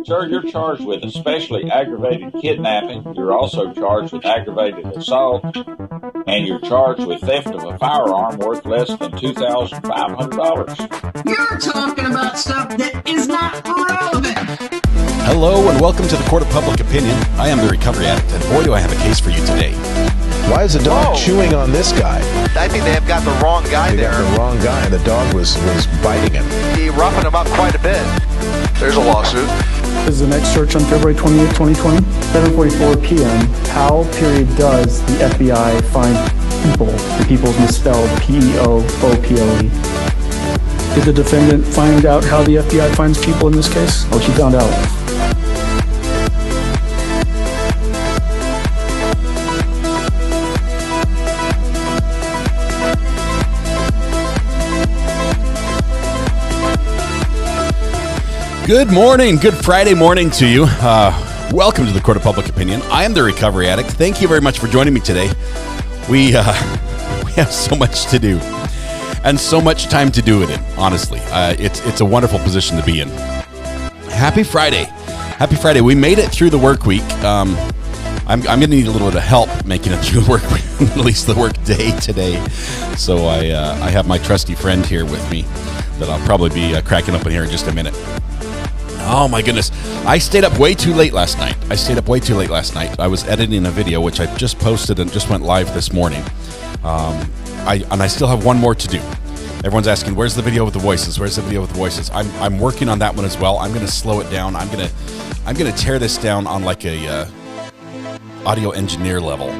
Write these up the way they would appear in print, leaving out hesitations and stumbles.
Sir, you're charged with especially aggravated kidnapping. You're also charged with aggravated assault, and you're charged with theft of a firearm worth less than $2,500. You're talking about stuff that is not relevant. Hello and welcome to the Court of Public Opinion. I am the Recovery Addict, and boy do I have a case for you today. Why is the dog chewing on this guy? I think they have got the wrong guy there. Got the wrong guy. The dog was biting him. He roughened him up quite a bit. There's a lawsuit. This is the next search on February 28, 2020. 7:44 p.m. How, does the FBI find people? The people's misspelled P-E-O-O-P-L-E. Did the defendant find out how the FBI finds people in this case? Oh, she found out. Good morning, good Friday morning to you. Welcome to the Court of Public Opinion. I am the Recovery Addict. Thank you very much for joining me today. We have so much to do and so much time to do it in, honestly. It's a wonderful position to be in. Happy Friday. Happy Friday. We made it through the work week. I'm going to need a little bit of help making it through the work week, at least the work day today. So I have my trusty friend here with me that I'll probably be cracking up in here in just a minute. Oh my goodness. I stayed up way too late last night. I was editing a video, which I just posted and just went live this morning. I still have one more to do. Everyone's asking, where's the video with the voices? I'm working on that one as well. I'm going to slow it down. I'm going to tear this down on like a audio engineer level.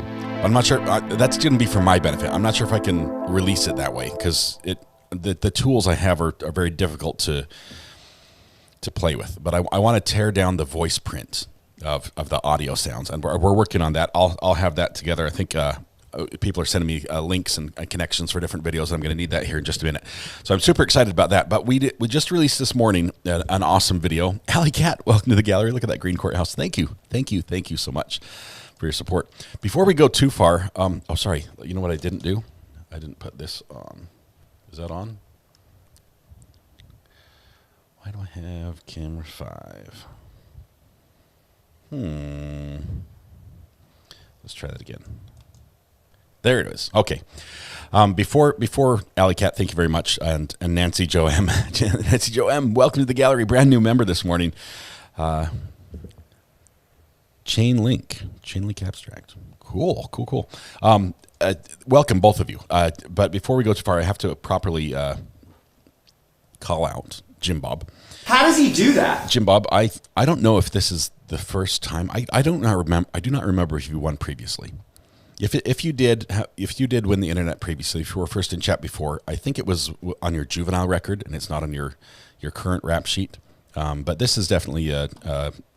I'm not sure. That's going to be for my benefit. I'm not sure if I can release it that way because the tools I have are very difficult to play with, but I want to tear down the voice print of the audio sounds, and we're working on that. I'll have that together. I think people are sending me links and connections for different videos. I'm going to need that here in just a minute. So I'm super excited about that. But we just released this morning an awesome video. Alley Cat, welcome to the gallery. Look at that green courthouse. Thank you so much for your support. Before we go too far, sorry. You know what I didn't do? I didn't put this on. Is that on? Why do I have camera 5? Let's try that again. There it is. Okay. Before Alley Cat, thank you very much, and Nancy Jo M. Nancy Jo M, welcome to the gallery. Brand new member this morning. Chain Link Abstract. Cool. Welcome both of you. But before we go too far, I have to properly call out Jim Bob. How does he do that? Jim Bob, I don't know if this is the first time. I do not remember if you won previously. If you did win the internet previously, if you were first in chat before, I think it was on your juvenile record and it's not on your current rap sheet. But this is definitely a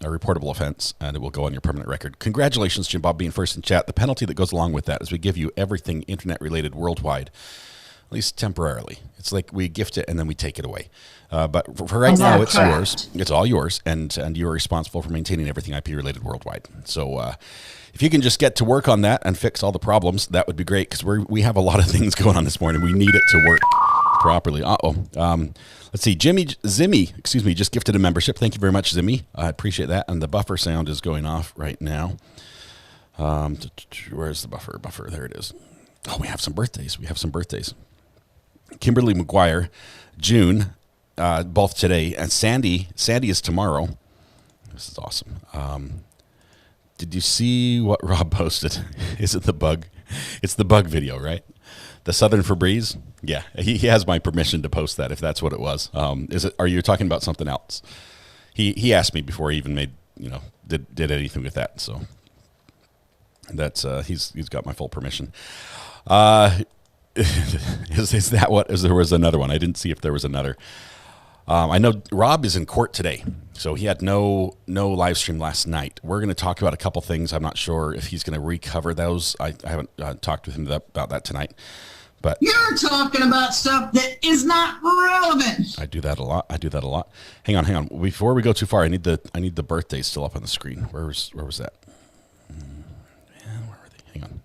reportable offense, and it will go on your permanent record. Congratulations, Jim Bob, being first in chat. The penalty that goes along with that is we give you everything internet related worldwide, at least temporarily. It's like we gift it and then we take it away. But for right now, it's yours. It's all yours, and you're responsible for maintaining everything IP related worldwide. So if you can just get to work on that and fix all the problems, that would be great, because we have a lot of things going on this morning. We need it to work properly. Let's see. Zimmy, just gifted a membership. Thank you very much, Zimmy. I appreciate that. And the buffer sound is going off right now. Where's the buffer? There it is. Oh, we have some birthdays. Kimberly McGuire, June, both today, and Sandy is tomorrow. This is awesome. Did you see what Rob posted? Is it the bug? It's the bug video, right? The Southern Febreze? Yeah, he has my permission to post that if that's what it was. Are you talking about something else? He asked me before he even made, did anything with that. So that's he's got my full permission. Is that what? There was another one. I didn't see if there was another. I know Rob is in court today, so he had no live stream last night. We're going to talk about a couple things. I'm not sure if he's going to recover those. I haven't talked with him about that tonight. But you're talking about stuff that is not relevant. I do that a lot. Hang on. Before we go too far, I need the birthdays still up on the screen. Where was that? Where are they? Hang on.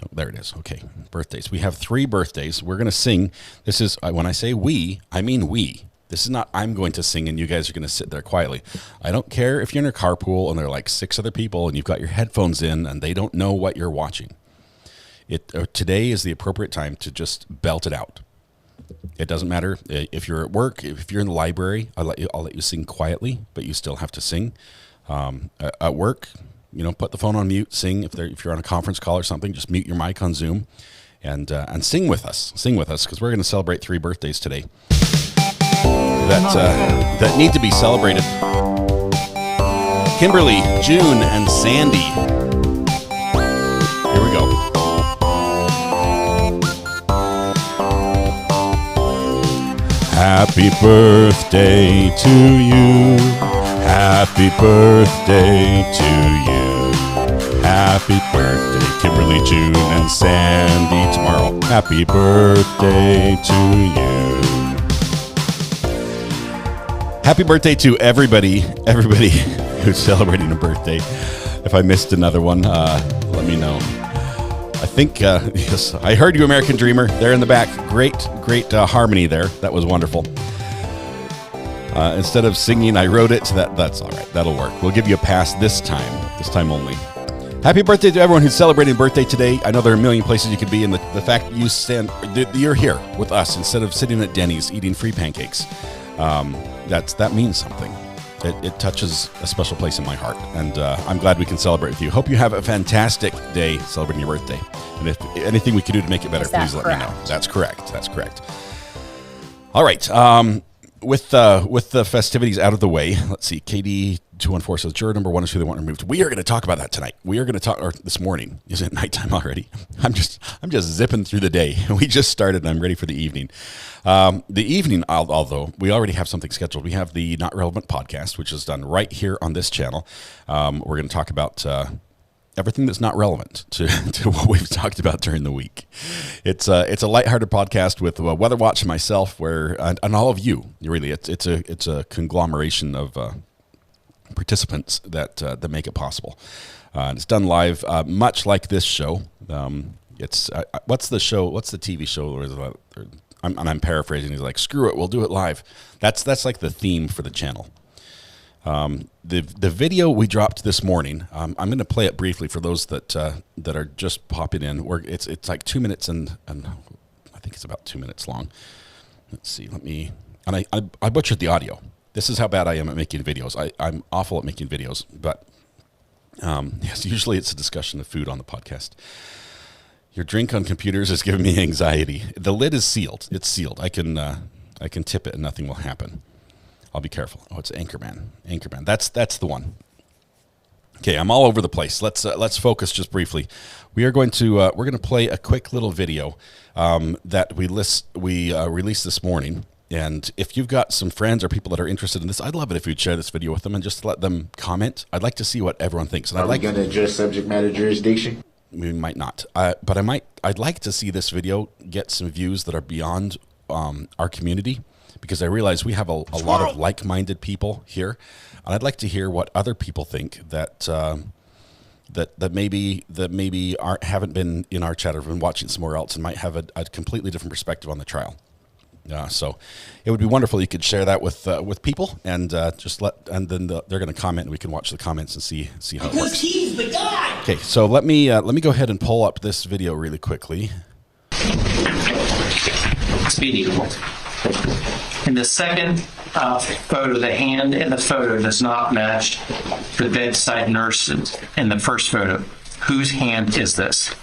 Oh, there it is. Okay, birthdays. We have 3 birthdays. We're going to sing. This is, when I say we, I mean we. This is not, I'm going to sing and you guys are going to sit there quietly. I don't care if you're in a carpool and there are like 6 other people and you've got your headphones in and they don't know what you're watching. Today is the appropriate time to just belt it out. It doesn't matter if you're at work, if you're in the library, I'll let you sing quietly, but you still have to sing. At work, put the phone on mute, sing. If you're on a conference call or something, just mute your mic on Zoom and sing with us. Sing with us, because we're going to celebrate 3 birthdays today that need to be celebrated. Kimberly, June, and Sandy. Here we go. Happy birthday to you. Happy birthday to you. Happy birthday, Kimberly, June, and Sandy. Tomorrow. Happy birthday to you. Happy birthday to everybody who's celebrating a birthday. If I missed another one, let me know. I think, yes, I heard you, American Dreamer. There in the back. Great harmony there. That was wonderful. Instead of singing, I wrote it. That's all right. That'll work. We'll give you a pass this time only. Happy birthday to everyone who's celebrating birthday today. I know there are a million places you could be, and the fact that you're here with us instead of sitting at Denny's eating free pancakes, that means something. It touches a special place in my heart, and I'm glad we can celebrate with you. Hope you have a fantastic day celebrating your birthday. And if anything we can do to make it better, please let me know. That's correct. All right. With the festivities out of the way, let's see. KD214 says juror number 1 is who they want removed. We are going to talk about that tonight. We are going to talk, or this morning. Is it nighttime already? I'm just zipping through the day. We just started and I'm ready for the evening. The evening, although we already have something scheduled. We have the Not Relevant podcast, which is done right here on this channel. We're going to talk about everything that's not relevant to what we've talked about during the week. It's a lighthearted podcast with Weather Watch and myself, and all of you. Really, it's a conglomeration of participants that make it possible. And it's done live, much like this show. What's the show? What's the TV show? I'm paraphrasing. He's like, screw it, we'll do it live. That's like the theme for the channel. The video we dropped this morning, I'm going to play it briefly for those that are just popping in. It's like 2 minutes and I think it's about 2 minutes long. Let's see. I butchered the audio. This is how bad I am at making videos. I'm awful at making videos, but yes, usually it's a discussion of food on the podcast. Your drink on computers is giving me anxiety. The lid is sealed. It's sealed. I can tip it and nothing will happen. I'll be careful. Oh, it's Anchorman. That's the one. Okay, I'm all over the place. Let's focus just briefly. We're going to play a quick little video that we released this morning. And if you've got some friends or people that are interested in this, I'd love it if you'd share this video with them and just let them comment. I'd like to see what everyone thinks. And Are we going to address subject matter jurisdiction? We might not, but I'd like to see this video get some views that are beyond our community, because I realize we have a lot of like-minded people here, and I'd like to hear what other people think that maybe haven't been in our chat or been watching somewhere else and might have a completely different perspective on the trial. So it would be wonderful if you could share that with people and then they're going to comment and we can watch the comments and see how it works. He's the guy. Okay, so let me go ahead and pull up this video really quickly. Speedy. In the second photo, the hand in the photo does not match the bedside nurse in the first photo. Whose hand is this?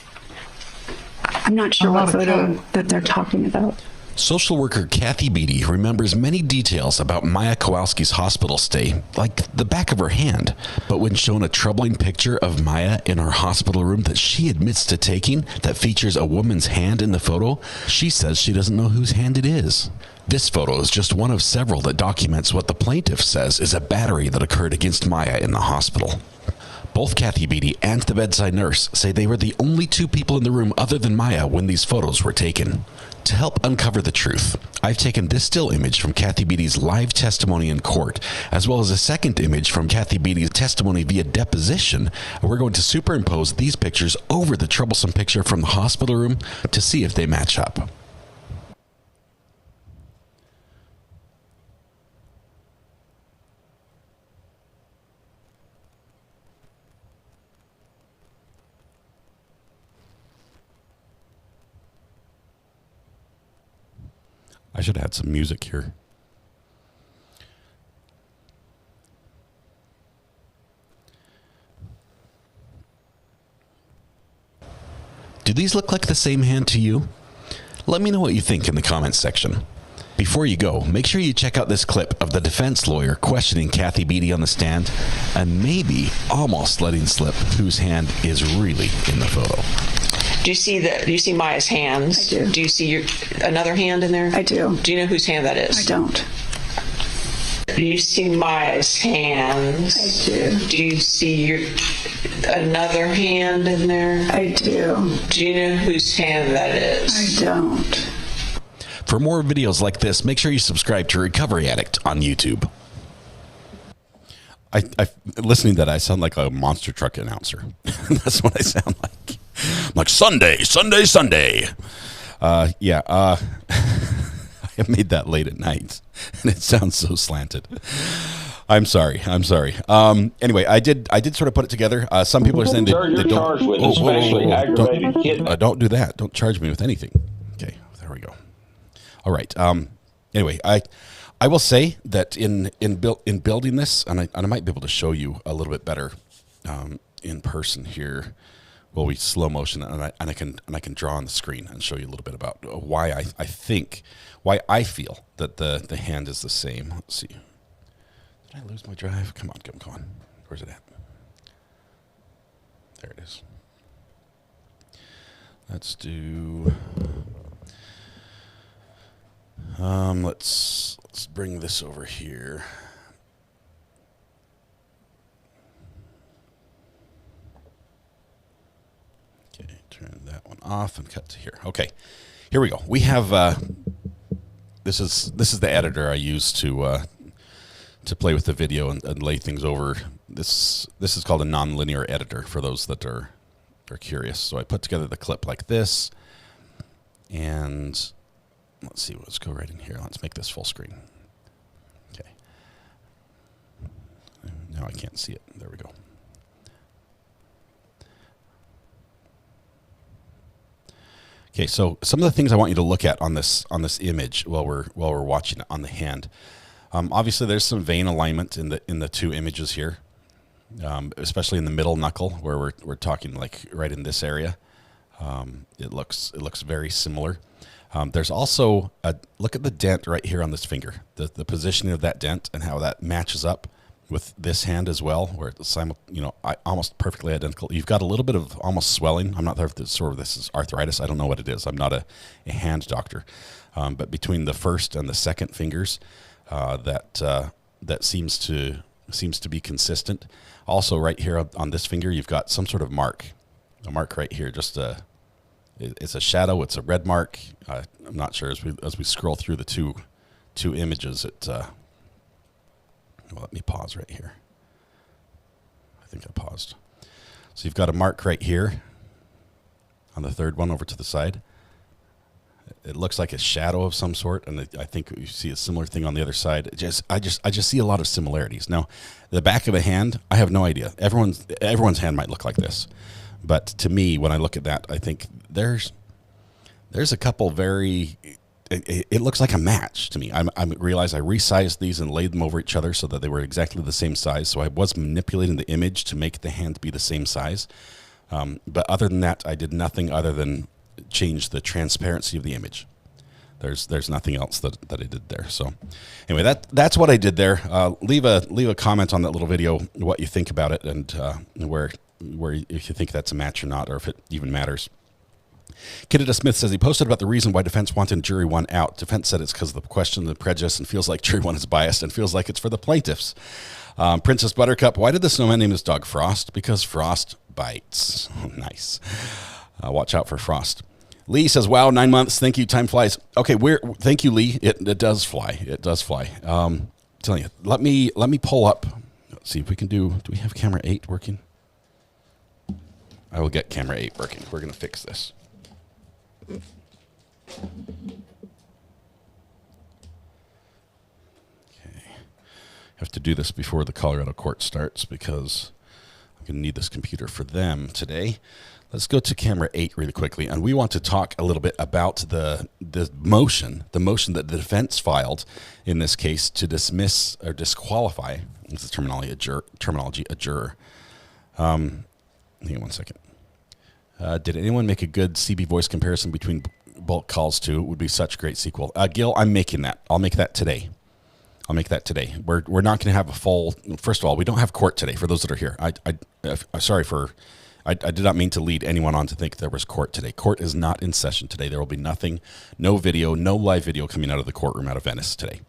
I'm not sure what photo that they're talking about. Social worker Cathi Bedy remembers many details about MAYA KOWALSKI's hospital stay, like the back of her hand. But when shown a troubling picture of MAYA in her hospital room that she admits to taking that features a woman's hand in the photo, she says she doesn't know whose hand it is. This photo is just one of several that documents what the plaintiff says is a battery that occurred against MAYA in the hospital. Both Cathi Bedy and the bedside nurse say they were the only 2 people in the room other than MAYA when these photos were taken. To help uncover the truth, I've taken this still image from Cathi Bedy's live testimony in court, as well as a second image from Cathi Bedy's testimony via deposition, and we're going to superimpose these pictures over the troublesome picture from the hospital room to see if they match up. I should have had some music here. Do these look like the same hand to you? Let me know what you think in the comments section. Before you go, make sure you check out this clip of the defense lawyer questioning Cathi Bedy on the stand and maybe almost letting slip whose hand is really in the photo. Do you see Maya's hands? I do. Do you see another hand in there? I do. Do you know whose hand that is? I don't. Do you see Maya's hands? I do. Do you see another hand in there? I do. Do you know whose hand that is? I don't. For more videos like this, make sure you subscribe to Recovery Addict on YouTube. I listening to that, I sound like a monster truck announcer. That's what I sound like. I'm like, Sunday. I made that late at night, and it sounds so slanted. I'm sorry. Anyway, I did sort of put it together. Some people are saying Sir, you're charged with especially aggravated kidnapping. Don't do that. Don't charge me with anything. Okay, there we go. All right. Anyway, I will say that in building this, and I might be able to show you a little bit better in person here. Well, we slow motion, and I can draw on the screen and show you a little bit about why why I feel that the hand is the same. Let's see. Did I lose my drive? Come on. Where's it at? There it is. Let's do. Let's bring this over here. Okay, turn that one off and cut to here. Okay, here we go. We have this is the editor I use to play with the video and lay things over. This is called a nonlinear editor for those that are curious. So I put together the clip like this, and let's see. Let's go right in here. Let's make this full screen. Okay. Now I can't see it. There we go. Okay, so some of the things I want you to look at on this image while we're watching it on the hand. Obviously, there's some vein alignment in the two images here, especially in the middle knuckle where we're talking like right in this area. It looks very similar. There's also look at the dent right here on this finger. The positioning of that dent and how that matches up with this hand as well, where it's almost perfectly identical. You've got a little bit of almost swelling. I'm not sure if this is arthritis. I don't know what it is. I'm not a hand doctor, but between the first and the second fingers, that seems to be consistent. Also, right here on this finger, you've got some sort of mark. A mark right here. It's a shadow. It's a red mark. I'm not sure as we scroll through the two images. Well, let me pause right here. I think I paused. So you've got a mark right here on the third one over to the side. It looks like a shadow of some sort, and I think you see a similar thing on the other side. I just see a lot of similarities. Now, the back of a hand, I have no idea. Everyone's hand might look like this, but to me, when I look at that, I think there's a couple very. It looks like a match to me. I realized I resized these and laid them over each other so that they were exactly the same size. So I was manipulating the image to make the hand be the same size. But other than that, I did nothing other than change the transparency of the image. There's nothing else that I did there. So anyway, that's what I did there. Leave a comment on that little video, what you think about it, and where if you think that's a match or not, or if it even matters. Kidda Smith says he posted about the reason why defense wanted jury one out. Defense said it's because of the question of the prejudice and feels like jury one is biased and feels like it's for the plaintiffs. Princess Buttercup, why did the snowman name his dog Frost? Because Frost bites. Nice. Watch out for Frost. Lee says, wow, 9 months. Thank you. Time flies. Okay, thank you, Lee. It does fly. It does fly. Telling you, let me pull up. Let's see if we can do we have camera 8 working? I will get camera 8 working. We're going to fix this. Okay. Have to do this before the Colorado court starts because I'm going to need this computer for them today. Let's go to camera 8 really quickly, and we want to talk a little bit about the the motion that the defense filed in this case to dismiss or disqualify. This is terminology a juror. Hang on one second. Did anyone make a good CB voice comparison between bulk calls to? It would be such a great sequel. Gil, I'm making that. I'll make that today. We're not going to have a full. First of all, we don't have court today. For those that are here, I did not mean to lead anyone on to think there was court today. Court is not in session today. There will be nothing, no video, no live video coming out of the courtroom out of Venice today.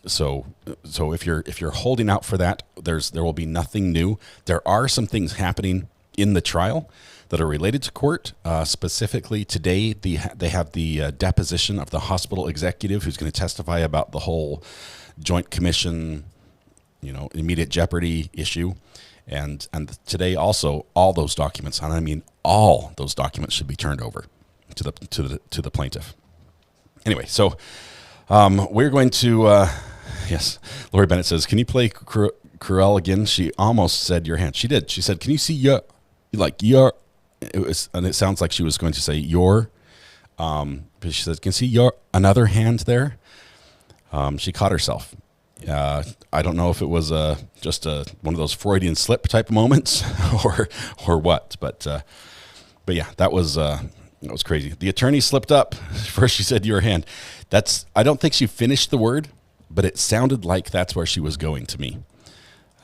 So if you're holding out for that, there will be nothing new. There are some things happening in the trial that are related to court. Specifically today, they have the deposition of the hospital executive who's going to testify about the whole joint commission, immediate jeopardy issue. And today also all those documents, and I mean all those documents, should be turned over to the plaintiff. Anyway, so we're going to yes. Lori Bennett says, "Can you play Cruel again?" She almost said your hand. She did. She said, "Can you see your It was, and it sounds like she was going to say your. But she said, "Can you see your another hand there?" She caught herself. I don't know if it was just one of those Freudian slip type moments or what, but yeah, that was crazy. The attorney slipped up. First she said your hand. I don't think she finished the word, but it sounded like that's where she was going to me.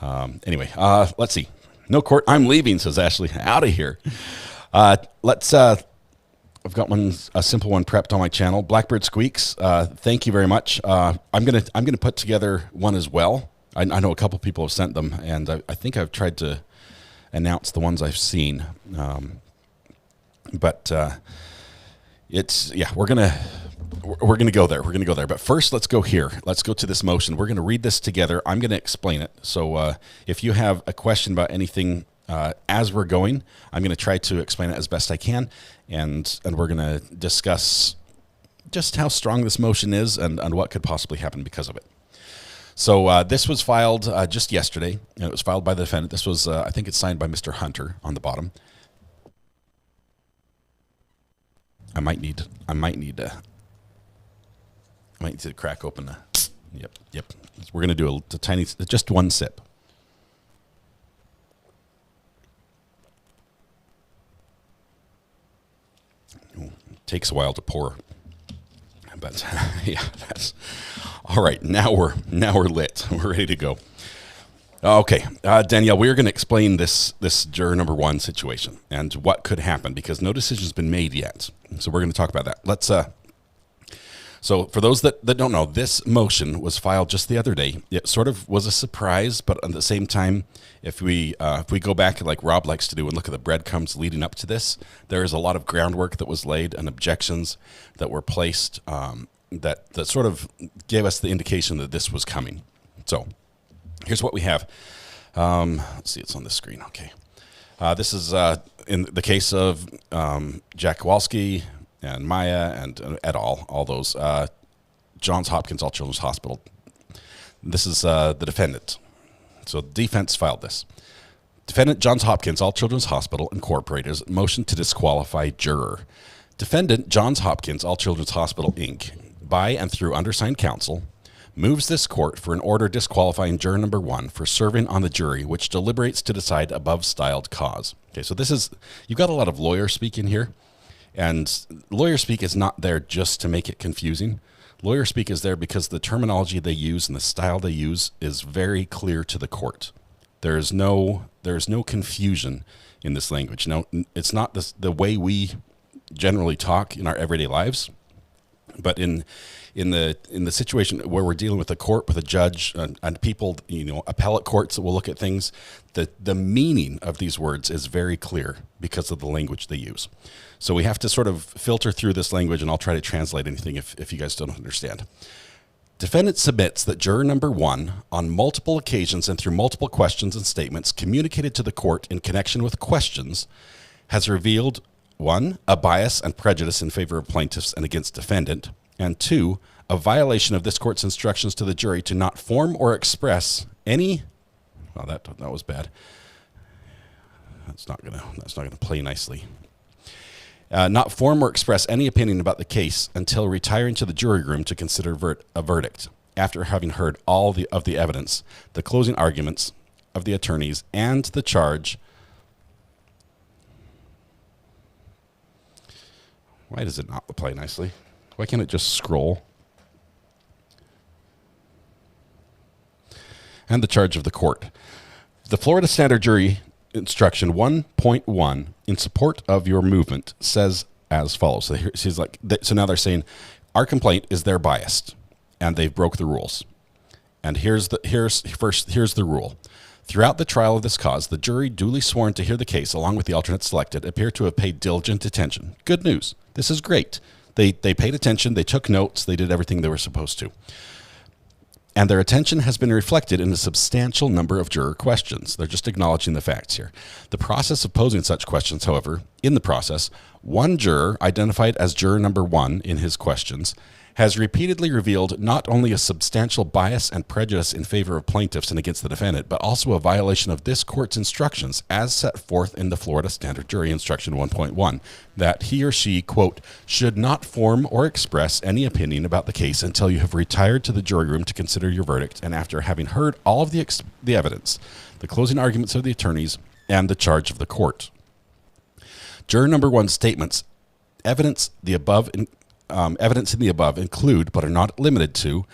Anyway, let's see. No court. I'm leaving, says Ashley. Out of here. I've got a simple one prepped on my channel. Blackbird Squeaks. Thank you very much. I'm gonna put together one as well. I know a couple people have sent them, and I think I've tried to announce the ones I've seen. But we're gonna go there. We're gonna go there. But first, let's go here. Let's go to this motion. We're gonna read this together. I'm gonna explain it. So if you have a question about anything as we're going, I'm going to try to explain it as best I can, and we're going to discuss just how strong this motion is and what could possibly happen because of it. So this was filed just yesterday, and it was filed by the defendant. This was, I think it's signed by Mr. Hunter on the bottom. I might need to crack open the. Yep. We're going to do a tiny, just one sip. Takes a while to pour, but yeah, that's all right. Now we're lit. We're ready to go. Okay, Danielle, we're going to explain this juror number 1 situation and what could happen because no decision's been made yet. So we're going to talk about that. Let's. So for those that don't know, this motion was filed just the other day. It sort of was a surprise, but at the same time, if we go back like Rob likes to do and look at the breadcrumbs leading up to this, there is a lot of groundwork that was laid and objections that were placed that sort of gave us the indication that this was coming. So here's what we have. Let's see, it's on the screen. Okay. This is in the case of Jack Kowalski and Maya and et al., all those, Johns Hopkins All Children's Hospital. This is the defendant. So the defense filed this. Defendant, Johns Hopkins All Children's Hospital, Incorporated, motion to disqualify juror. Defendant, Johns Hopkins All Children's Hospital, Inc., by and through undersigned counsel, moves this court for an order disqualifying juror number 1 for serving on the jury, which deliberates to decide above-styled cause. Okay, so this is, you've got a lot of lawyer speak in here. And lawyer speak is not there just to make it confusing. Lawyer speak is there because the terminology they use and the style they use is very clear to the court. There is no confusion in this language. No, it's not the way we generally talk in our everyday lives, but in the situation where we're dealing with a court, with a judge, and people, appellate courts that will look at things, the meaning of these words is very clear because of the language they use. So we have to sort of filter through this language, and I'll try to translate anything if you guys don't understand. Defendant submits that juror number 1, on multiple occasions and through multiple questions and statements communicated to the court in connection with questions, has revealed 1, a bias and prejudice in favor of plaintiffs and against defendant, and 2, a violation of this court's instructions to the jury to not form or express any. Well, that was bad. That's not gonna play nicely. not form or express any opinion about the case until retiring to the jury room to consider a verdict, after having heard all of the evidence, the closing arguments of the attorneys, and the charge. Why does it not play nicely? Why can't it just scroll? And the charge of the court. The Florida Standard Jury Instruction 1.1 in support of your movement says as follows. So now they're saying our complaint is they're biased and they've broke the rules. And here's the rule. Throughout the trial of this cause, the jury duly sworn to hear the case along with the alternates selected appear to have paid diligent attention. Good news. This is great. They paid attention, they took notes, they did everything they were supposed to. And their attention has been reflected in a substantial number of juror questions. They're just acknowledging the facts here. The process of posing such questions, however, in the process, one juror, identified as juror number 1 in his questions, has repeatedly revealed not only a substantial bias and prejudice in favor of plaintiffs and against the defendant, but also a violation of this court's instructions as set forth in the Florida Standard Jury Instruction 1.1, that he or she, quote, should not form or express any opinion about the case until you have retired to the jury room to consider your verdict, and after having heard all of the evidence, the closing arguments of the attorneys, and the charge of the court. Juror number 1's statements, evidence in the above include, but are not limited to,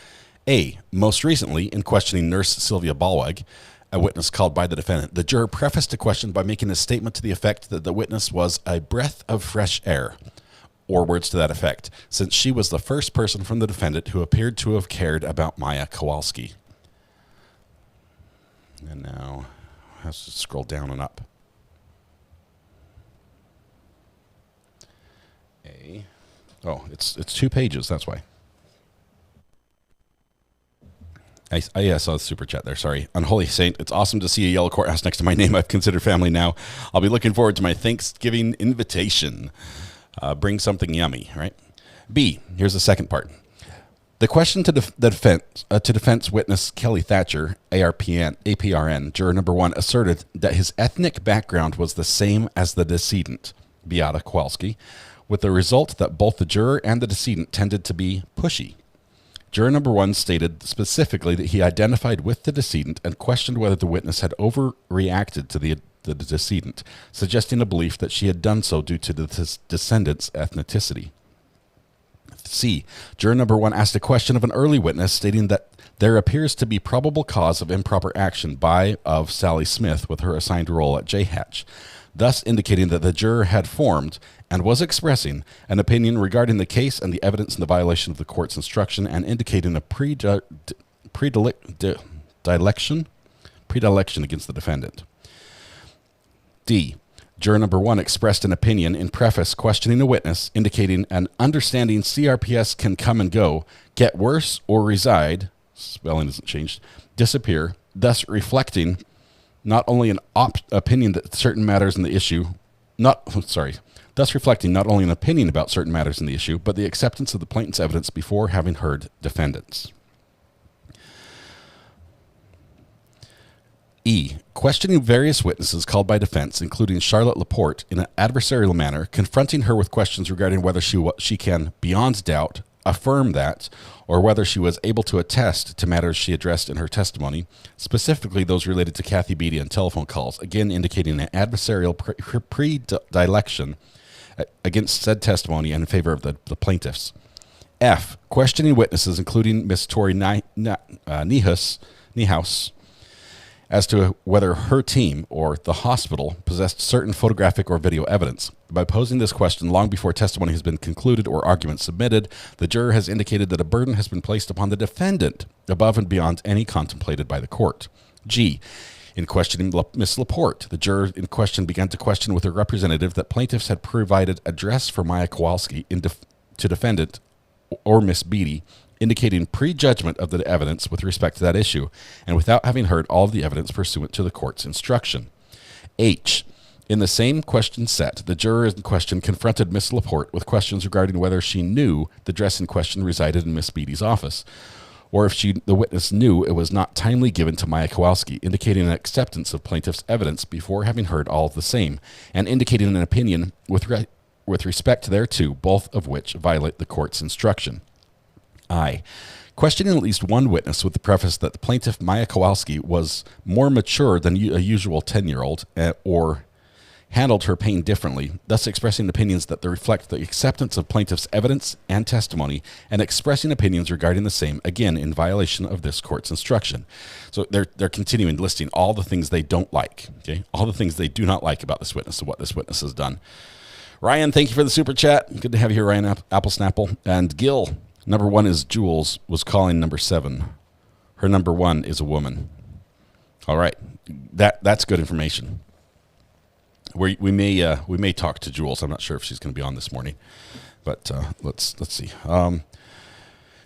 A, most recently, in questioning Nurse Sylvia Ballweg, a witness called by the defendant, the juror prefaced the question by making a statement to the effect that the witness was a breath of fresh air, or words to that effect, since she was the first person from the defendant who appeared to have cared about MAYA KOWALSKI. And now, let's just scroll down and up. Oh, it's 2 pages, that's why. I saw the super chat there, sorry. Unholy Saint, it's awesome to see a yellow courthouse next to my name. I've considered family now. I'll be looking forward to my Thanksgiving invitation. Bring something yummy, right? B, here's the second part. The question to defense witness Kelly Thatcher, APRN, juror number 1, asserted that his ethnic background was the same as the decedent, Beata Kowalski, with the result that both the juror and the decedent tended to be pushy. Juror number 1 stated specifically that he identified with the decedent and questioned whether the witness had overreacted to the decedent, suggesting a belief that she had done so due to the descendant's ethnicity. C. Juror number 1 asked a question of an early witness stating that there appears to be probable cause of improper action of Sally Smith with her assigned role at J-Hatch, thus indicating that the juror had formed and was expressing an opinion regarding the case and the evidence in the violation of the court's instruction, and indicating a predilection against the defendant. D. Juror number 1 expressed an opinion in preface questioning a witness, indicating an understanding CRPS can come and go, get worse or reside, spelling isn't changed, disappear, thus reflecting not only an opinion that certain matters in the issue, thus reflecting not only an opinion about certain matters in the issue, but the acceptance of the plaintiff's evidence before having heard defendants. E. Questioning various witnesses called by defense, including Charlotte Laporte, in an adversarial manner, confronting her with questions regarding whether she can, beyond doubt, affirm that, or whether she was able to attest to matters she addressed in her testimony, specifically those related to Cathi Bedy and telephone calls, again indicating an adversarial predilection against said testimony and in favor of the plaintiffs. F. Questioning witnesses, including Miss Tori Niehaus, as to whether her team or the hospital possessed certain photographic or video evidence. By posing this question long before testimony has been concluded or argument submitted, the juror has indicated that a burden has been placed upon the defendant above and beyond any contemplated by the court. G. In questioning Miss Laporte, the juror in question began to question with her representative that plaintiffs had provided address for MAYA KOWALSKI to defendant or Miss Bedy, indicating prejudgment of the evidence with respect to that issue, and without having heard all of the evidence pursuant to the court's instruction. H. In the same question set, the juror in question confronted Miss Laporte with questions regarding whether she knew the dress in question resided in Miss Bedy's office, or if the witness knew it was not timely given to MAYA KOWALSKI, indicating an acceptance of plaintiff's evidence before having heard all of the same, and indicating an opinion with with respect thereto, both of which violate the court's instruction. I. Questioning at least one witness with the preface that the plaintiff, MAYA KOWALSKI, was more mature than a usual 10-year-old or handled her pain differently, thus expressing opinions that reflect the acceptance of plaintiff's evidence and testimony and expressing opinions regarding the same, again, in violation of this court's instruction. So they're continuing listing all the things they don't like, okay? All the things they do not like about this witness and what this witness has done. Ryan, thank you for the super chat. Good to have you here, Ryan Apple Snapple. And Gil, number 1 is Jules, was calling number 7. Her number 1 is a woman. All right, that's good information. We may talk to Jules. I'm not sure if she's going to be on this morning, but let's see.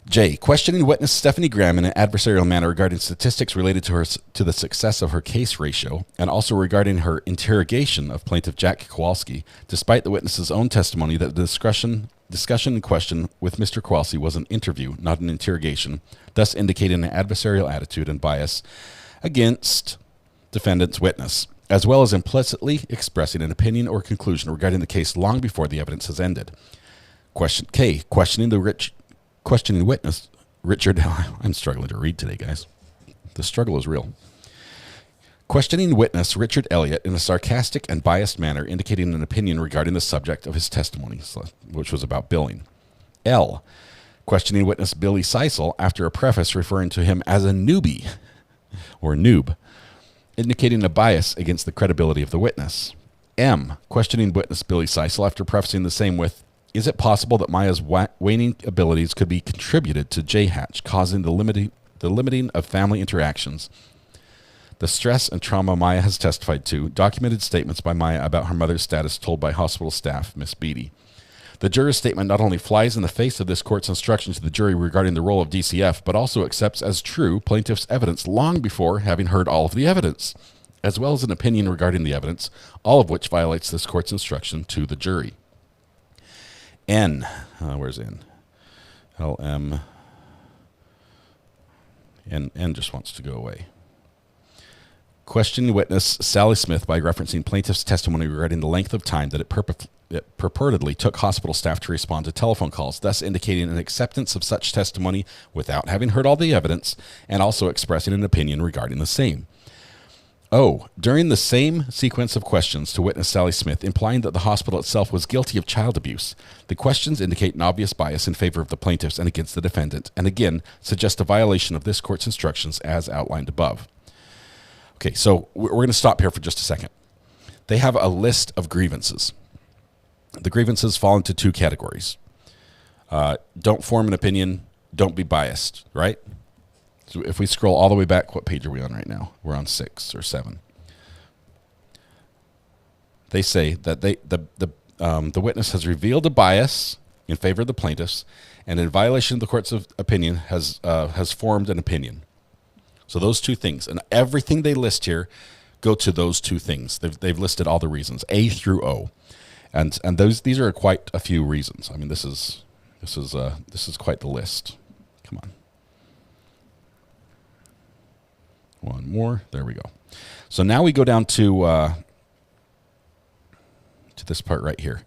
J. Questioning witness Stephanie Graham in an adversarial manner regarding statistics related to the success of her case ratio, and also regarding her interrogation of plaintiff Jack Kowalski, despite the witness's own testimony that the discussion in question with Mr. Kowalski was an interview, not an interrogation, thus indicating an adversarial attitude and bias against defendant's witness, as well as implicitly expressing an opinion or conclusion regarding the case long before the evidence has ended. Question K. Questioning witness Richard. I'm struggling to read today, guys. The struggle is real. Questioning witness Richard Elliott in a sarcastic and biased manner, indicating an opinion regarding the subject of his testimony, which was about billing. L. Questioning witness Billy Seisel after a preface referring to him as a newbie or noob, indicating a bias against the credibility of the witness. M. Questioning witness Billy Seisel after prefacing the same with, is it possible that Maya's waning abilities could be contributed to J-Hatch, causing the limiting of family interactions? The stress and trauma Maya has testified to, documented statements by Maya about her mother's status told by hospital staff, Miss Bedy. The juror's statement not only flies in the face of this court's instruction to the jury regarding the role of DCF, but also accepts as true plaintiff's evidence long before having heard all of the evidence, as well as an opinion regarding the evidence, all of which violates this court's instruction to the jury. N. Where's N? LM. N just wants to go away. Questioning witness Sally Smith by referencing plaintiff's testimony regarding the length of time that it purportedly took hospital staff to respond to telephone calls, thus indicating an acceptance of such testimony without having heard all the evidence, and also expressing an opinion regarding the same. O. During the same sequence of questions to witness Sally Smith, implying that the hospital itself was guilty of child abuse, the questions indicate an obvious bias in favor of the plaintiffs and against the defendant, and again suggest a violation of this court's instructions as outlined above. Okay, so we're going to stop here for just a second. They have a list of grievances. The grievances fall into 2 categories. Don't form an opinion, don't be biased, right? So if we scroll all the way back, what page are we on right now? We're on 6 or 7. They say that the witness has revealed a bias in favor of the plaintiffs, and in violation of the court's opinion has formed an opinion. So those 2 things, and everything they list here go to those 2 things. They've listed all the reasons, A through O, and these are quite a few reasons. I mean, this is quite the list. Come on. One more. There we go. So now we go down to this part right here.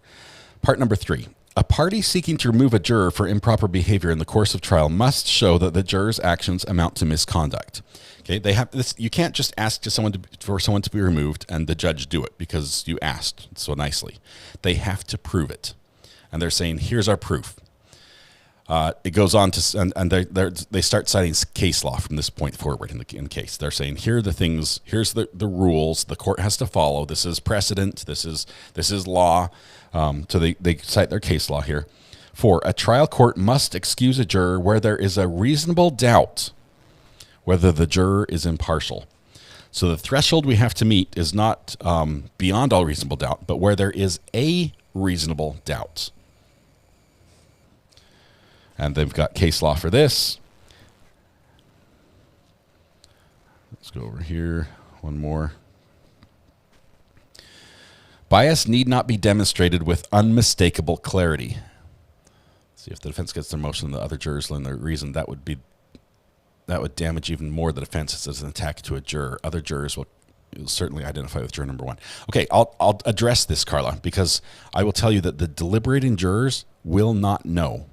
Part number 3. A party seeking to remove a juror for improper behavior in the course of trial must show that the juror's actions amount to misconduct. Okay, they have this. You can't just ask for someone to be removed and the judge do it because you asked so nicely. They have to prove it, and they're saying, "Here's our proof." It goes on to, and they start citing case law from this point forward in the case. They're saying, here are the things, here's the rules the court has to follow. This is precedent. This is law. So they cite their case law here. 4, a trial court must excuse a juror where there is a reasonable doubt whether the juror is impartial. So the threshold we have to meet is not beyond all reasonable doubt, but where there is a reasonable doubt. And they've got case law for this. Let's go over here. One more. Bias need not be demonstrated with unmistakable clarity. See, if the defense gets their motion and the other jurors learn their reason, that would damage even more the defense as an attack to a juror. Other jurors will certainly identify with juror number 1. Okay, I'll address this, Carla, because I will tell you that the deliberating jurors will not know.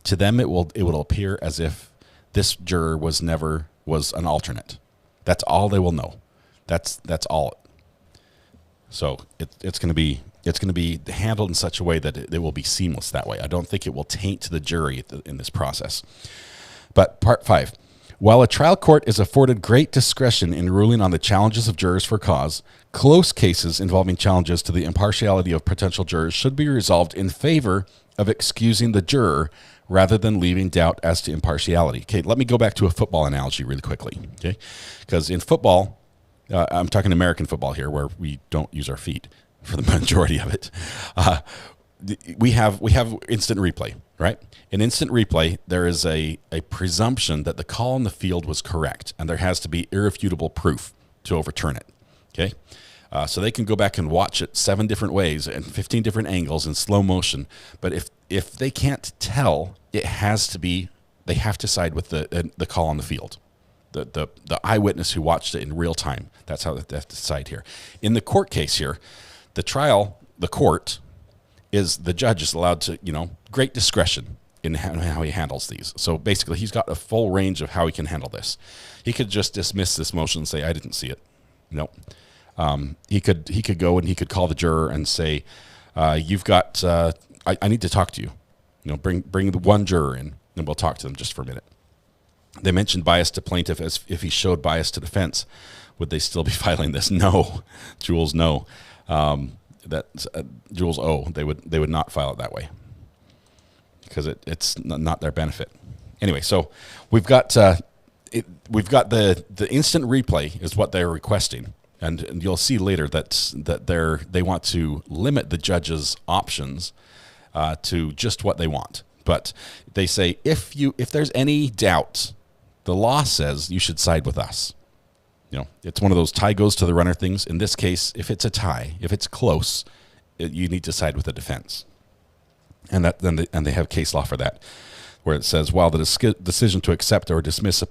To them, it will appear as if this juror was an alternate. That's all they will know. That's all. So it's going to be handled in such a way that it will be seamless that way. I don't think it will taint the jury in this process. But part 5. While a trial court is afforded great discretion in ruling on the challenges of jurors for cause, close cases involving challenges to the impartiality of potential jurors should be resolved in favor of excusing the juror rather than leaving doubt as to impartiality. Okay, let me go back to a football analogy really quickly. Okay, because in football, I'm talking American football here, where we don't use our feet for the majority of it. We have instant replay, right? In instant replay, there is a presumption that the call on the field was correct, and there has to be irrefutable proof to overturn it. Okay, so they can go back and watch it 7 different ways and 15 different angles in slow motion. But if they can't tell, they have to side with the call on the field. The eyewitness who watched it in real time. That's how they have to decide here. In the court case here, the court is the judge is allowed to, great discretion in how he handles these. So basically, he's got a full range of how he can handle this. He could just dismiss this motion and say, I didn't see it. No. He could go and he could call the juror and say, you've got, I need to talk to you. Bring the one juror in and we'll talk to them just for a minute. They mentioned bias to plaintiff as if he showed bias to defense. Would they still be filing this? No. Jules, no. Jules, they would not file it that way because it's not their benefit. Anyway, so we've got the instant replay is what they're requesting, and you'll see later that they want to limit the judge's options to just what they want. But they say if there's any doubt, the law says you should side with us. It's one of those tie goes to the runner things. In this case, if it's a tie, if it's close, you need to side with the defense. And they have case law for that, where it says, while the decision to accept or dismiss a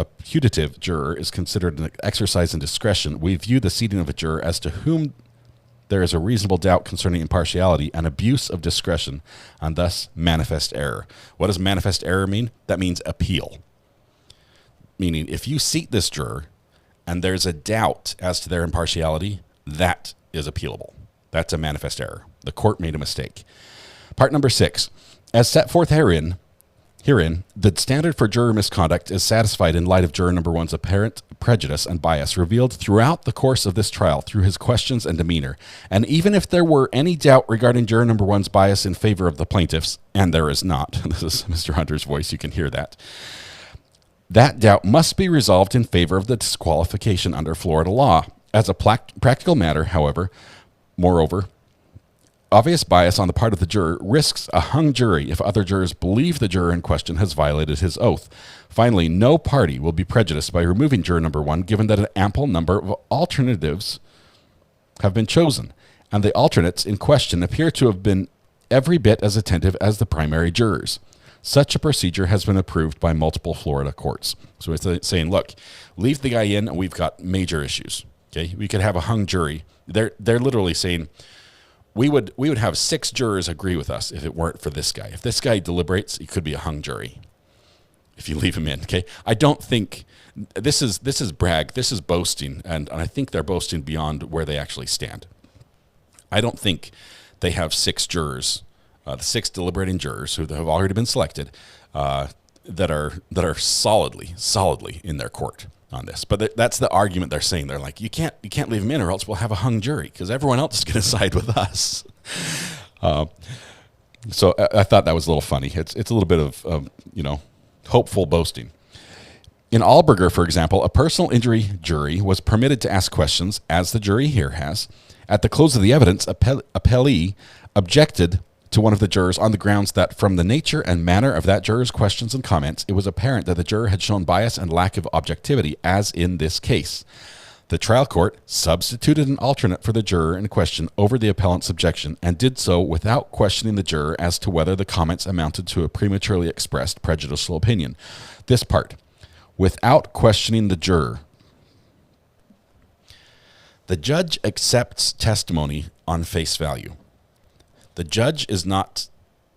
putative juror is considered an exercise in discretion, we view the seating of a juror as to whom there is a reasonable doubt concerning impartiality and abuse of discretion, and thus manifest error. What does manifest error mean? That means appeal. Meaning, if you seat this juror and there's a doubt as to their impartiality, that is appealable. That's a manifest error. The court made a mistake. Part number 6. As set forth herein, the standard for juror misconduct is satisfied in light of juror number 1's apparent prejudice and bias revealed throughout the course of this trial through his questions and demeanor. And even if there were any doubt regarding juror number 1's bias in favor of the plaintiffs, and there is not, this is Mr. Hunter's voice, you can hear that, that doubt must be resolved in favor of the disqualification under Florida law. As a practical matter, however, moreover, obvious bias on the part of the juror risks a hung jury if other jurors believe the juror in question has violated his oath. Finally, no party will be prejudiced by removing juror number 1, given that an ample number of alternatives have been chosen, and the alternates in question appear to have been every bit as attentive as the primary jurors. Such a procedure has been approved by multiple Florida courts. So it's saying, look, leave the guy in and we've got major issues. Okay, we could have a hung jury. They're literally saying we would have 6 jurors agree with us if it weren't for this guy. If this guy deliberates, he could be a hung jury if you leave him in. Okay, I don't think this is brag. This is boasting, and I think they're boasting beyond where they actually stand. I don't think they have 6 jurors. The 6 deliberating jurors who have already been selected that are solidly in their court on this. But that's the argument they're saying. They're like, you can't leave them in, or else we'll have a hung jury because everyone else is going to side with us. So I thought that was a little funny. It's a little bit of hopeful boasting. In Allberger, for example, a personal injury jury was permitted to ask questions, as the jury here has. At the close of the evidence, appellee objected to one of the jurors on the grounds that from the nature and manner of that juror's questions and comments, it was apparent that the juror had shown bias and lack of objectivity, as in this case. The trial court substituted an alternate for the juror in question over the appellant's objection, and did so without questioning the juror as to whether the comments amounted to a prematurely expressed prejudicial opinion. This part, without questioning the juror. The judge accepts testimony on face value. The judge is not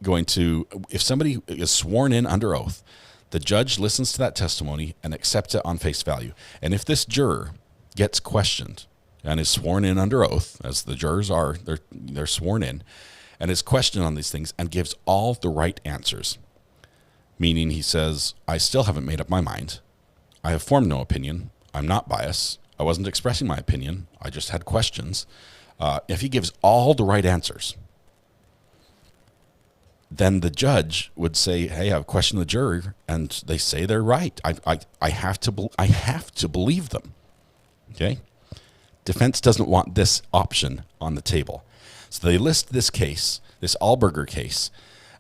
going to, if somebody is sworn in under oath, the judge listens to that testimony and accepts it on face value. And if this juror gets questioned and is sworn in under oath, as the jurors are, they're sworn in, and is questioned on these things and gives all the right answers, meaning he says, I still haven't made up my mind. I have formed no opinion. I'm not biased. I wasn't expressing my opinion. I just had questions. If he gives all the right answers, then the judge would say, hey, I've questioned the juror, and they say they're right. I have to believe them. Okay? Defense doesn't want this option on the table. So they list this case, this Allberger case,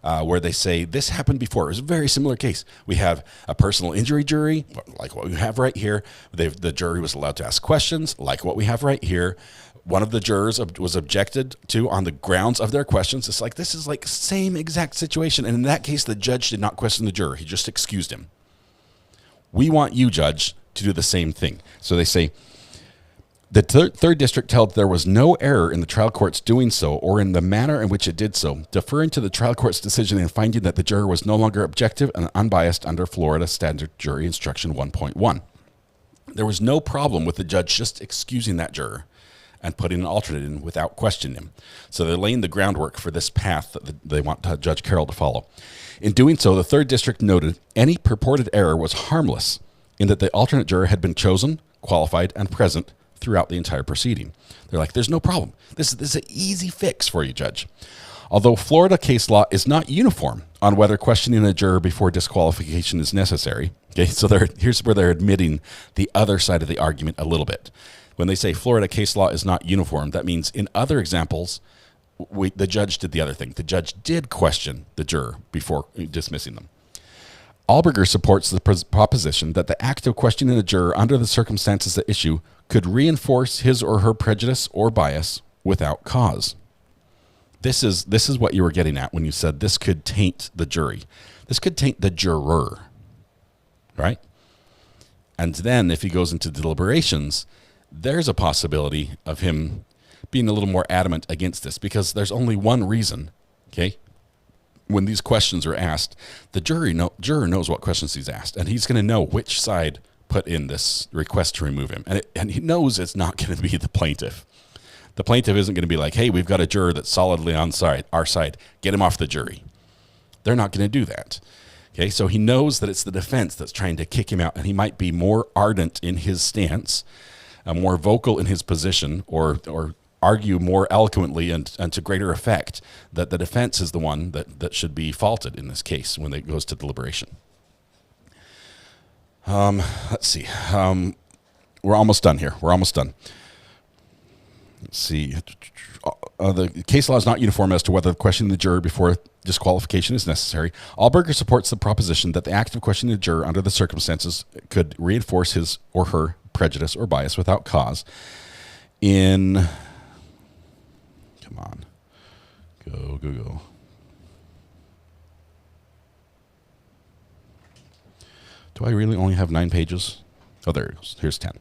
where they say this happened before. It was a very similar case. We have a personal injury jury, like what we have right here. The jury was allowed to ask questions, like what we have right here. One of the jurors was objected to on the grounds of their questions. It's like, this is like same exact situation. And in that case, the judge did not question the juror. He just excused him. We want you, judge, to do the same thing. So they say, the third district held there was no error in the trial court's doing so or in the manner in which it did so, deferring to the trial court's decision and finding that the juror was no longer objective and unbiased under Florida Standard Jury Instruction 1.1. There was no problem with the judge just excusing that juror and putting an alternate in without questioning him. So they're laying the groundwork for this path that they want Judge Carroll to follow. In doing so, the third district noted any purported error was harmless in that the alternate juror had been chosen, qualified, and present throughout the entire proceeding. They're like, there's no problem. This is an easy fix for you, Judge. Although Florida case law is not uniform on whether questioning a juror before disqualification is necessary. Okay, so here's where they're admitting the other side of the argument a little bit. When they say Florida case law is not uniform, that means in other examples, the judge did the other thing. The judge did question the juror before dismissing them. Allberger supports the proposition that the act of questioning a juror under the circumstances at issue could reinforce his or her prejudice or bias without cause. This is what you were getting at when you said this could taint the jury. This could taint the juror, right? And then if he goes into deliberations, there's a possibility of him being a little more adamant against this because there's only one reason, okay? When these questions are asked, the juror knows what questions he's asked, and he's going to know which side put in this request to remove him. And he knows it's not going to be the plaintiff. The plaintiff isn't going to be like, hey, we've got a juror that's solidly on our side. Get him off the jury. They're not going to do that. Okay, so he knows that it's the defense that's trying to kick him out, and he might be more ardent in his stance, more vocal in his position, or argue more eloquently and to greater effect that the defense is the one that should be faulted in this case when it goes to deliberation. Let's see. We're almost done here. We're almost done. Let's see. The case law is not uniform as to whether questioning the juror before disqualification is necessary. Allberger supports the proposition that the act of questioning the juror under the circumstances could reinforce his or her prejudice or bias without cause. Come on. Go. Do I really only have 9 pages? Oh, there it goes. Here's 10.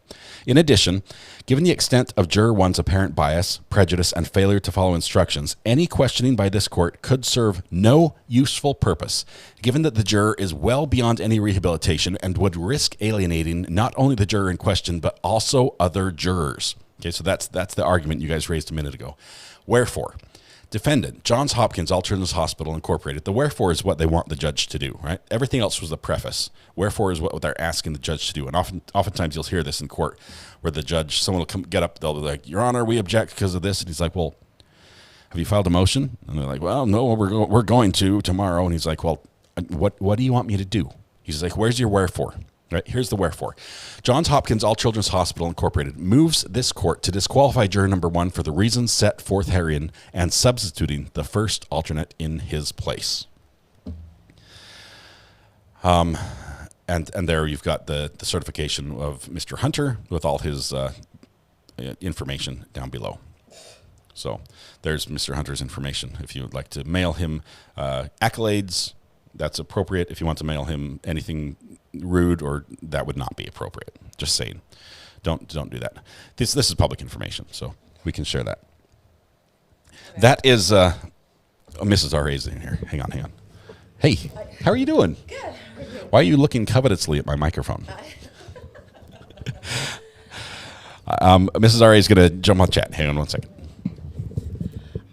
In addition, given the extent of Juror 1's apparent bias, prejudice, and failure to follow instructions, any questioning by this court could serve no useful purpose, given that the juror is well beyond any rehabilitation and would risk alienating not only the juror in question, but also other jurors. Okay, so that's the argument you guys raised a minute ago. Wherefore, defendant, Johns Hopkins Hospital Incorporated. The wherefore is what they want the judge to do, right? Everything else was the preface. Wherefore is what they're asking the judge to do. And oftentimes you'll hear this in court where the judge, someone will get up, they'll be like, Your Honor, we object because of this. And he's like, well, have you filed a motion? And they're like, well, no, we're going to tomorrow. And he's like, well, what do you want me to do? He's like, where's your wherefore? Right, here's the wherefore. Johns Hopkins All Children's Hospital Incorporated moves this court to disqualify juror number 1 for the reasons set forth herein and substituting the first alternate in his place. And there you've got the certification of Mr. Hunter with all his information down below. So there's Mr. Hunter's information. If you would like to mail him accolades, that's appropriate. If you want to mail him anything rude, or that would not be appropriate. Just saying. don't do that. This is public information, so we can share that. That is Mrs. R.A. is in here. Hang on. Hey, how are you doing? Good. Why are you looking covetously at my microphone? Mrs. R.A. is going to jump on chat. Hang on 1 second.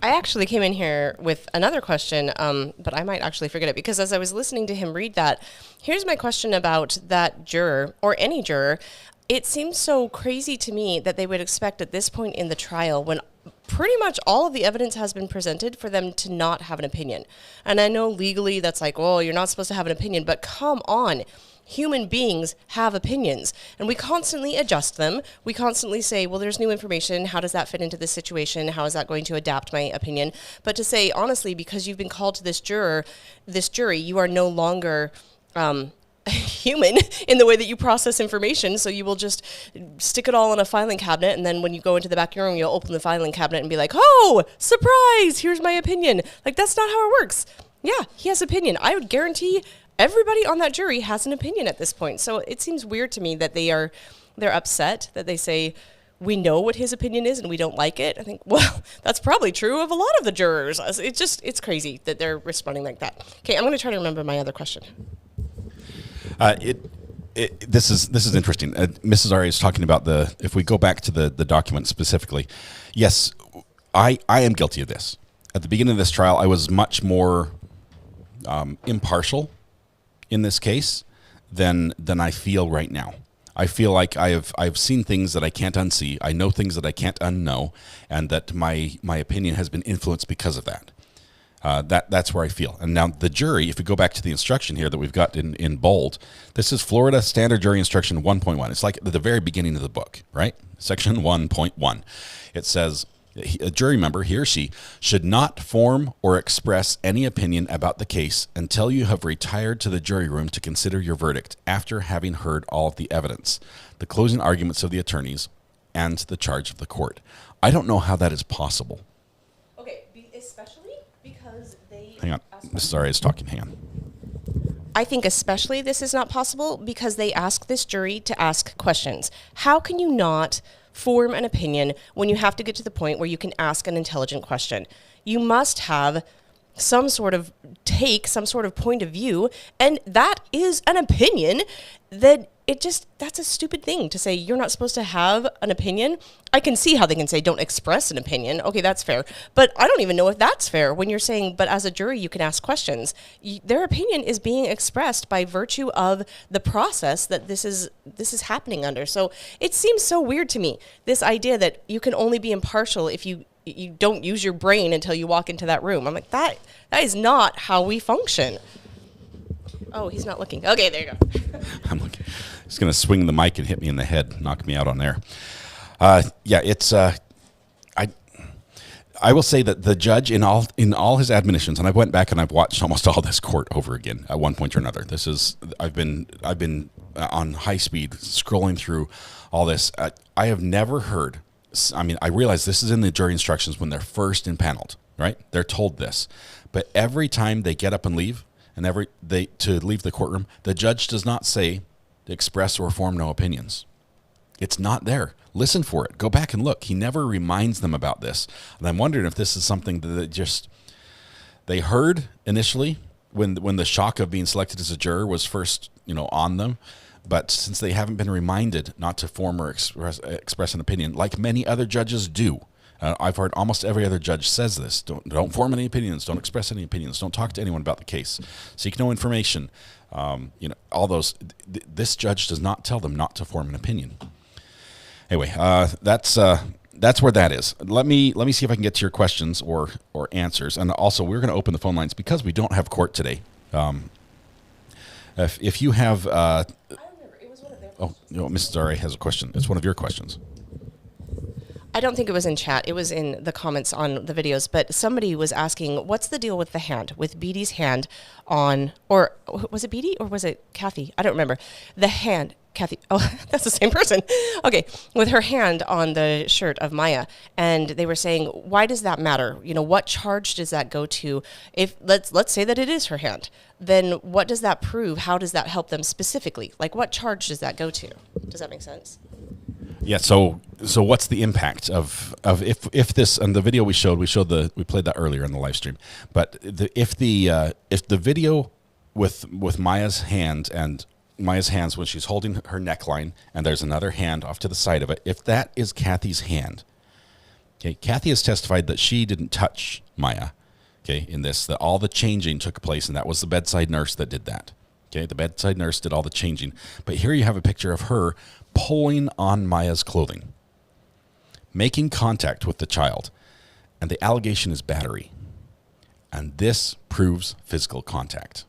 I actually came in here with another question, but I might actually forget it because as I was listening to him read that, here's my question about that juror or any juror. It seems so crazy to me that they would expect at this point in the trial, when pretty much all of the evidence has been presented, for them to not have an opinion. And I know legally that's like, well, you're not supposed to have an opinion, but come on. Human beings have opinions, and we constantly adjust them. We constantly say, well, there's new information. How does that fit into this situation? How is that going to adapt my opinion? But to say, honestly, because you've been called to this jury, you are no longer human in the way that you process information. So you will just stick it all in a filing cabinet, and then when you go into the back of your room, you'll open the filing cabinet and be like, oh, surprise, here's my opinion. Like, that's not how it works. Yeah, he has opinion. I would guarantee everybody on that jury has an opinion at this point. So it seems weird to me that they're upset that they say, we know what his opinion is and we don't like it. I think, well, that's probably true of a lot of the jurors. It's crazy that they're responding like that. Okay, I'm going to try to remember my other question. This is interesting. Mrs. R.A. is talking about if we go back to the document specifically, yes, I am guilty of this. At the beginning of this trial, I was much more impartial in this case than I feel right now. I feel like I've seen things that I can't unsee. I know things that I can't unknow, and that my opinion has been influenced because of that. That's where I feel. And now the jury, if we go back to the instruction here that we've got in bold, this is Florida Standard Jury Instruction 1.1. It's like at the very beginning of the book, right? Section 1.1. It says, a jury member, he or she, should not form or express any opinion about the case until you have retired to the jury room to consider your verdict after having heard all of the evidence, the closing arguments of the attorneys, and the charge of the court. I don't know how that is possible. Okay, especially because they... Hang on. Mrs. R.A. is talking. Hang on. I think especially this is not possible because they ask this jury to ask questions. How can you not form an opinion when you have to get to the point where you can ask an intelligent question? You must have some sort of take, some sort of point of view, and that is an opinion. That's a stupid thing to say you're not supposed to have an opinion. I can see how they can say don't express an opinion. Okay, that's fair. But I don't even know if that's fair when you're saying, but as a jury, you can ask questions. Their opinion is being expressed by virtue of the process that this is happening under. So it seems so weird to me, this idea that you can only be impartial if you don't use your brain until you walk into that room. I'm like, that is not how we function. Oh, he's not looking. Okay, there you go. I'm looking. He's going to swing the mic and hit me in the head, knock me out on there. It's I will say that the judge in all his admonitions, and I went back and I've watched almost all this court over again at one point or another. I've been on high speed scrolling through all this. I have never heard. I mean, I realize this is in the jury instructions when they're first impaneled, right? They're told this, but every time they get up and leave, and to leave the courtroom, the judge does not say to express or form no opinions. It's not there. Listen for it. Go back and look. He never reminds them about this. And I'm wondering if this is something that they heard initially when the shock of being selected as a juror was first, on them. But since they haven't been reminded not to form or express an opinion, like many other judges do, I've heard almost every other judge says this. Don't form any opinions. Don't express any opinions. Don't talk to anyone about the case. Seek no information. All those. This judge does not tell them not to form an opinion. Anyway, that's where that is. Let me see if I can get to your questions or answers. And also, we're going to open the phone lines because we don't have court today. If you have, I remember it was one of their questions. Mrs. R.A. has a question. It's one of your questions. I don't think it was in chat. It was in the comments on the videos. But somebody was asking, what's the deal with the hand, with Bedy's hand on, or was it Bedy or was it Cathi? I don't remember. The hand, Cathi. Oh, that's the same person. Okay, with her hand on the shirt of Maya, and they were saying, why does that matter? What charge does that go to? If let's say that it is her hand, then what does that prove? How does that help them specifically? Like, what charge does that go to? Does that make sense? Yeah. So what's the impact of if this, and the video we played that earlier in the live stream, but if the video with Maya's hand and Maya's hands when she's holding her neckline and there's another hand off to the side of it, if that is Cathy's hand, okay, Cathi has testified that she didn't touch Maya, okay, in this, that all the changing took place, and that was the bedside nurse that did that. Okay, the bedside nurse did all the changing. But here you have a picture of her pulling on Maya's clothing, making contact with the child, and the allegation is battery. And this proves physical contact.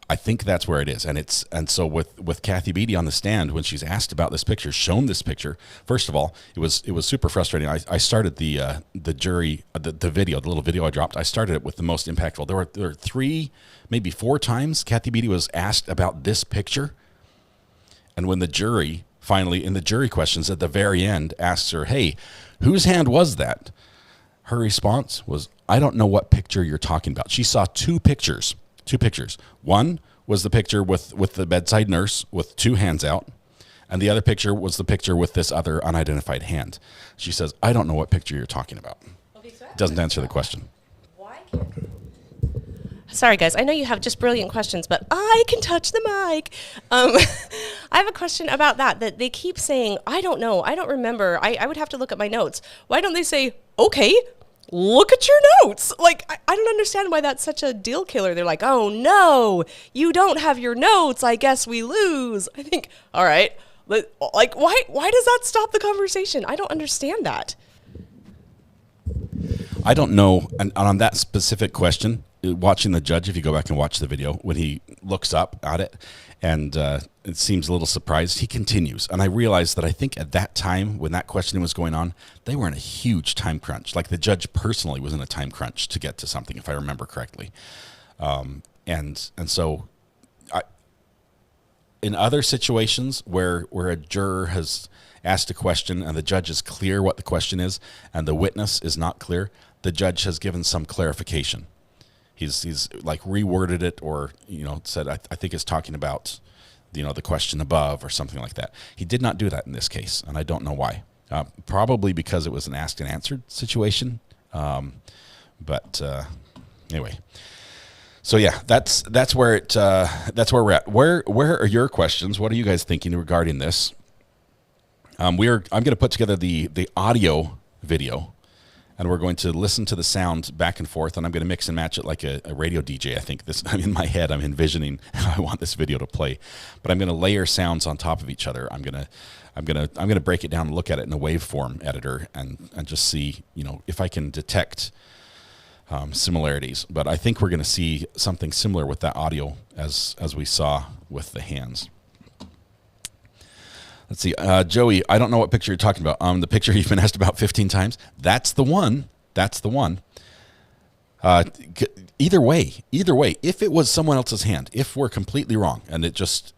I think that's where it is. And so with Cathi Bedy on the stand, when she's asked about this picture, shown this picture, first of all, it was super frustrating. I started the video, the little video I dropped, I started it with the most impactful. There were 3, maybe 4 times Cathi Bedy was asked about this picture. And when the jury finally, in the jury questions at the very end, asks her, hey, whose hand was that? Her response was, I don't know what picture you're talking about. She saw 2 pictures. 2 pictures. One was the picture with the bedside nurse with 2 hands out, and the other picture was the picture with this other unidentified hand. She says, I don't know what picture you're talking about. Doesn't answer the question. Sorry, guys. I know you have just brilliant questions, but I can touch the mic. I have a question about that they keep saying, I don't know, I don't remember. I would have to look at my notes. Why don't they say, okay, look at your notes? Like, I don't understand why that's such a deal killer. They're like, oh, no, you don't have your notes. I guess we lose. I think, all right. Like, why does that stop the conversation? I don't understand that. I don't know. And on that specific question, watching the judge, if you go back and watch the video, when he looks up at it and it seems a little surprised, he continues. And I realized that I think at that time when that questioning was going on, they were in a huge time crunch. Like the judge personally was in a time crunch to get to something, if I remember correctly. And so in other situations where a juror has asked a question and the judge is clear what the question is and the witness is not clear, the judge has given some clarification. He's like reworded it, or said I think it's talking about the question above or something like that. He did not do that in this case, and I don't know why. Probably because it was an asked and answered situation. But anyway, so yeah, that's where we're at. Where are your questions? What are you guys thinking regarding this? I'm going to put together the audio video, and we're going to listen to the sound back and forth, and I'm going to mix and match it like a radio DJ. I think in my head, I'm envisioning how I want this video to play, but I'm going to layer sounds on top of each other. I'm going to break it down and look at it in a waveform editor and just see, if I can detect similarities. But I think we're going to see something similar with that audio as we saw with the hands. Let's see, Joey, I don't know what picture you're talking about. The picture you've been asked about 15 times. That's the one. Either way, if it was someone else's hand, if we're completely wrong and it just,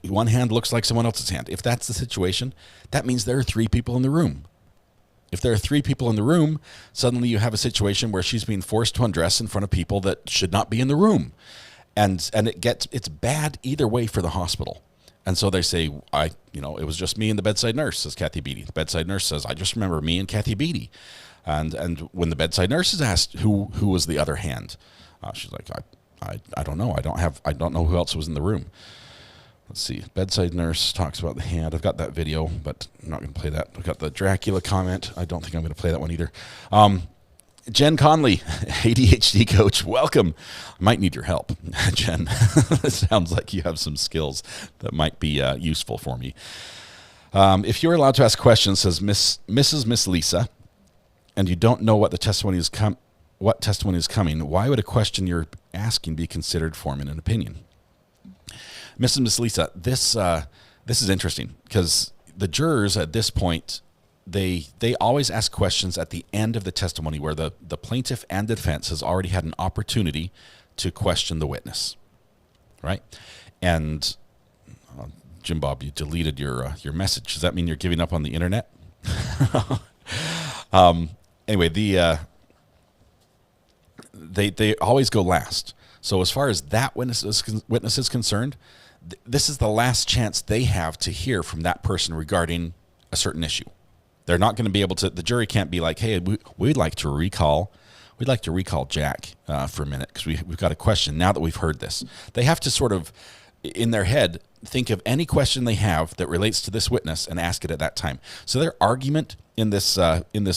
one hand looks like someone else's hand, if that's the situation, that means there are 3 people in the room. If there are 3 people in the room, suddenly you have a situation where she's being forced to undress in front of people that should not be in the room. And it's bad either way for the hospital. And so they say, it was just me and the bedside nurse, says Cathi Bedy. The bedside nurse says, I just remember me and Cathi Bedy. And when the bedside nurse is asked who was the other hand, she's like, I don't know. I don't know who else was in the room. Let's see. Bedside nurse talks about the hand. I've got that video, but I'm not going to play that. I've got the Dracula comment. I don't think I'm going to play that one either. Jen Conley, ADHD coach, welcome. I might need your help, Jen. It sounds like you have some skills that might be useful for me. If you're allowed to ask questions, says Miss Lisa, and you don't know what the testimony is coming, why would a question you're asking be considered forming an opinion? Miss Lisa, this is interesting because the jurors at this point, they always ask questions at the end of the testimony where the plaintiff and the defense has already had an opportunity to question the witness, right? And Jim Bob, you deleted your message. Does that mean you're giving up on the internet? Anyway, they always go last. So as far as that witness is concerned, this is the last chance they have to hear from that person regarding a certain issue. They're not going to be able to, the jury can't be like, hey, we'd like to recall Jack for a minute because we've got a question now that we've heard this. They have to sort of, in their head, think of any question they have that relates to this witness and ask it at that time. So their argument in this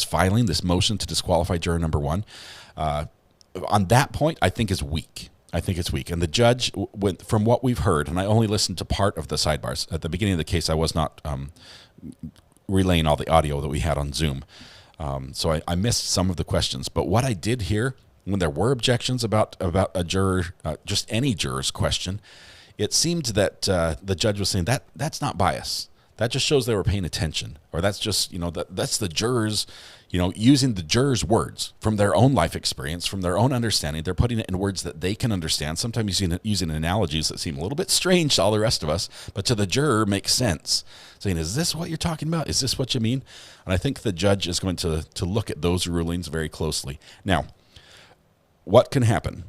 filing, this motion to disqualify juror number 1, on that point, I think is weak. I think it's weak. And the judge, from what we've heard, and I only listened to part of the sidebars. At the beginning of the case, I was not relaying all the audio that we had on Zoom. So I missed some of the questions. But what I did hear, when there were objections about a juror, just any juror's question, it seemed that the judge was saying that's not bias. That just shows they were paying attention. Or that's just, that's the jurors, using the jurors' words from their own life experience, from their own understanding. They're putting it in words that they can understand, sometimes using analogies that seem a little bit strange to all the rest of us, but to the juror makes sense. Saying, is this what you're talking about? Is this what you mean? And I think the judge is going to look at those rulings very closely. Now, what can happen?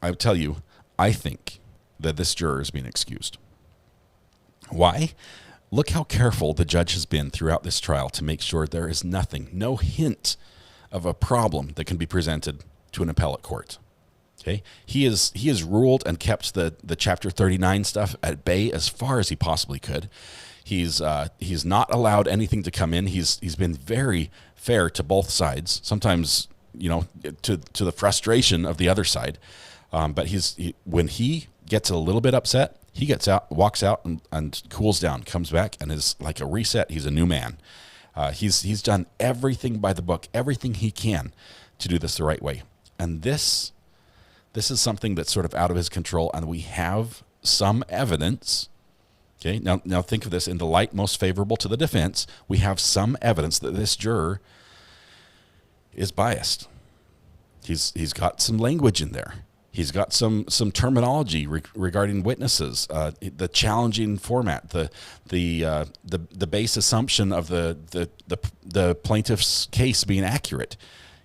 I will tell you, I think that this juror is being excused. Why? Look how careful the judge has been throughout this trial to make sure there is nothing, no hint of a problem that can be presented to an appellate court. Okay, he has ruled and kept the Chapter 39 stuff at bay as far as he possibly could. He's not allowed anything to come in. He's been very fair to both sides. Sometimes, to the frustration of the other side. But when he gets a little bit upset, he gets out, walks out, and cools down, comes back, and is like a reset. He's a new man. He's done everything by the book, everything he can to do this the right way. And this is something that's sort of out of his control, and we have some evidence. Okay, now think of this in the light most favorable to the defense. We have some evidence that this juror is biased. He's got some language in there. He's got some terminology regarding witnesses, the challenging format, the base assumption of the plaintiff's case being accurate.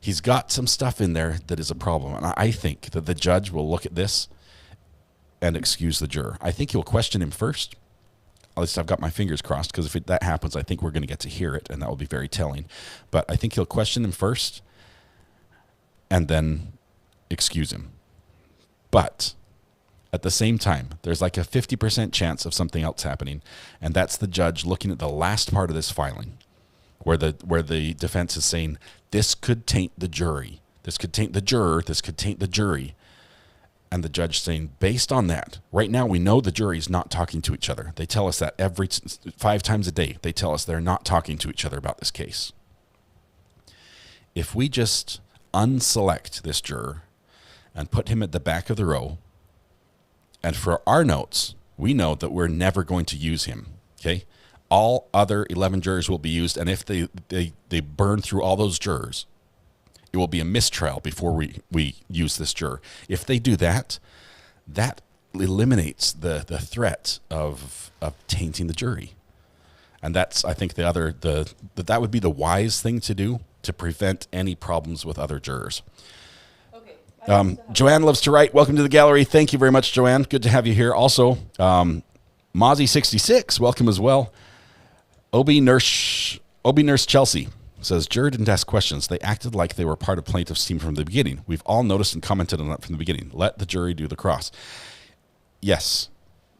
He's got some stuff in there that is a problem, and I think that the judge will look at this and excuse the juror. I think he'll question him first. At least I've got my fingers crossed, because if that happens, I think we're going to get to hear it, and that will be very telling. But I think he'll question him first and then excuse him. But at the same time, there's like a 50% chance of something else happening, and that's the judge looking at the last part of this filing, where the defense is saying, this could taint the jury, this could taint the juror, this could taint the jury. And the judge saying, based on that, right now we know the jury's not talking to each other. They tell us that 5 times a day. They tell us they're not talking to each other about this case. If we just unselect this juror and put him at the back of the row, and for our notes, we know that we're never going to use him, okay? All other 11 jurors will be used, and if they burn through all those jurors, it will be a mistrial before we use this juror. If they do that, that eliminates the threat of tainting the jury. And that's, I think, that would be the wise thing to do to prevent any problems with other jurors. Okay. Joanne loves to write. Welcome to the gallery. Thank you very much, Joanne. Good to have you here. Also, Mozzie66, welcome as well. Obi Nurse Chelsea says, juror didn't ask questions. They acted like they were part of plaintiff's team from the beginning. We've all noticed and commented on that from the beginning. Let the jury do the cross. Yes.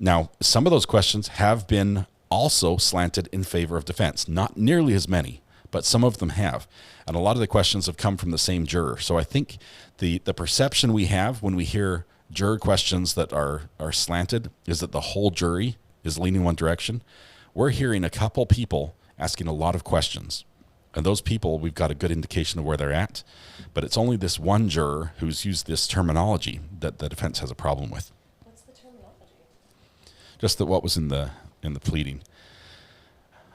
Now, some of those questions have been also slanted in favor of defense. Not nearly as many, but some of them have. And a lot of the questions have come from the same juror. So I think the perception we have when we hear juror questions that are slanted is that the whole jury is leaning one direction. We're hearing a couple people asking a lot of questions. And those people, we've got a good indication of where they're at. But it's only this one juror who's used this terminology that the defense has a problem with. What's the terminology? Just what was in the pleading.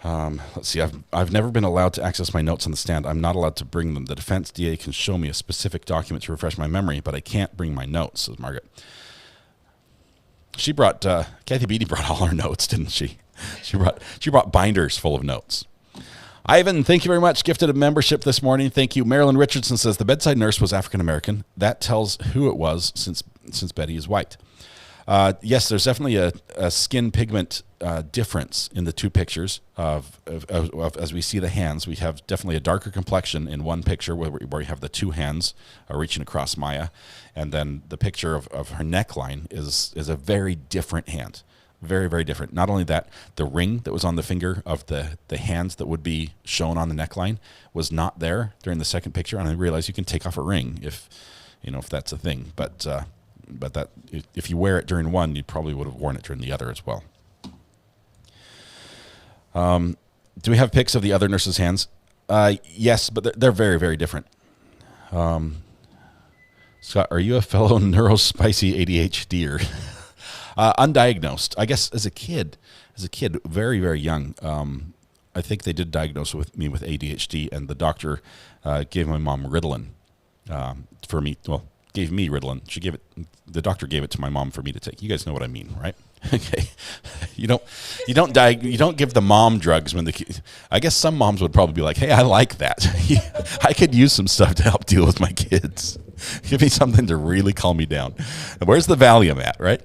Let's see. I've never been allowed to access my notes on the stand. I'm not allowed to bring them. The defense DA can show me a specific document to refresh my memory, but I can't bring my notes, says Margaret. She brought, Cathi Bedy brought all her notes, didn't she? She brought binders full of notes. Ivan, thank you very much. Gifted a membership this morning. Thank you. Marilyn Richardson says the bedside nurse was African-American. That tells who it was since Betty is white. Yes, there's definitely a skin pigment difference in the two pictures of as we see the hands. We have definitely a darker complexion in one picture where you have the two hands reaching across Maya, and then the picture of her neckline is a very different hand. Very, very different. Not only that, the ring that was on the finger of the hands that would be shown on the neckline was not there during the second picture. And I realized you can take off a ring if that's a thing. But that if you wear it during one, you probably would have worn it during the other as well. Do we have pics of the other nurses' hands? Yes, but they're very, very different. Scott, are you a fellow neurospicy ADHDer? Undiagnosed. I guess as a kid, very, very young, I think they did diagnose me with ADHD, and the doctor gave my mom Ritalin for me. Well, gave me Ritalin. The doctor gave it to my mom for me to take. You guys know what I mean, right? Okay. You don't give the mom drugs when I guess some moms would probably be like, hey, I like that. I could use some stuff to help deal with my kids. Give me something to really calm me down. Where's the Valium at, right?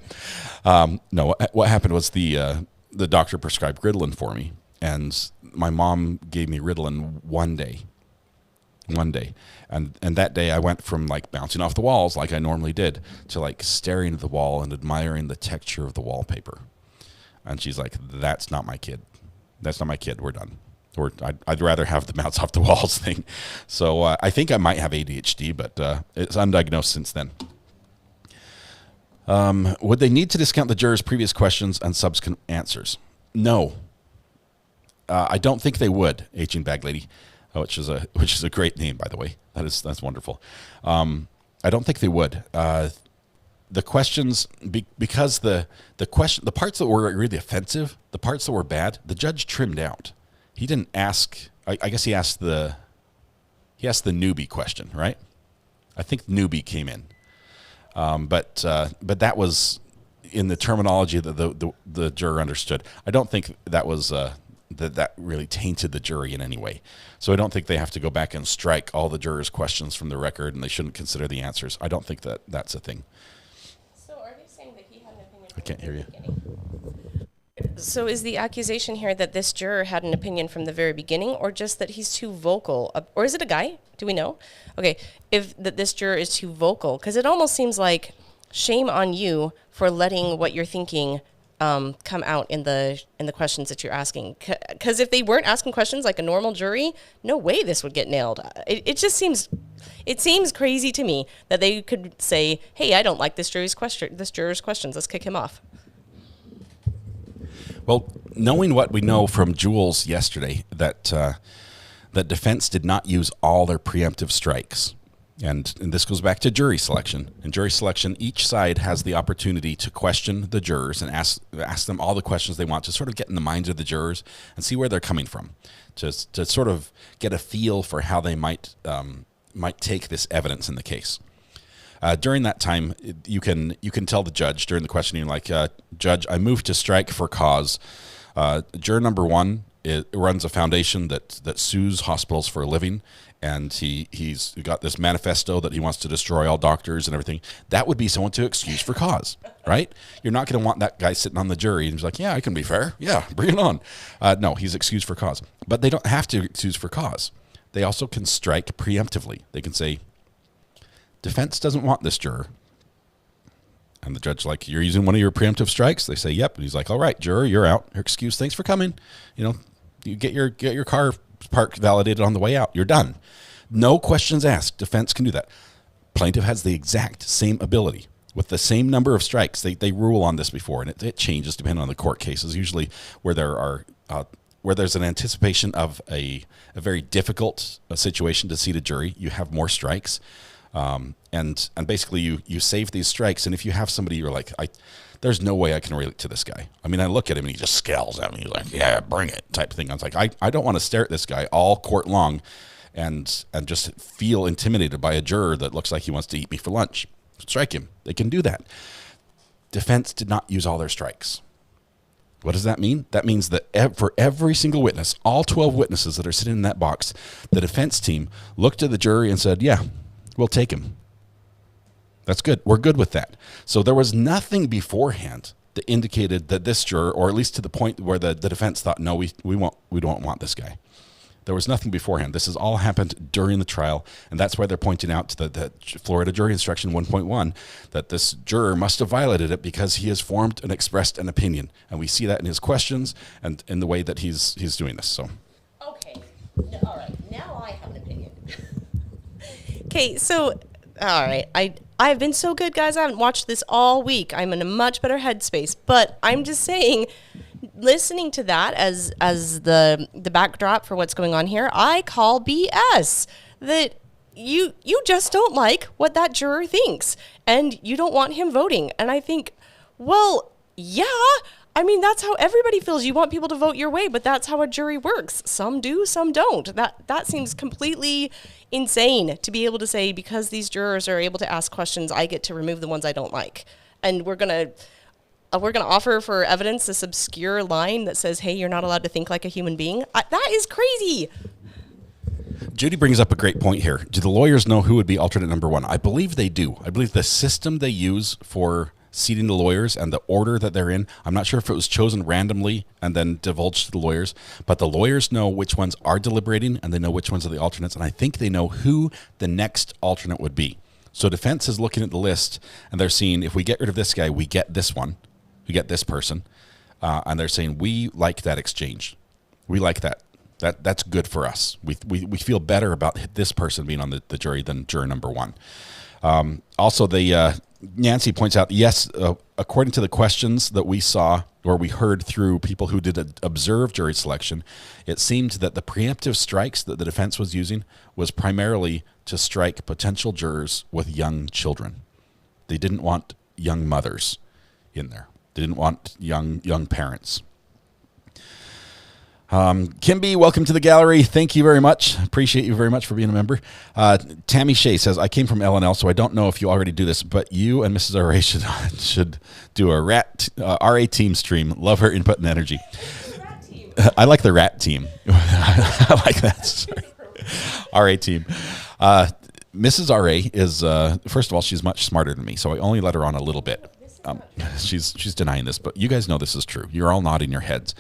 No, what happened was the doctor prescribed Ritalin for me, and my mom gave me Ritalin one day, and that day I went from like bouncing off the walls like I normally did to like staring at the wall and admiring the texture of the wallpaper. And she's like, "That's not my kid. That's not my kid. We're done. I'd rather have the bounce off the walls thing." So I think I might have ADHD, but it's undiagnosed since then. Would they need to discount the jurors' previous questions and subsequent answers? No. I don't think they would, Aging Bag Lady, which is a great name, by the way. That's wonderful. I don't think they would. The questions, because the parts that were really offensive, the parts that were bad, the judge trimmed out. He didn't ask. I guess he asked the newbie question, right? I think newbie came in. But that was in the terminology that the juror understood. I don't think that was that really tainted the jury in any way. So I don't think they have to go back and strike all the jurors' questions from the record, and they shouldn't consider the answers. I don't think that's a thing. So are they saying that he had an opinion? I can't hear you. So is the accusation here that this juror had an opinion from the very beginning, or just that he's too vocal? Or is it a guy? Do we know? Okay, if that this juror is too vocal, because it almost seems like shame on you for letting what you're thinking come out in the questions that you're asking. Because if they weren't asking questions like a normal jury, no way this would get nailed. It just seems crazy to me that they could say, "Hey, I don't like this juror's questions. Let's kick him off." Well, knowing what we know from Jules yesterday, that defense did not use all their preemptive strikes. And this goes back to jury selection. In jury selection, each side has the opportunity to question the jurors and ask them all the questions they want to sort of get in the minds of the jurors and see where they're coming from, to sort of get a feel for how they might take this evidence in the case. During that time, you can tell the judge during the questioning, like, "Judge, I move to strike for cause. Juror number one runs a foundation that sues hospitals for a living, and he's got this manifesto that he wants to destroy all doctors and everything." That would be someone to excuse for cause, right? You're not going to want that guy sitting on the jury and he's like, "Yeah, I can be fair. Yeah, bring it on." No, he's excused for cause. But they don't have to excuse for cause. They also can strike preemptively. They can say, "Defense doesn't want this juror." And the judge, like, "You're using one of your preemptive strikes?" They say, "Yep." And he's like, "All right, juror, you're out. Your excuse, thanks for coming. You get your car parked validated on the way out. You're done." No questions asked. Defense can do that. Plaintiff has the exact same ability with the same number of strikes. They rule on this before, and it changes depending on the court cases. Usually where there's an anticipation of a very difficult situation to seat a jury, you have more strikes. And basically you save these strikes. And if you have somebody you're like, there's no way I can relate to this guy. I mean, I look at him and he just scowls at me. He's like, "Yeah, bring it," type of thing. I was like, I don't want to stare at this guy all court long and just feel intimidated by a juror that looks like he wants to eat me for lunch. Strike him. They can do that. Defense did not use all their strikes. What does that mean? That means that for every single witness, all 12 witnesses that are sitting in that box, the defense team looked at the jury and said, "Yeah, we'll take him." That's good. We're good with that. So there was nothing beforehand that indicated that this juror, or at least to the point where the defense thought, no, we don't want this guy. There was nothing beforehand. This has all happened during the trial, and that's why they're pointing out to the Florida Jury Instruction 1.1 that this juror must have violated it because he has formed and expressed an opinion, and we see that in his questions and in the way that he's doing this. So, okay, all right, now I have an opinion. Okay, so all right, I've been so good, guys. I haven't watched this all week. I'm in a much better headspace, but I'm just saying, listening to that as the backdrop for what's going on here, I call BS. That you just don't like what that juror thinks, and you don't want him voting. And I think, well, yeah, I mean, that's how everybody feels. You want people to vote your way, but that's how a jury works. Some do, some don't. That seems completely insane to be able to say, because these jurors are able to ask questions, I get to remove the ones I don't like. And we're gonna offer for evidence this obscure line that says, hey, you're not allowed to think like a human being. That is crazy. Judy brings up a great point here. Do the lawyers know who would be alternate number one? I believe they do. I believe the system they use for seating the lawyers and the order that they're in, I'm not sure if it was chosen randomly and then divulged to the lawyers, but the lawyers know which ones are deliberating and they know which ones are the alternates, and I think they know who the next alternate would be. So defense is looking at the list and they're seeing, if we get rid of this guy, we get this one, we get this person, and they're saying, we like that exchange. We like that. That's good for us. We feel better about this person being on the jury than juror number one. Also, Nancy points out, yes, according to the questions that we saw or we heard through people who did observe jury selection, it seemed that the preemptive strikes that the defense was using was primarily to strike potential jurors with young children. They didn't want young mothers in there. They didn't want young parents. Kimby, welcome to the gallery. Thank you very much. Appreciate you very much for being a member. Tammy Shea says, I came from L&L, so I don't know if you already do this, but you and Mrs. R.A. should do a RA team stream. Love her input and energy. I like the rat team. I like that. Sorry. RA team. Mrs. R.A. is, first of all, she's much smarter than me, so I only let her on a little bit. She's denying this, but you guys know this is true. You're all nodding your heads.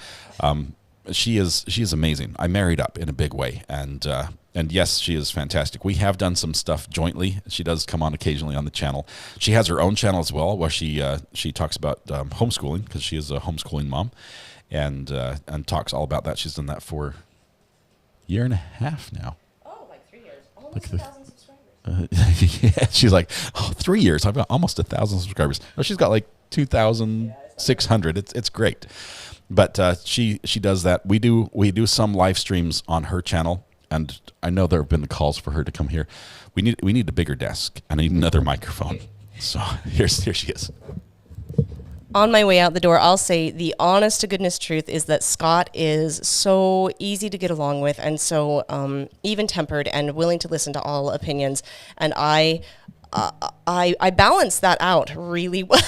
She is amazing. I married up in a big way, and yes, she is fantastic. We have done some stuff jointly. She does come on occasionally on the channel. She has her own channel as well, where she talks about homeschooling, because she is a homeschooling mom, and talks all about that. She's done that for a year and a half now. Oh, like 3 years, almost 1,000 subscribers. Yeah, she's like, 3 years. I've got almost 1,000 subscribers. No, she's got like 2,600. It's great. But she does that. We do some live streams on her channel, and I know there have been calls for her to come here. We need a bigger desk, and I need another microphone. So here she is. On my way out the door, I'll say the honest to goodness truth is that Scott is so easy to get along with, and so even tempered and willing to listen to all opinions. And I balance that out really well.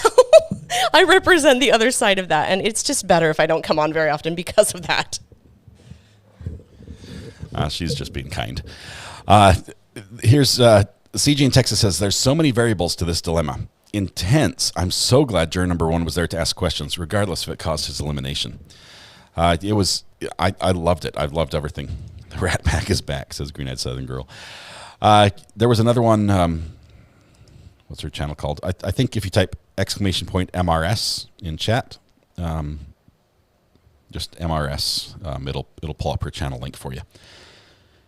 I represent the other side of that, and it's just better if I don't come on very often because of that. She's just being kind. Here's CG in Texas says, there's so many variables to this dilemma. Intense. I'm so glad juror number one was there to ask questions, regardless if it caused his elimination. I loved it. I've loved everything. The Rat Pack is back, says Green-Eyed Southern Girl. There was another one. What's her channel called? I think if you type !MRS in chat, just MRS, it'll pull up her channel link for you.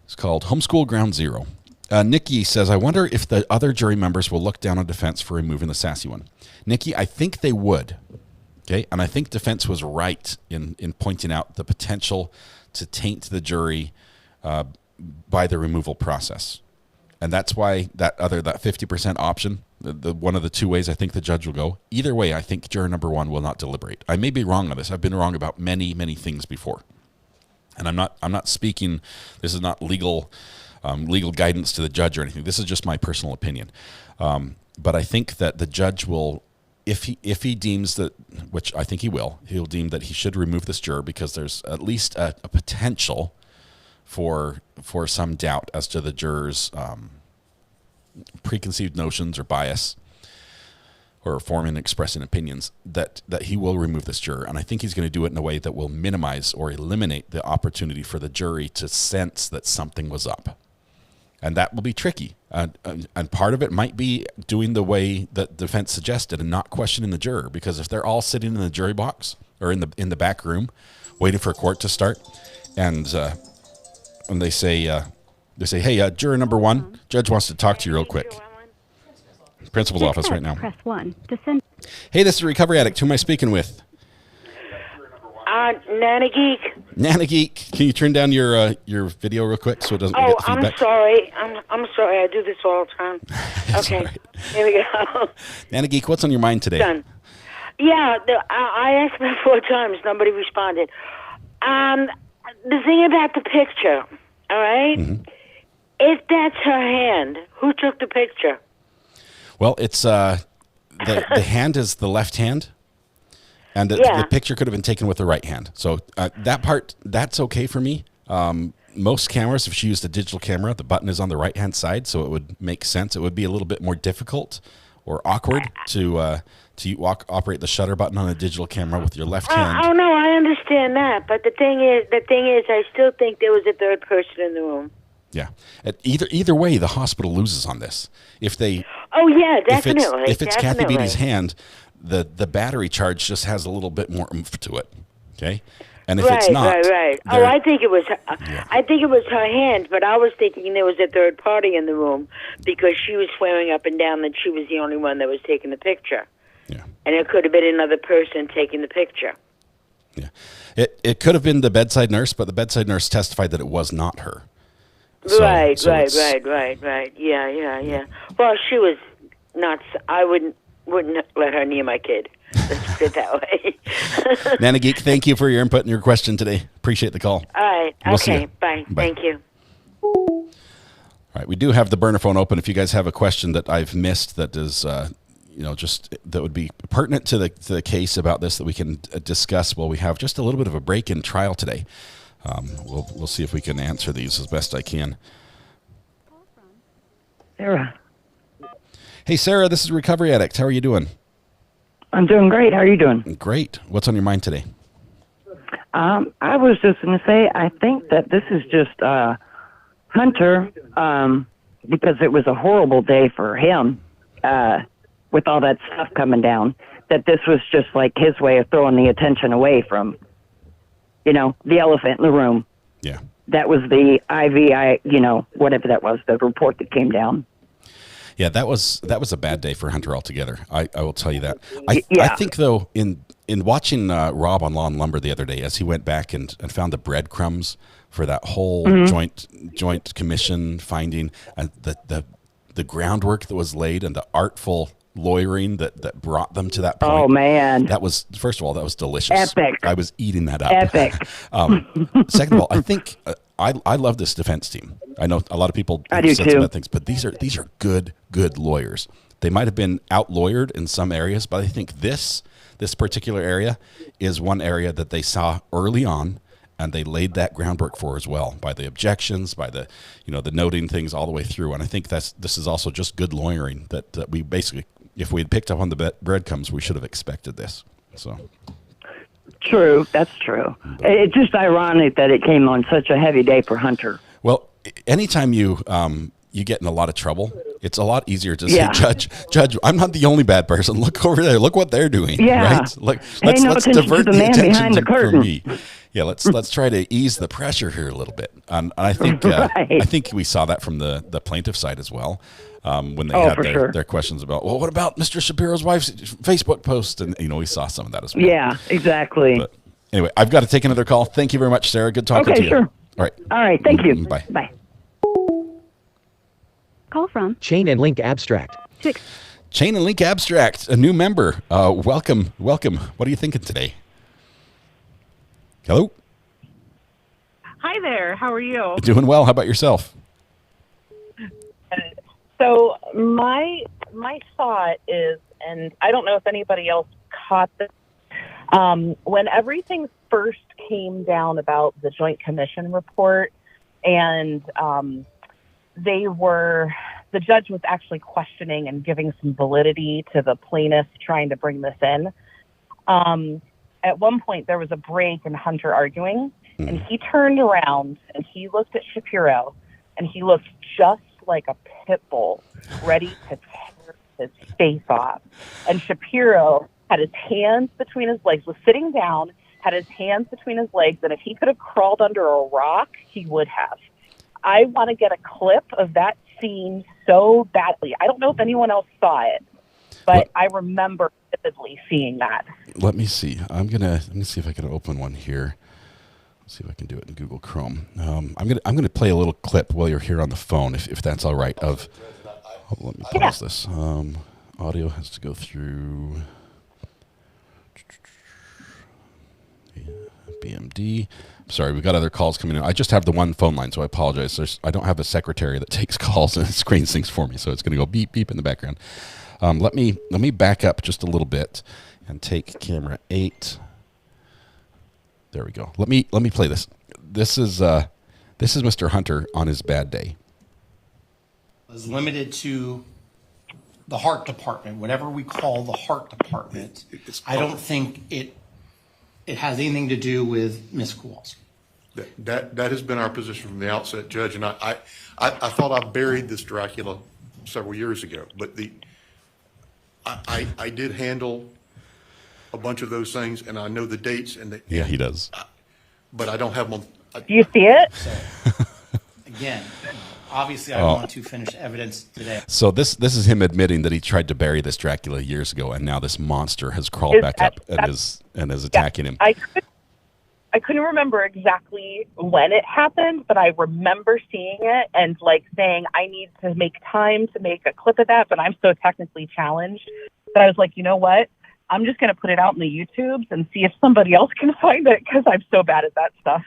It's called Homeschool Ground Zero. Nikki says, I wonder if the other jury members will look down on defense for removing the sassy one. Nikki, I think they would. Okay, and I think defense was right in pointing out the potential to taint the jury by the removal process. And that's why that 50% option, the one of the two ways I think the judge will go. Either way, I think juror number one will not deliberate. I may be wrong on this. I've been wrong about many, many things before. And I'm not speaking, this is not legal guidance to the judge or anything. This is just my personal opinion. But I think that the judge will, if he deems that, which I think he will, he'll deem that he should remove this juror because there's at least a potential for some doubt as to the jurors' preconceived notions or bias. or forming and expressing opinions, that he will remove this juror. And I think he's going to do it in a way that will minimize or eliminate the opportunity for the jury to sense that something was up. And that will be tricky. And part of it might be doing the way that defense suggested and not questioning the juror, because if they're all sitting in the jury box or in the back room waiting for court to start, and when they say, hey, juror number 1, judge wants to talk to you real quick. Principal's office right now. Press 1 to send. Hey, this is a Recovery Addict. Who am I speaking with? Nana Geek. Nana Geek. Can you turn down your video real quick so it doesn't get feedback? I'm sorry. I'm sorry. I do this all the time. Okay. Right. Here we go. Nana Geek, what's on your mind today? Done. Yeah, I asked about 4 times. Nobody responded. The thing about the picture, all right? Mm-hmm. If that's her hand, who took the picture? Well, it's the hand is the left hand, and the picture could have been taken with the right hand. So that part, that's okay for me. Most cameras, if she used a digital camera, the button is on the right-hand side, so it would make sense. It would be a little bit more difficult or awkward to operate the shutter button on a digital camera with your left hand. Oh no, I understand that, but the thing is, I still think there was a third person in the room. Yeah. Either way, the hospital loses on this. If they, oh yeah, definitely. If it's Cathi Bedy's hand, the battery charge just has a little bit more oomph to it. Okay. And if it's not, right. Oh, I think it was. I think it was her hand, but I was thinking there was a third party in the room because she was swearing up and down that she was the only one that was taking the picture. Yeah. And it could have been another person taking the picture. Yeah. It could have been the bedside nurse, but the bedside nurse testified that it was not her. Right. Yeah. Well, she was not. I wouldn't let her near my kid. Let's put it that way. Nana Geek, thank you for your input and your question today. Appreciate the call. All right. Okay. Bye. Thank you. All right. We do have the burner phone open. If you guys have a question that I've missed that is, just that would be pertinent to the case about this that we can discuss while we have just a little bit of a break in trial today. We'll see if we can answer these as best I can. Sarah. Hey, Sarah, this is Recovery Addict. How are you doing? I'm doing great. How are you doing? Great. What's on your mind today? I was just going to say, I think that this is just Hunter, because it was a horrible day for him with all that stuff coming down, that this was just like his way of throwing the attention away from, the elephant in the room. Yeah. That was the IV, whatever that was, the report that came down. Yeah, that was a bad day for Hunter altogether. I will tell you that. I think, though, in watching Rob on Law and Lumber the other day, as he went back and found the breadcrumbs for that whole joint commission finding, and the groundwork that was laid and the artful lawyering that brought them to that point. Oh, man. That was, first of all, that was delicious. Epic. I was eating that up. Epic. Second of all, I think I love this defense team. I know a lot of people have said some bad things, but these are good lawyers. They might have been out-lawyered in some areas, but I think this particular area is one area that they saw early on, and they laid that groundwork for as well by the objections, by the the noting things all the way through. And I think this is also just good lawyering that we basically, if we had picked up on the breadcrumbs, we should have expected this. So. True, that's true. It's just ironic that it came on such a heavy day for Hunter. Well, anytime you get in a lot of trouble, it's a lot easier to say, Judge, I'm not the only bad person. Look over there. Look what they're doing. Yeah. Right? Let's divert the attention from me. Yeah, let's try to ease the pressure here a little bit. And I think I think we saw that from the plaintiff side as well. When they had their questions about, well, what about Mr. Shapiro's wife's Facebook post? And, we saw some of that as well. Yeah, exactly. But anyway, I've got to take another call. Thank you very much, Sarah. Good talking to you. Okay, sure. All right. Thank you. Bye. Bye. Call from Chain and Link Abstract. Chain and Link Abstract, a new member. Welcome. What are you thinking today? Hello? Hi there. How are you? Doing well. How about yourself? So my thought is, and I don't know if anybody else caught this, when everything first came down about the Joint Commission report, and the the judge was actually questioning and giving some validity to the plaintiff trying to bring this in. At one point, there was a break in Hunter arguing, and he turned around and he looked at Shapiro, and he looked just like a pit bull, ready to tear his face off. And Shapiro had his hands between his legs, was sitting down, had his hands between his legs, and if he could have crawled under a rock, he would have. I want to get a clip of that scene so badly. I don't know if anyone else saw it, but I remember vividly seeing that. Let me see. Let me see if I can open one here. Let's see if I can do it in Google Chrome. I'm gonna play a little clip while you're here on the phone, if that's all right. Let me pause this. Audio has to go through BMD. Sorry, we've got other calls coming in. I just have the one phone line, so I apologize. I don't have a secretary that takes calls and screens things for me, so it's going to go beep beep in the background. Let me back up just a little bit and take camera 8. There we go. Let me play this. This is Mr. Hunter on his bad day. Is limited to the heart department, whatever we call the heart department. I don't think it has anything to do with Ms. Kowalski. That has been our position from the outset, Judge. And I thought I buried this Dracula several years ago, but I did handle a bunch of those things, and I know the dates. Yeah, he does. But I don't have them. Do you see it? So, again, obviously I want to finish evidence today. So this is him admitting that he tried to bury this Dracula years ago, and now this monster has crawled back up and is attacking him. I couldn't remember exactly when it happened, but I remember seeing it and like saying, I need to make time to make a clip of that, but I'm so technically challenged that I was like, you know what? I'm just going to put it out in the YouTubes and see if somebody else can find it, because I'm so bad at that stuff.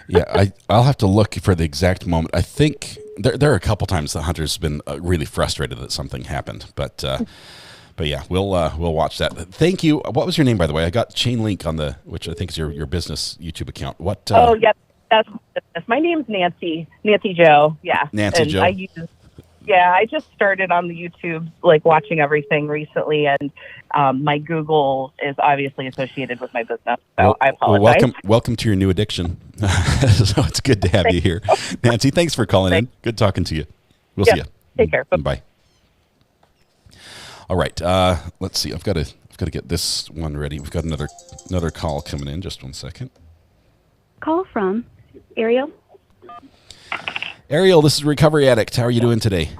Yeah, I'll have to look for the exact moment. I think there are a couple times that Hunter's been really frustrated that something happened, but yeah, we'll watch that. Thank you. What was your name, by the way? I got Chainlink on which I think is your business YouTube account. What? Oh, yeah, that's business. My name's Nancy Joe. Yeah, Nancy and Joe. I just started on the YouTube, like watching everything recently, and my Google is obviously associated with my business, so I apologize. Well, welcome to your new addiction. So it's good to have you here, Nancy. Thanks for calling in. Good talking to you. We'll see you. Take care. Bye. All right. Let's see. I've got to get this one ready. We've got another call coming in. Just one second. Call from Ariel. Ariel, this is Recovery Addict. How are you doing today?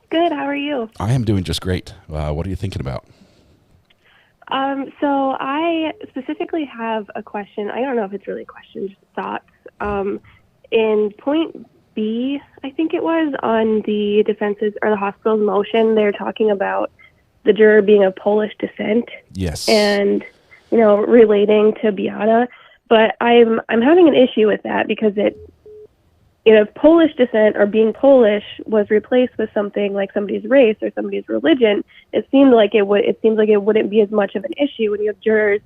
Good. How are you? I am doing just great. What are you thinking about? So I specifically have a question. I don't know if it's really a question, just thoughts. In point B, I think it was, on the defense's or the hospital's motion, they're talking about the juror being of Polish descent. Yes. And, relating to Beata. But I'm having an issue with that because if Polish descent or being Polish was replaced with something like somebody's race or somebody's religion, it seems like it wouldn't be as much of an issue when you have jurors.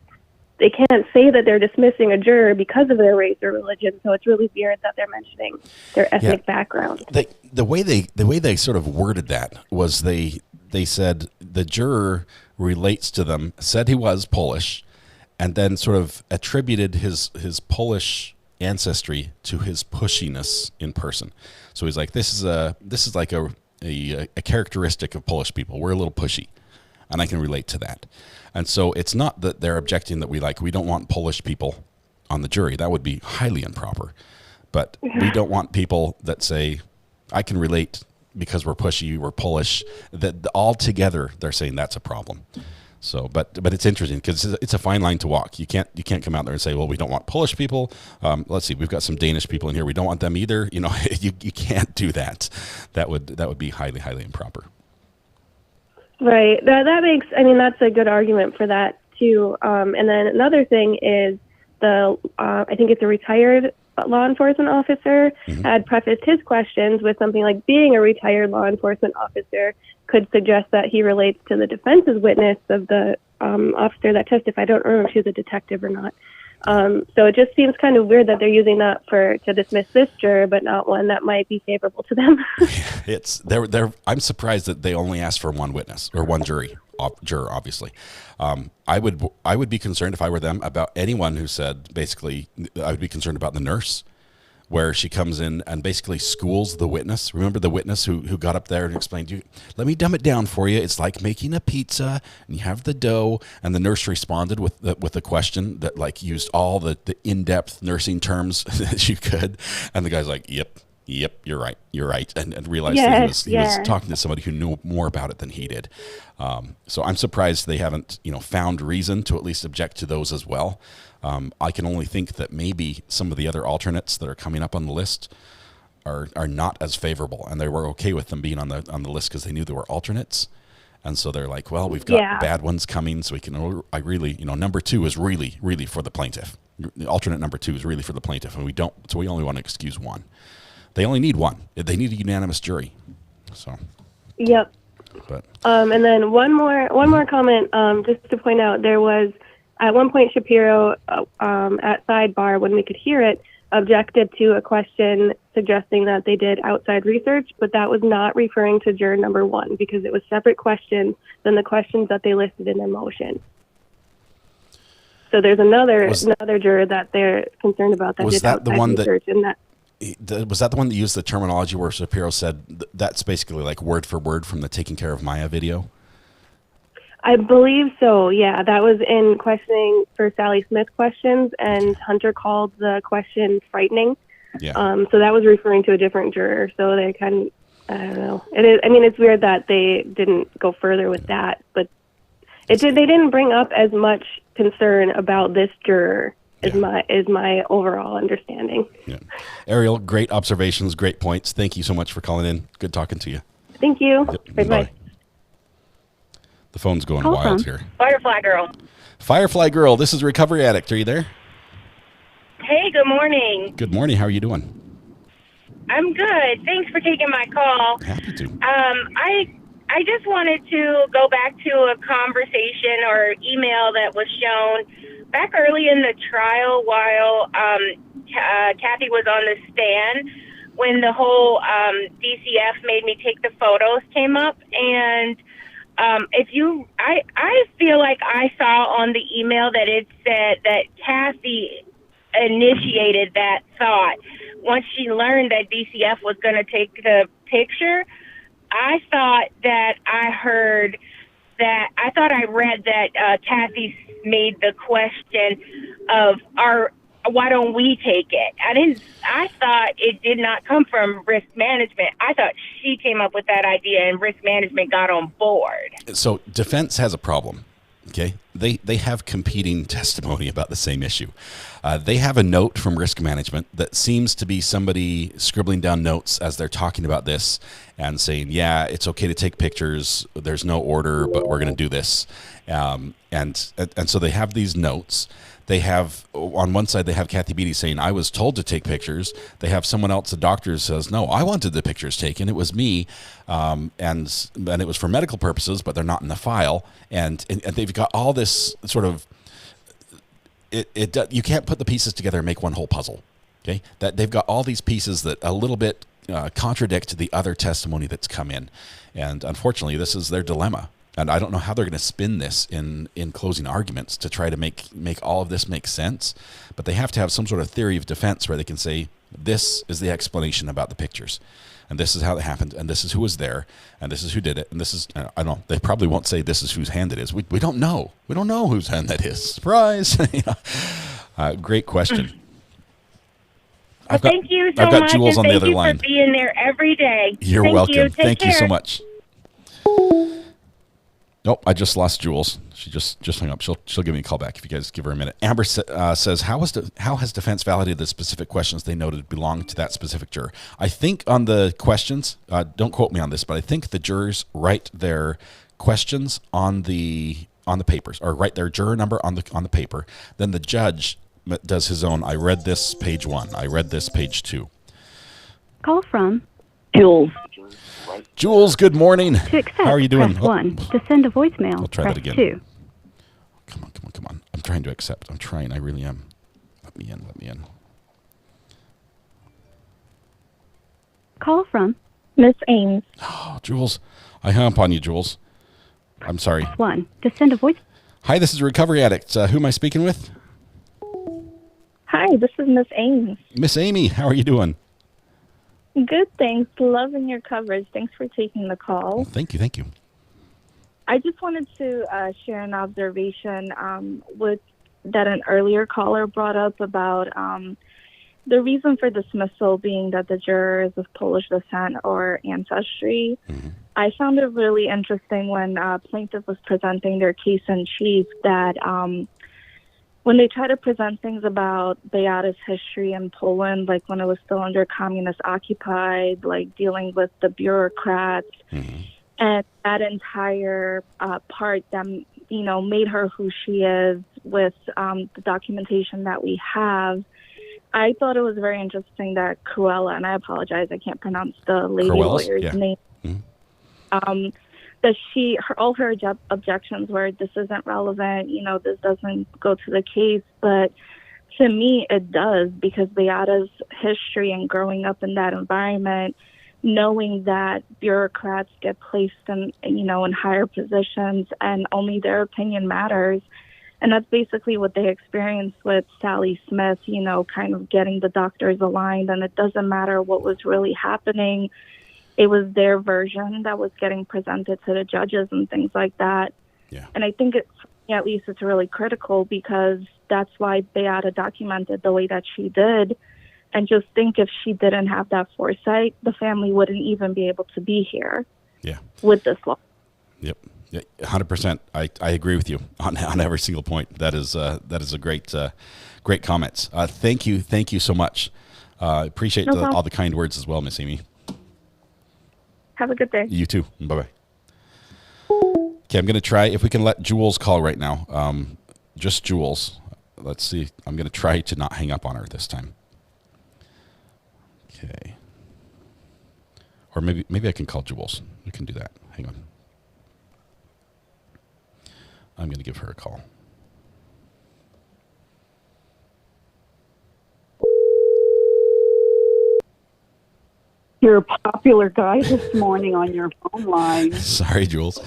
They can't say that they're dismissing a juror because of their race or religion, so it's really weird that they're mentioning their ethnic background. The way they sort of worded that was they said the juror relates to them, said he was Polish, and then sort of attributed his Polish ancestry to his pushiness in person. So he's like, this is like a characteristic of Polish people. We're a little pushy, and I can relate to that. And so it's not that they're objecting that we don't want Polish people on the jury. That would be highly improper. But we don't want people that say, I can relate because we're pushy, we're Polish. That all together they're saying that's a problem. So, but it's interesting because it's a fine line to walk. You can't come out there and say, well, we don't want Polish people. Let's see, we've got some Danish people in here. We don't want them either. You can't do that. That would be highly, highly improper. Right. That makes. That's a good argument for that too. And then another thing is I think it's a retired law enforcement officer had prefaced his questions with something like, being a retired law enforcement officer could suggest that he relates to the defense's witness of the officer that testified. I don't remember if she was a detective or not. So it just seems kind of weird that they're using that to dismiss this juror, but not one that might be favorable to them. I'm surprised that they only asked for one witness or one juror, obviously. I would be concerned if I were them about anyone who said, basically, I would be concerned about the nurse, where she comes in and basically schools the witness. Remember the witness who got up there and explained, let me dumb it down for you. It's like making a pizza, and you have the dough. And the nurse responded with a question that like used all the in-depth nursing terms that you could. And the guy's like, yep, you're right. And realized that he was talking to somebody who knew more about it than he did. So I'm surprised they haven't, found reason to at least object to those as well. I can only think that maybe some of the other alternates that are coming up on the list are not as favorable, and they were okay with them being on the list because they knew there were alternates, and so they're like, well, we've got bad ones coming, so we can. I really, number 2 is really for the plaintiff. Alternate number 2 is really for the plaintiff, and we only want to excuse one. They only need one. They need a unanimous jury. So. Yep. But. And then one more comment, just to point out, there was. At one point, Shapiro, at sidebar, when we could hear it, objected to a question suggesting that they did outside research, but that was not referring to juror number 1 because it was separate questions than the questions that they listed in their motion. So there's another juror that they're concerned about that did outside research. Was that the one that used the terminology where Shapiro said that's basically like word for word from the Taking Care of Maya video? I believe so, yeah. That was in questioning for Sally Smith questions, and Hunter called the question frightening. Yeah. So that was referring to a different juror. So they I don't know. It's weird that they didn't go further with that, but they didn't bring up as much concern about this juror is my overall understanding. Yeah. Ariel, great observations, great points. Thank you so much for calling in. Good talking to you. Thank you. Yep. Bye-bye. The phone's going wild here. Firefly Girl. Firefly Girl, this is Recovery Addict. Are you there? Hey, good morning. Good morning. How are you doing? I'm good. Thanks for taking my call. Happy to. I just wanted to go back to a conversation or email that was shown back early in the trial while Cathi was on the stand when the whole DCF made me take the photos came up. And I feel like I saw on the email that it said that Cathi initiated that thought. Once she learned that DCF was going to take the picture, I thought I read that Cathi made the question of why don't we take it? I thought it did not come from risk management. I thought she came up with that idea and risk management got on board. So defense has a problem. Okay. They have competing testimony about the same issue. They have a note from risk management that seems to be somebody scribbling down notes as they're talking about this and saying, yeah, it's okay to take pictures. There's no order, but we're going to do this. And so they have these notes. They have, on one side, they have Cathi Bedy saying, I was told to take pictures. They have someone else, a doctor, who says, no, I wanted the pictures taken. It was me. And it was for medical purposes, but they're not in the file. And they've got all this sort of, you can't put the pieces together and make one whole puzzle. Okay. That they've got all these pieces that a little bit contradict the other testimony that's come in. And unfortunately, this is their dilemma. And I don't know how they're going to spin this in closing arguments to try to make all of this make sense. But they have to have some sort of theory of defense where they can say, this is the explanation about the pictures. And this is how it happened. And this is who was there. And this is who did it. And this is, I don't know, they probably won't say this is whose hand it is. We don't know. We don't know whose hand that is. Surprise. Great question. Thank you so much. I've got Jules on the other line. Thank you for being there every day. You're welcome. Thank you so much. Nope, I just lost Jules. She just hung up. She'll give me a call back if you guys give her a minute. Amber says, how has defense validated the specific questions they noted belong to that specific juror? I think on the questions, don't quote me on this, but I think the jurors write their questions on the papers, or write their juror number on the paper. Then the judge does his own. I read this page 1. I read this page 2. Call from Jules. Jules, good morning. To accept, how are you doing? press 1. To send a voicemail, I'll try press that again. 2. Come on. I'm trying to accept. I'm trying. I really am. Let me in. Call from Miss Ames. Oh, Jules. I hung up on you, Jules. I'm sorry. 1 to send a voice. Hi, this is Recovery Addict. Who am I speaking with? Hi, this is Miss Ames. Miss Amy, how are you doing? Good, thanks. Loving your coverage. Thanks for taking the call. Thank you. I just wanted to share an observation with that an earlier caller brought up about the reason for dismissal being that the juror is of Polish descent or ancestry. I found it really interesting when plaintiff was presenting their case in chief that when they try to present things about Beata's history in Poland, like when it was still under communist occupied, like dealing with the bureaucrats, and that entire part that, made her who she is with the documentation that we have, I thought it was very interesting that Cruella, and I apologize, I can't pronounce the lady lawyer's name, that all her objections were, this isn't relevant, this doesn't go to the case. But to me, it does, because Beata's history and growing up in that environment, knowing that bureaucrats get placed in higher positions and only their opinion matters. And that's basically what they experienced with Sally Smith, kind of getting the doctors aligned. And it doesn't matter what was really happening. It was their version that was getting presented to the judges and things like that. Yeah. And I think at least it's really critical, because that's why Beata documented the way that she did. And just think, if she didn't have that foresight, the family wouldn't even be able to be here. Yeah. With this law. Yep. Yeah, 100%. I agree with you on every single point. That is a great comments. Thank you so much. Appreciate all the kind words as well, Miss Amy. Have a good day. You too. Bye bye. Okay, I'm going to try if we can let Jules call right now. Just Jules. Let's see. I'm going to try to not hang up on her this time. Okay. Or maybe I can call Jules. We can do that. Hang on. I'm going to give her a call. You're a popular guy this morning on your phone line. Sorry, Jules.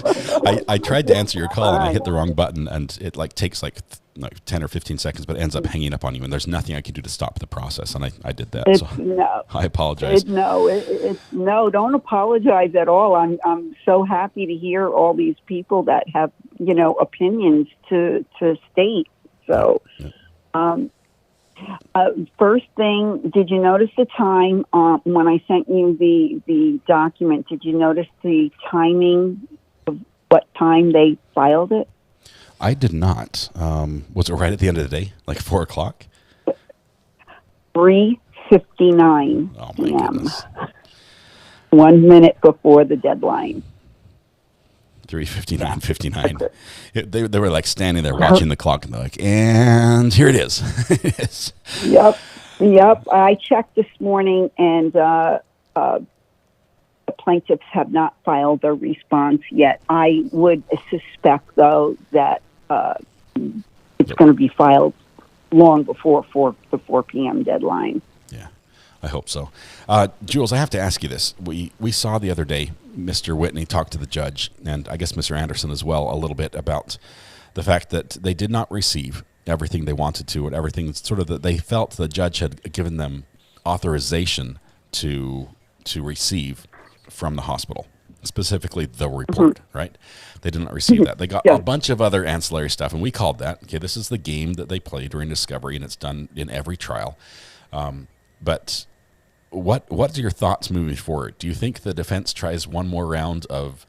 I tried to answer your call and I hit the wrong button, and it takes 10 or 15 seconds, but it ends up hanging up on you, and there's nothing I can do to stop the process, and I did that. I apologize. No, don't apologize at all. I'm so happy to hear all these people that have opinions to state. So. First thing, did you notice the time when I sent you the document? Did you notice the timing of what time they filed it? I did not. Was it right at the end of the day, like 4 o'clock? 3:59 Oh my p.m. goodness! 1 minute before the deadline. 3:59. They were like standing there watching the clock, and they're like, and here it is. Yep. I checked this morning, and the plaintiffs have not filed their response yet. I would suspect, though, that it's going to be filed long before the 4 p.m. deadline. Yeah, I hope so. Jules, I have to ask you this. We saw the other day Mr. Whitney talk to the judge, and I guess Mr. Anderson as well, a little bit about the fact that they did not receive everything they wanted to, and everything sort of that they felt the judge had given them authorization to receive from the hospital, specifically the report, right? They did not receive that. They got a bunch of other ancillary stuff, and we called that. Okay, this is the game that they play during discovery, and it's done in every trial. But what's your thoughts moving forward? Do you think the defense tries one more round of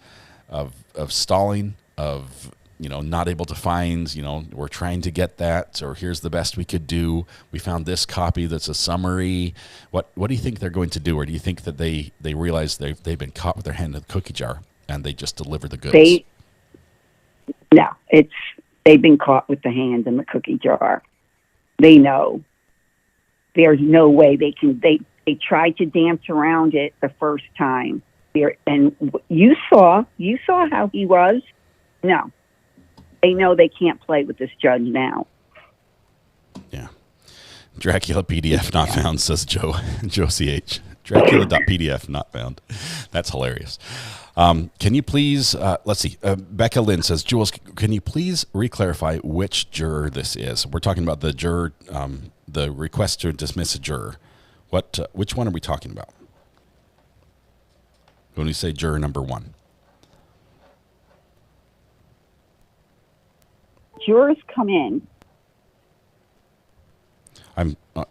stalling, of not able to find, we're trying to get that, or here's the best we could do, we found this copy that's a summary? What do you think they're going to do? Or do you think that they realize they've been caught with their hand in the cookie jar and they just deliver the goods? They've been caught with the hand in the cookie jar. They know. There's no way they can. They tried to dance around it the first time. And you saw how he was. No, they know they can't play with this judge now. Yeah, Dracula PDF not found, says Joe CH. Dracula.pdf not found. That's hilarious. Can you please, let's see, Becca Lynn says, Jules, can you please re-clarify which juror this is? We're talking about the juror, the request to dismiss a juror. Which one are we talking about? When we say juror number 1. Jurors come in.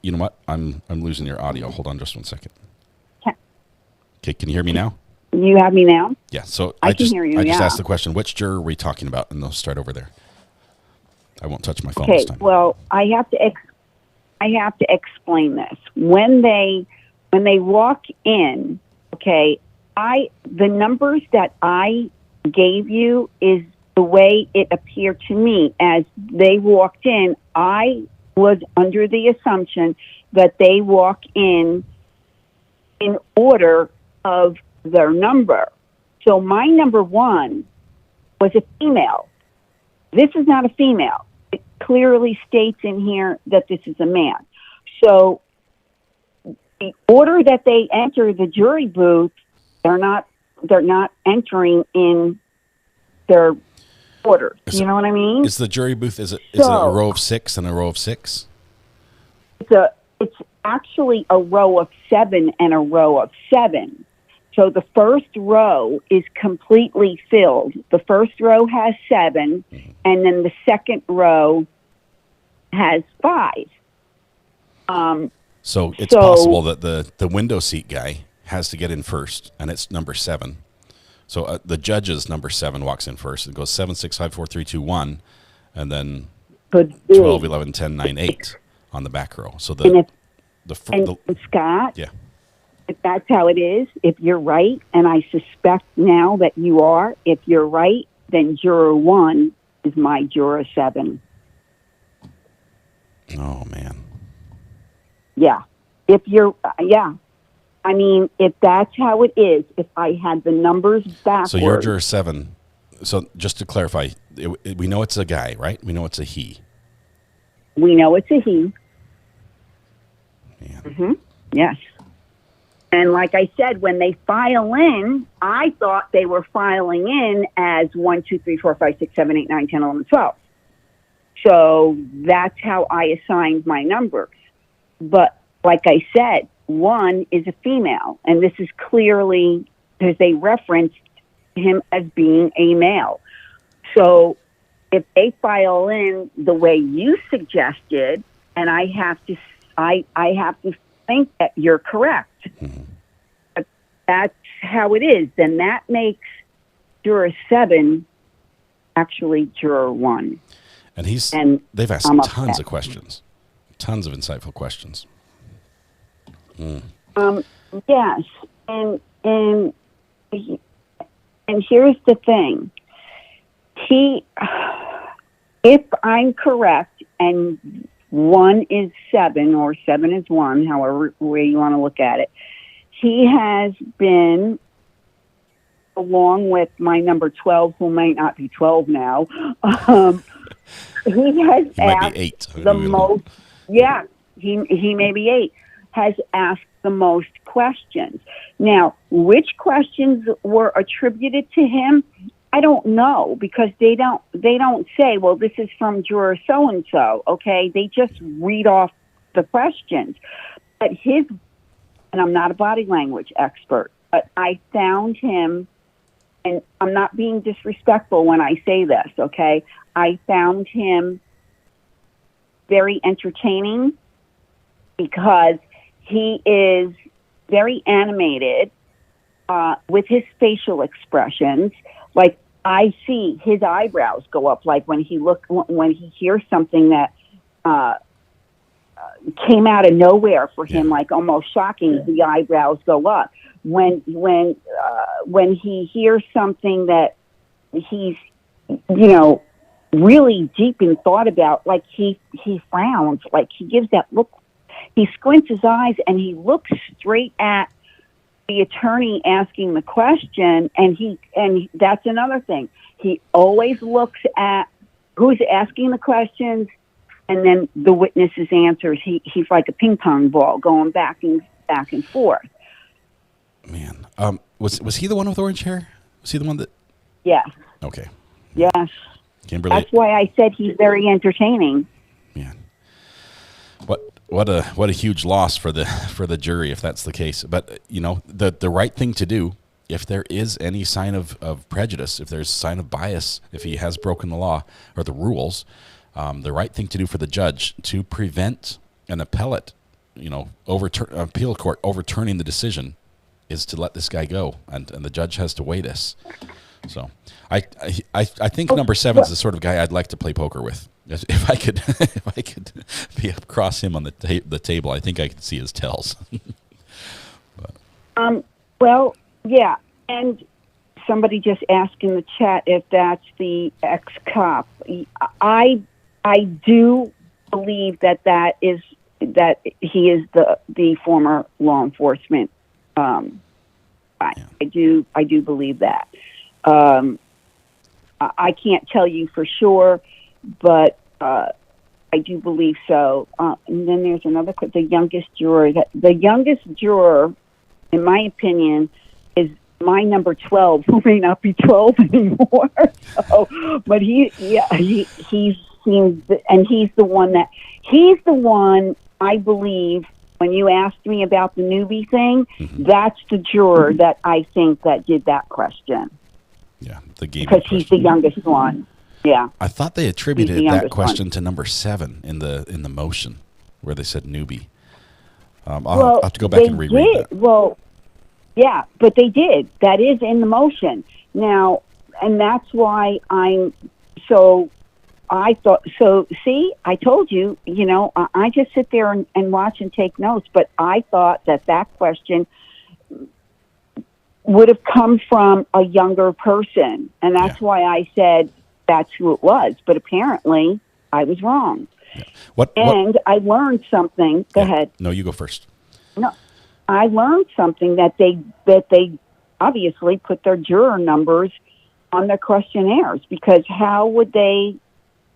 You know what? I'm losing your audio. Hold on just one second. Okay, can you hear me now? You have me now? Yeah, so I can hear you, I just yeah. asked the question, which juror are we talking about? And they'll start over there. I won't touch my phone this Okay, time. well, I have to explain this. When they walk in, okay, the numbers that I gave you is the way it appeared to me as they walked in. I was under the assumption that they walk in order of their number. So my number 1 was a female. This is not a female. It clearly states in here that this is a man. So the order that they enter the jury booth, they're not entering in their order. You know what I mean? Is the jury booth, is it a row of 6 and a row of 6? It's actually a row of 7 and a row of 7. So the first row is completely filled. The first row has 7, and then the second row has 5. So it's possible that the window seat guy has to get in first, and it's number 7. So the judge's number 7 walks in first. It goes 7, 6, 5, 4, 3, 2, 1, and then 12, 11, 10, 9, 8 on the back row. So Scott, yeah. If that's how it is, if you're right, and I suspect now that you are, if you're right, then juror 1 is my juror 7. Oh, man. Yeah. I mean, if that's how it is, if I had the numbers backwards. So you're juror 7. So just to clarify, we know it's a guy, right? We know it's a he. We know it's a he. Mm-hmm. Yes. And like I said, when they file in, I thought they were filing in as 1, 2, 3, 4, 5, 6, 7, 8, 9, 10, 11, 12. So that's how I assigned my numbers. But like I said, 1 is a female, and this is clearly because they referenced him as being a male. So if they file in the way you suggested, and I have to think that you're correct. But that's how it is. Then that makes juror 7 actually juror 1. And they've asked tons of questions, tons of insightful questions. Yes, and here's the thing. If I'm correct, and 1 is 7 or 7 is 1, however way you want to look at it, he has been, along with my number 12, who might not be 12 now, he has asked 8. the most. Yeah, he may be 8. Has asked the most questions. Now, which questions were attributed to him? I don't know, because they don't say, well, this is from juror so and so. Okay, they just read off the questions. But and I'm not a body language expert, but I found him, and I'm not being disrespectful when I say this. Okay, I found him very entertaining because he is very animated with his facial expressions. Like, I see his eyebrows go up, like when he hears something that came out of nowhere for him, like almost shocking. The eyebrows go up. When he hears something that he's, really deep in thought about, like he frowns, like he gives that look. He squints his eyes and he looks straight at the attorney asking the question, and that's another thing. He always looks at who's asking the questions and then the witness's answers, he's like a ping pong ball going back and forth. Man, was he the one with orange hair? Was he the one that? Yeah. Okay. Yes. Kimberly. That's why I said he's very entertaining. What a huge loss for the jury if that's the case. But the right thing to do, if there is any sign of prejudice, if there's a sign of bias, if he has broken the law or the rules, the right thing to do for the judge to prevent an appellate, appeal court overturning the decision is to let this guy go, and the judge has to weigh this. So I think number 7 is the sort of guy I'd like to play poker with. If I could be across him on the table, I think I could see his tells. Well, yeah, and somebody just asked in the chat if that's the ex-cop. I do believe that he is the former law enforcement. I do believe that. I can't tell you for sure, but I do believe so. And then there's another, the youngest juror. The youngest juror, in my opinion, is my number 12, who may not be 12 anymore. So, but he seems, and he's the one I believe. When you asked me about the newbie thing, that's the juror that I think that did that question. Yeah, the game because he's the youngest one. Yeah, I thought they attributed that question to number 7 in the motion where they said newbie. I'll have to go back and reread that. Well, yeah, but they did. That is in the motion now, and that's why I'm so. I thought so. See, I told you. I just sit there and watch and take notes. But I thought that question would have come from a younger person, and that's why I said that's who it was. But apparently, I was wrong. Yeah. I learned something. Go ahead. No, you go first. No, I learned something that they obviously put their juror numbers on their questionnaires, because how would they?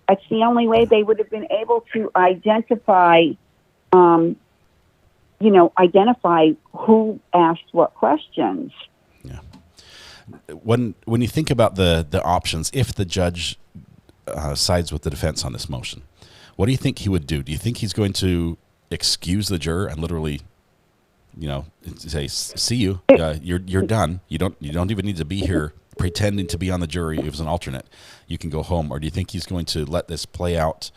That's the only way they would have been able to identify, identify who asked what questions. Yeah. When you think about the options, if the judge sides with the defense on this motion, what do you think he would do? Do you think he's going to excuse the juror and literally, say, "See you, you're done. You don't even need to be here." Pretending to be on the jury, it was an alternate, you can go home? Or do you think he's going to let this play out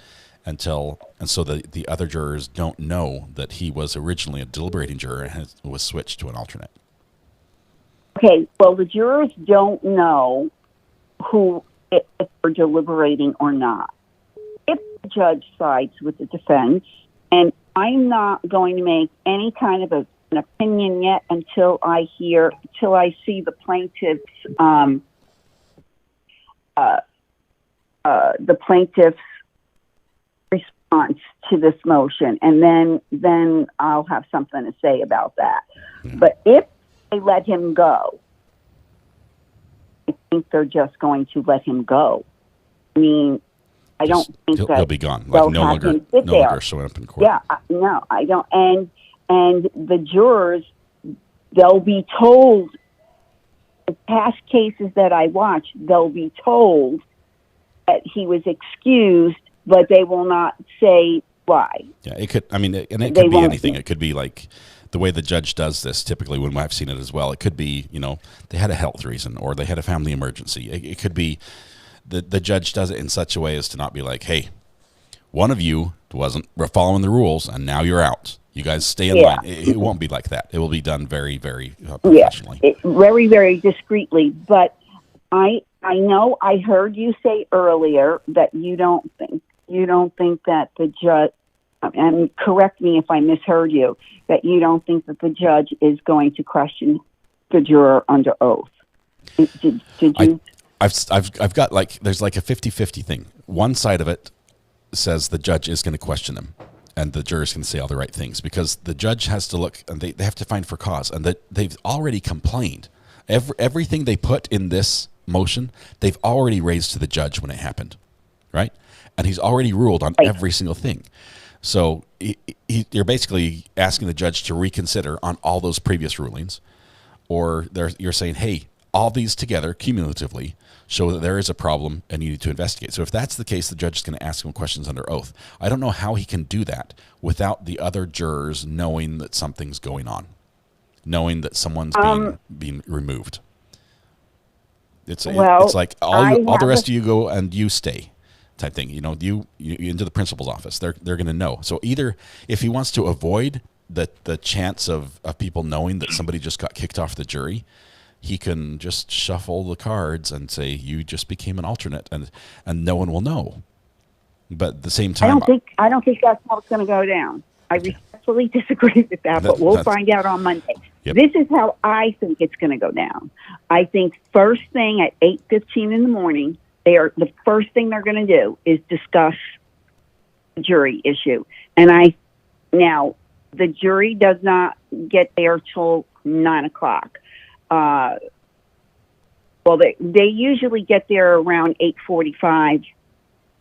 and so the other jurors don't know that he was originally a deliberating juror and was switched to an alternate? Okay, well, the jurors don't know if they're deliberating or not. If the judge sides with the defense, and I'm not going to make any kind of an opinion yet until I see the plaintiff's response to this motion, and then I'll have something to say about that. But if they let him go, I think they're just going to let him go. I mean, I don't think he'll be gone. Like no longer showing up in court. Yeah, no, I don't. And the jurors, they'll be told, in past cases that I watched, they'll be told that he was excused, but they will not say why. Yeah, it could, and it could be anything. It could be like the way the judge does this typically when I've seen it as well. It could be, they had a health reason or they had a family emergency. It could be the judge does it in such a way as to not be like, hey, one of you wasn't following the rules and now you're out. You guys stay in line. It won't be like that. It will be done very, very professionally. Very, very discreetly. But I know I heard you say earlier that you don't think that the judge, and correct me if I misheard you, that you don't think that the judge is going to question the juror under oath. Did you? I've got there's a 50-50 thing. One side of it says the judge is going to question them. And the jurors can say all the right things because the judge has to look, and they have to find for cause, and that they've already complained. Everything they put in this motion, they've already raised to the judge when it happened. right? And he's already ruled on every single thing. So you're basically asking the judge to reconsider on all those previous rulings, or you're saying, hey, all these together cumulatively show that there is a problem and you need to investigate. So if that's the case, the judge is going to ask him questions under oath. I don't know how he can do that without the other jurors knowing that something's going on, knowing that someone's being removed. It's like all the rest of you go and you stay type thing. You into the principal's office. They're going to know. So either if he wants to avoid the chance of people knowing that somebody just got kicked off the jury, he can just shuffle the cards and say, you just became an alternate, and no one will know. But at the same time, I don't think that's how it's going to go down. I respectfully disagree with that, but we'll find out on Monday. Yep. This is how I think it's going to go down. I think first thing at 8:15 in the morning, the first thing they're going to do is discuss the jury issue. And now the jury does not get there till 9:00. Well, they usually get there around 8:45,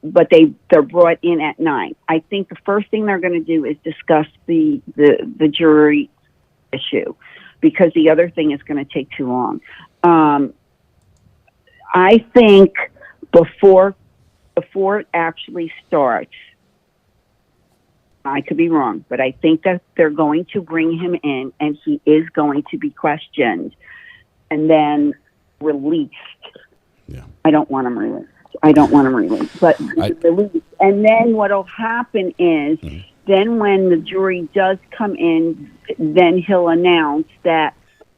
but they're brought in at 9. I think the first thing they're going to do is discuss the jury issue, because the other thing is going to take too long. I think before it actually starts, I could be wrong, but I think that they're going to bring him in and he is going to be questioned and then released. Yeah. I don't want him released, but released. And then what'll happen is, then when the jury does come in, then he'll announce that,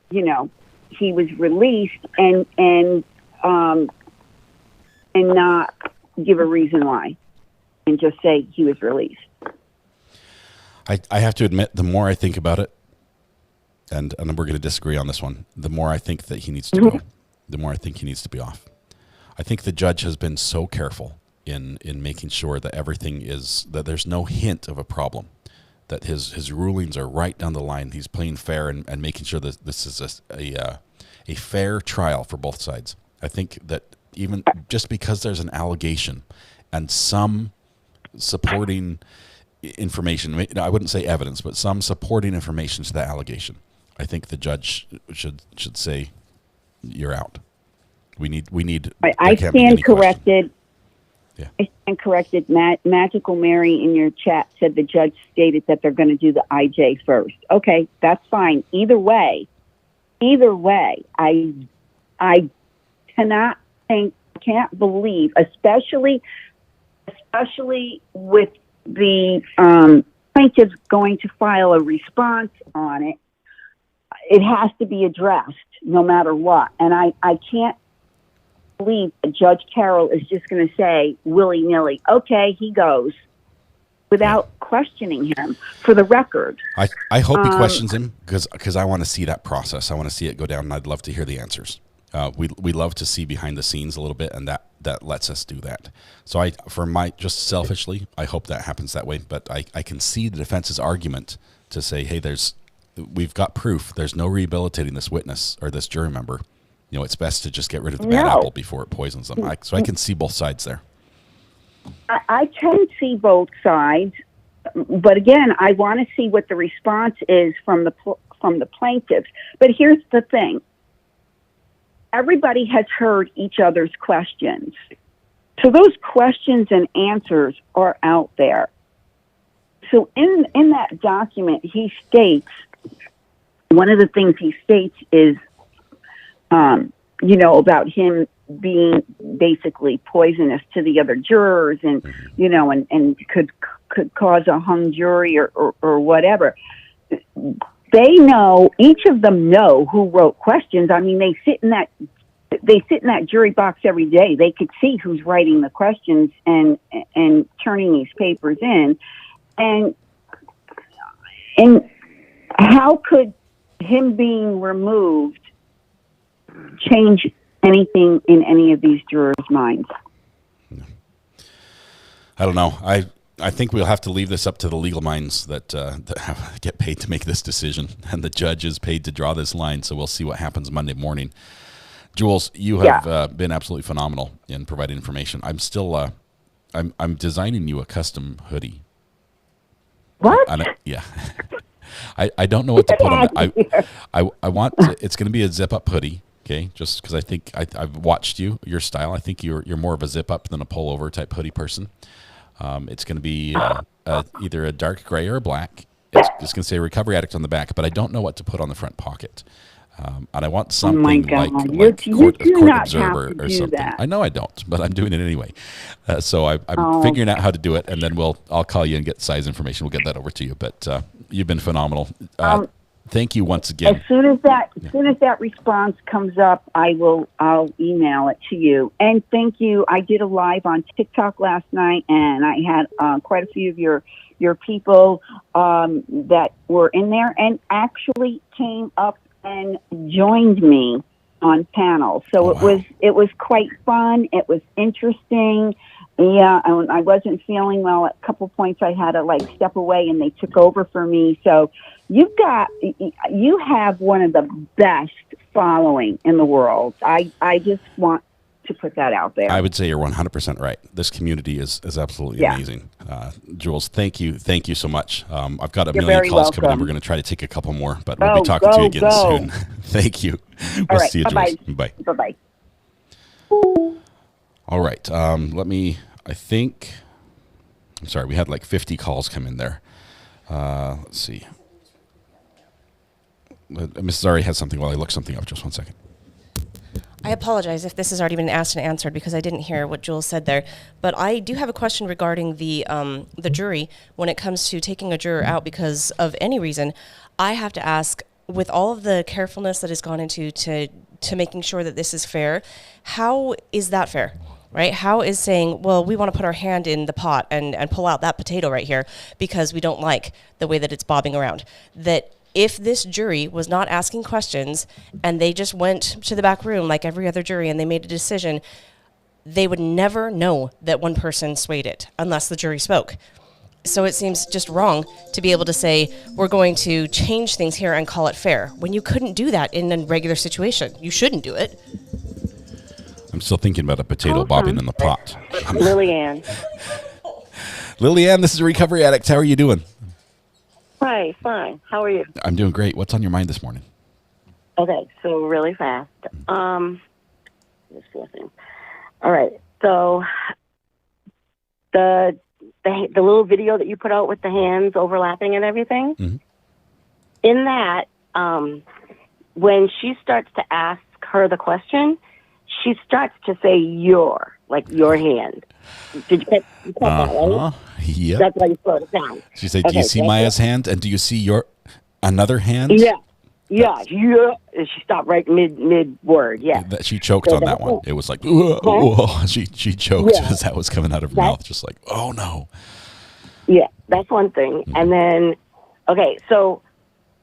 he was released and not give a reason why, and just say he was released. I have to admit, the more I think about it, and we're going to disagree on this one, the more I think that he needs to go. The more I think he needs to be off. I think the judge has been so careful in making sure that that there's no hint of a problem, that his rulings are right down the line. He's playing fair and making sure that this is a fair trial for both sides. I think that even just because there's an allegation and some supporting information, I wouldn't say evidence, but some supporting information to that allegation, I think the judge should say, you're out. We need. I stand corrected. Yeah. I stand corrected. Magical Mary in your chat said the judge stated that they're going to do the IJ first. Okay, that's fine. Either way, I can't believe, especially with the plaintiffs going to file a response on it. It has to be addressed no matter what. And I can't believe that Judge Carroll is just going to say willy-nilly, okay, he goes, without questioning him for the record. I hope he questions him because I want to see that process. I want to see it go down, and I'd love to hear the answers. We love to see behind the scenes a little bit, and that lets us do that. So just selfishly, I hope that happens that way. But I can see the defense's argument to say, hey, we've got proof. There's no rehabilitating this witness or this jury member. It's best to just get rid of the bad apple before it poisons them. So I can see both sides there. I can see both sides, but again, I want to see what the response is from the plaintiffs. But here's the thing. Everybody has heard each other's questions. So those questions and answers are out there. So in that document, he states, one of the things he states is, about him being basically poisonous to the other jurors and, and could cause a hung jury or whatever. They know, each of them know who wrote questions. I mean, they sit in that jury box every day. They could see who's writing the questions and turning these papers in. And how could him being removed change anything in any of these jurors' minds? I don't know. I think we'll have to leave this up to the legal minds that get paid to make this decision, and the judge is paid to draw this line. So we'll see what happens Monday morning. Jules, you have been absolutely phenomenal in providing information. I'm still I'm designing you a custom hoodie. What? Yeah. I don't know what to put on it. I want it's going to be a zip up hoodie. Okay, just because I think I've watched your style. I think you're more of a zip up than a pullover type hoodie person. It's going to be either a dark gray or a black. It's going to say Recovery Addict on the back, but I don't know what to put on the front pocket. And I want something like court observer or something. That. I know I don't, but I'm doing it anyway. So I'm figuring out how to do it, and then I'll call you and get size information. We'll get that over to you. But you've been phenomenal. Thank you once again. As soon as that response comes up, I'll email it to you. And thank you. I did a live on TikTok last night, and I had quite a few of your people that were in there and actually came up and joined me on panel. So it was quite fun. It was interesting. Yeah, I wasn't feeling well at a couple points. I had to step away, and they took over for me. So you have one of the best following in the world. I just want to put that out there. I would say you're 100% right. This community is absolutely amazing. Jules, thank you so much. I've got a million calls coming in. We're going to try to take a couple more, but we'll be talking to you again soon. Thank you. We'll see you, Jules. Bye. Bye-bye. All right. I'm sorry, we had 50 calls come in there. Let's see. Mrs. Ari has something while I look something up. Just one second. I apologize if this has already been asked and answered because I didn't hear what Jules said there. But I do have a question regarding the jury when it comes to taking a juror out because of any reason. I have to ask, with all of the carefulness that has gone into to making sure that this is fair, how is that fair? Right? How is saying, well, we want to put our hand in the pot and pull out that potato right here because we don't like the way that it's bobbing around? That if this jury was not asking questions and they just went to the back room like every other jury and they made a decision, they would never know that one person swayed it unless the jury spoke. So it seems just wrong to be able to say, we're going to change things here and call it fair, when you couldn't do that in a regular situation. You shouldn't do it. I'm still thinking about a potato bobbing in the pot. Lillian. Lillian, this is a Recovery Addict. How are you doing? Hi, fine. How are you? I'm doing great. What's on your mind this morning? Okay, so really fast. Just four things. All right, so the little video that you put out with the hands overlapping and everything, in that, when she starts to ask her the question, she starts to say your hand. Did you catch that, right? Yep. That's why you slowed it down. She said, do you see Maya's hand? And do you see your another hand? Yeah. And she stopped right mid word. Yeah. She choked on that one. It was like, she choked as that was coming out of her mouth. Just like, oh no. Yeah, that's one thing. And then, okay, so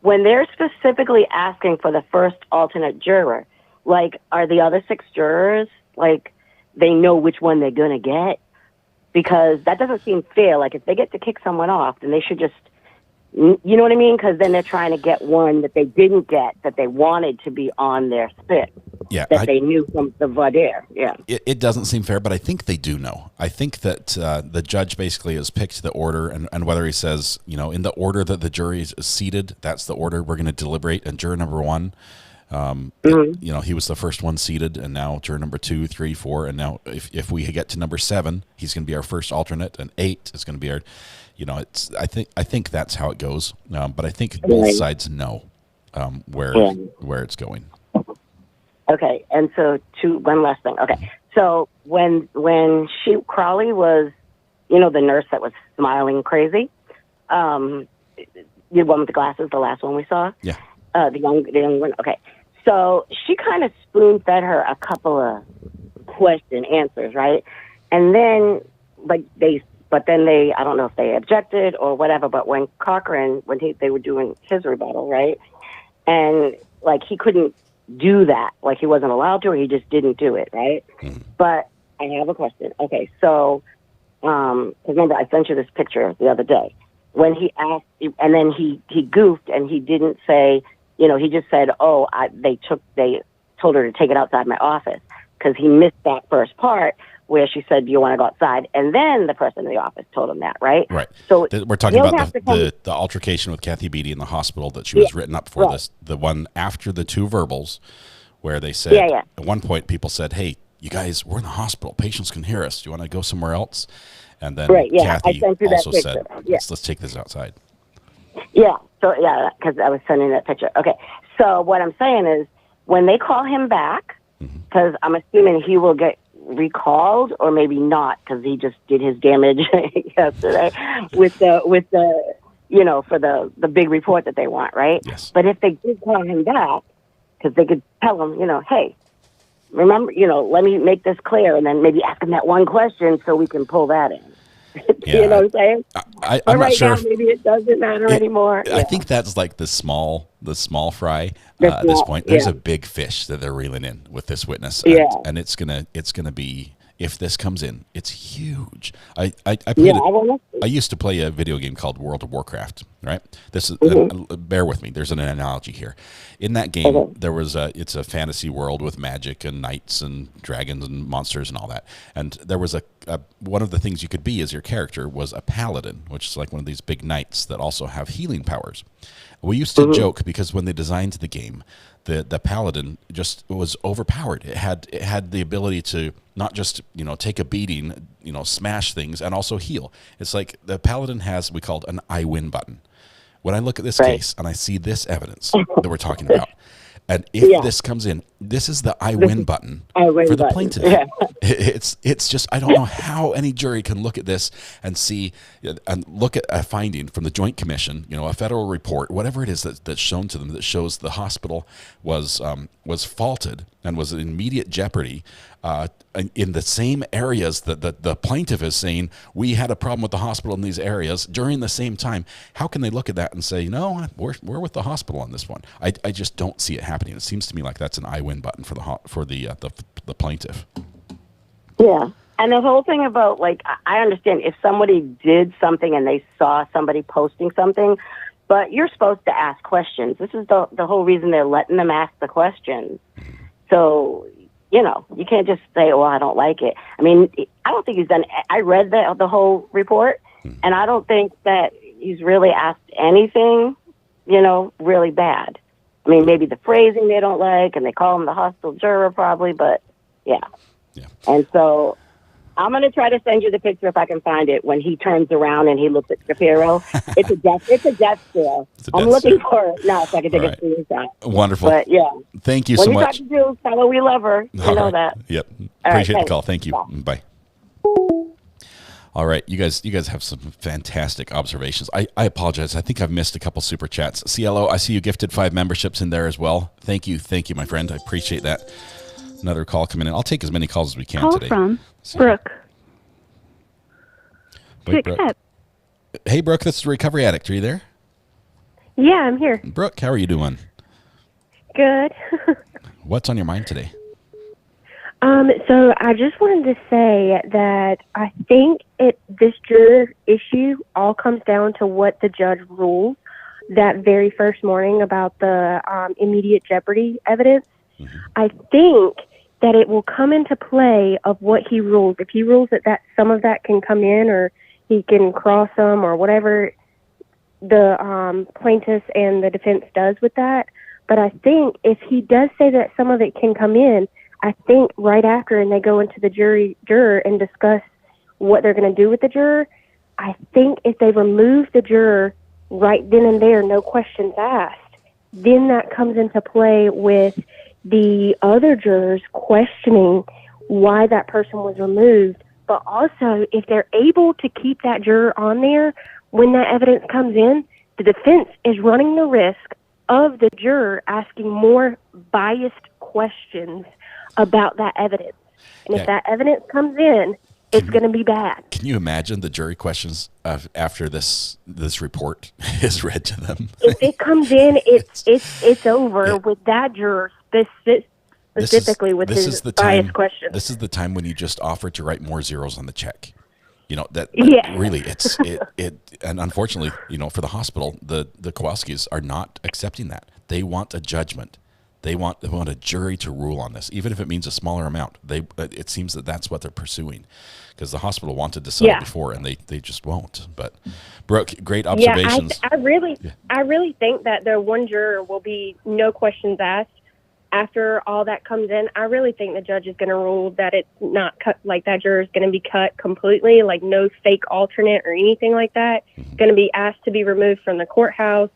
when they're specifically asking for the first alternate juror, are the other 6 jurors, they know which one they're going to get? Because that doesn't seem fair. If they get to kick someone off, then they should just, you know what I mean? Because then they're trying to get one that they didn't get, that they wanted to be on their spit. Yeah, that they knew from the voir dire. Yeah. It doesn't seem fair, but I think they do know. I think that the judge basically has picked the order, and whether he says, in the order that the jury is seated, that's the order we're going to deliberate. And juror number 1, he was the first one seated, and now juror number 2, 3, 4, and now if we get to number 7, he's going to be our first alternate, and 8 is going to be our, I think that's how it goes. But I think both sides know where it's going. Okay, and so one last thing. Okay, so when Crawley was, the nurse that was smiling crazy, the one with the glasses, the last one we saw. Yeah. The young one. Okay. So she kind of spoon-fed her a couple of question answers, right? And then, I don't know if they objected or whatever, but when Cochran, they were doing his rebuttal, right? And, he couldn't do that. He wasn't allowed to, or he just didn't do it, right? But I have a question. Okay, so, because remember, I sent you this picture the other day. When he asked, and then he goofed, and he didn't say, he just said, they told her to take it outside my office, because he missed that first part where she said, "Do you want to go outside?" And then the person in the office told him that, right? Right. So We're talking he'll about have to the altercation with Cathi Bedy in the hospital that she was written up for. Right. This the one after the two verbals, where they said at one point people said, "Hey, you guys, we're in the hospital. Patients can hear us. Do you want to go somewhere else?" And then Cathi also said, "Let's take this outside." Yeah. So because I was sending that picture. Okay. So what I'm saying is, when they call him back, because I'm assuming he will get recalled, or maybe not, because he just did his damage yesterday with the for the big report that they want, right? Yes. But if they did call him back, because they could tell him, hey, remember, let me make this clear, and then maybe ask him that one question so we can pull that in. You know what I'm saying? I'm right not sure. Now, maybe it doesn't matter anymore. I think that's like the small fry at this point. There's a big fish that they're reeling in with this witness, and it's gonna be, if this comes in, it's huge. I used to play a video game called World of Warcraft. Right. This is bear with me. There's an analogy here. In that game, there was it's a fantasy world with magic and knights and dragons and monsters and all that. And there was one of the things you could be as your character was a paladin, which is like one of these big knights that also have healing powers. We used to joke because when they designed the game, the paladin just was overpowered. It had the ability to not just take a beating, smash things, and also heal. It's like the paladin has, we called an I win button. When I look at this case and I see this evidence that we're talking about, and if this comes in, this is the I win button for the plaintiff. Yeah. It's just, I don't know how any jury can look at this and see and look at a finding from the Joint Commission, a federal report, whatever it is that's shown to them that shows the hospital was faulted and was in immediate jeopardy in the same areas that the plaintiff is saying we had a problem with the hospital in these areas during the same time. How can they look at that and say, no, we're with the hospital on this one? I just don't see it happening. It seems to me like that's an I win button for the plaintiff. Yeah. And the whole thing about, I understand if somebody did something and they saw somebody posting something, but you're supposed to ask questions. This is the whole reason they're letting them ask the questions. So, you can't just say, I don't like it. I mean, I don't think he's done, I read the whole report, and I don't think that he's really asked anything, really bad. I mean, maybe the phrasing they don't like, and they call him the hostile juror probably, but yeah. And so I'm going to try to send you the picture if I can find it when he turns around and he looks at Shapiro. It's a death stare. I'm looking for it now so I can take a screenshot. Wonderful. But yeah. Tk you so much. When you talk to Jules, tell her we love her. You know that. Yep. Appreciate the call. Thank you. Bye. All right, you guys have some fantastic observations. I apologize. I think I've missed a couple super chats. CLO, I see you gifted 5 memberships in there as well. Thank you, my friend. I appreciate that. Another call coming in. I'll take as many calls as we can today. Call from Brooke. Brooke. Hey, Brooke, this is Recovery Addict. Are you there? Yeah, I'm here. Brooke, how are you doing? Good. What's on your mind today? So I just wanted to say that I think this juror issue all comes down to what the judge ruled that very first morning about the immediate jeopardy evidence. I think that it will come into play of what he rules. If he rules that some of that can come in, or he can cross them, or whatever the plaintiff and the defense does with that. But I think if he does say that some of it can come in, I think right after, and they go into the juror and discuss what they're going to do with the juror, I think if they remove the juror right then and there, no questions asked, then that comes into play with the other jurors questioning why that person was removed. But also, if they're able to keep that juror on there when that evidence comes in, the defense is running the risk of the juror asking more biased questions about that evidence. And if that evidence comes in, it's going to be bad. Can you imagine the jury questions after this report is read to them? If it comes in, it's over with that juror specifically with his biased questions. This is the time when you just offer to write more zeros on the check. Really, and unfortunately, for the hospital, the Kowalskis are not accepting that. They want a judgment. They want a jury to rule on this, even if it means a smaller amount. It seems that that's what they're pursuing, because the hospital wanted to settle before, and they just won't. But Brooke, great observations. I really think that the one juror will be no questions asked. After all that comes in, I really think the judge is going to rule that it's not cut, like that juror is going to be cut completely, like no fake alternate or anything like that. Going to be asked to be removed from the courthouse,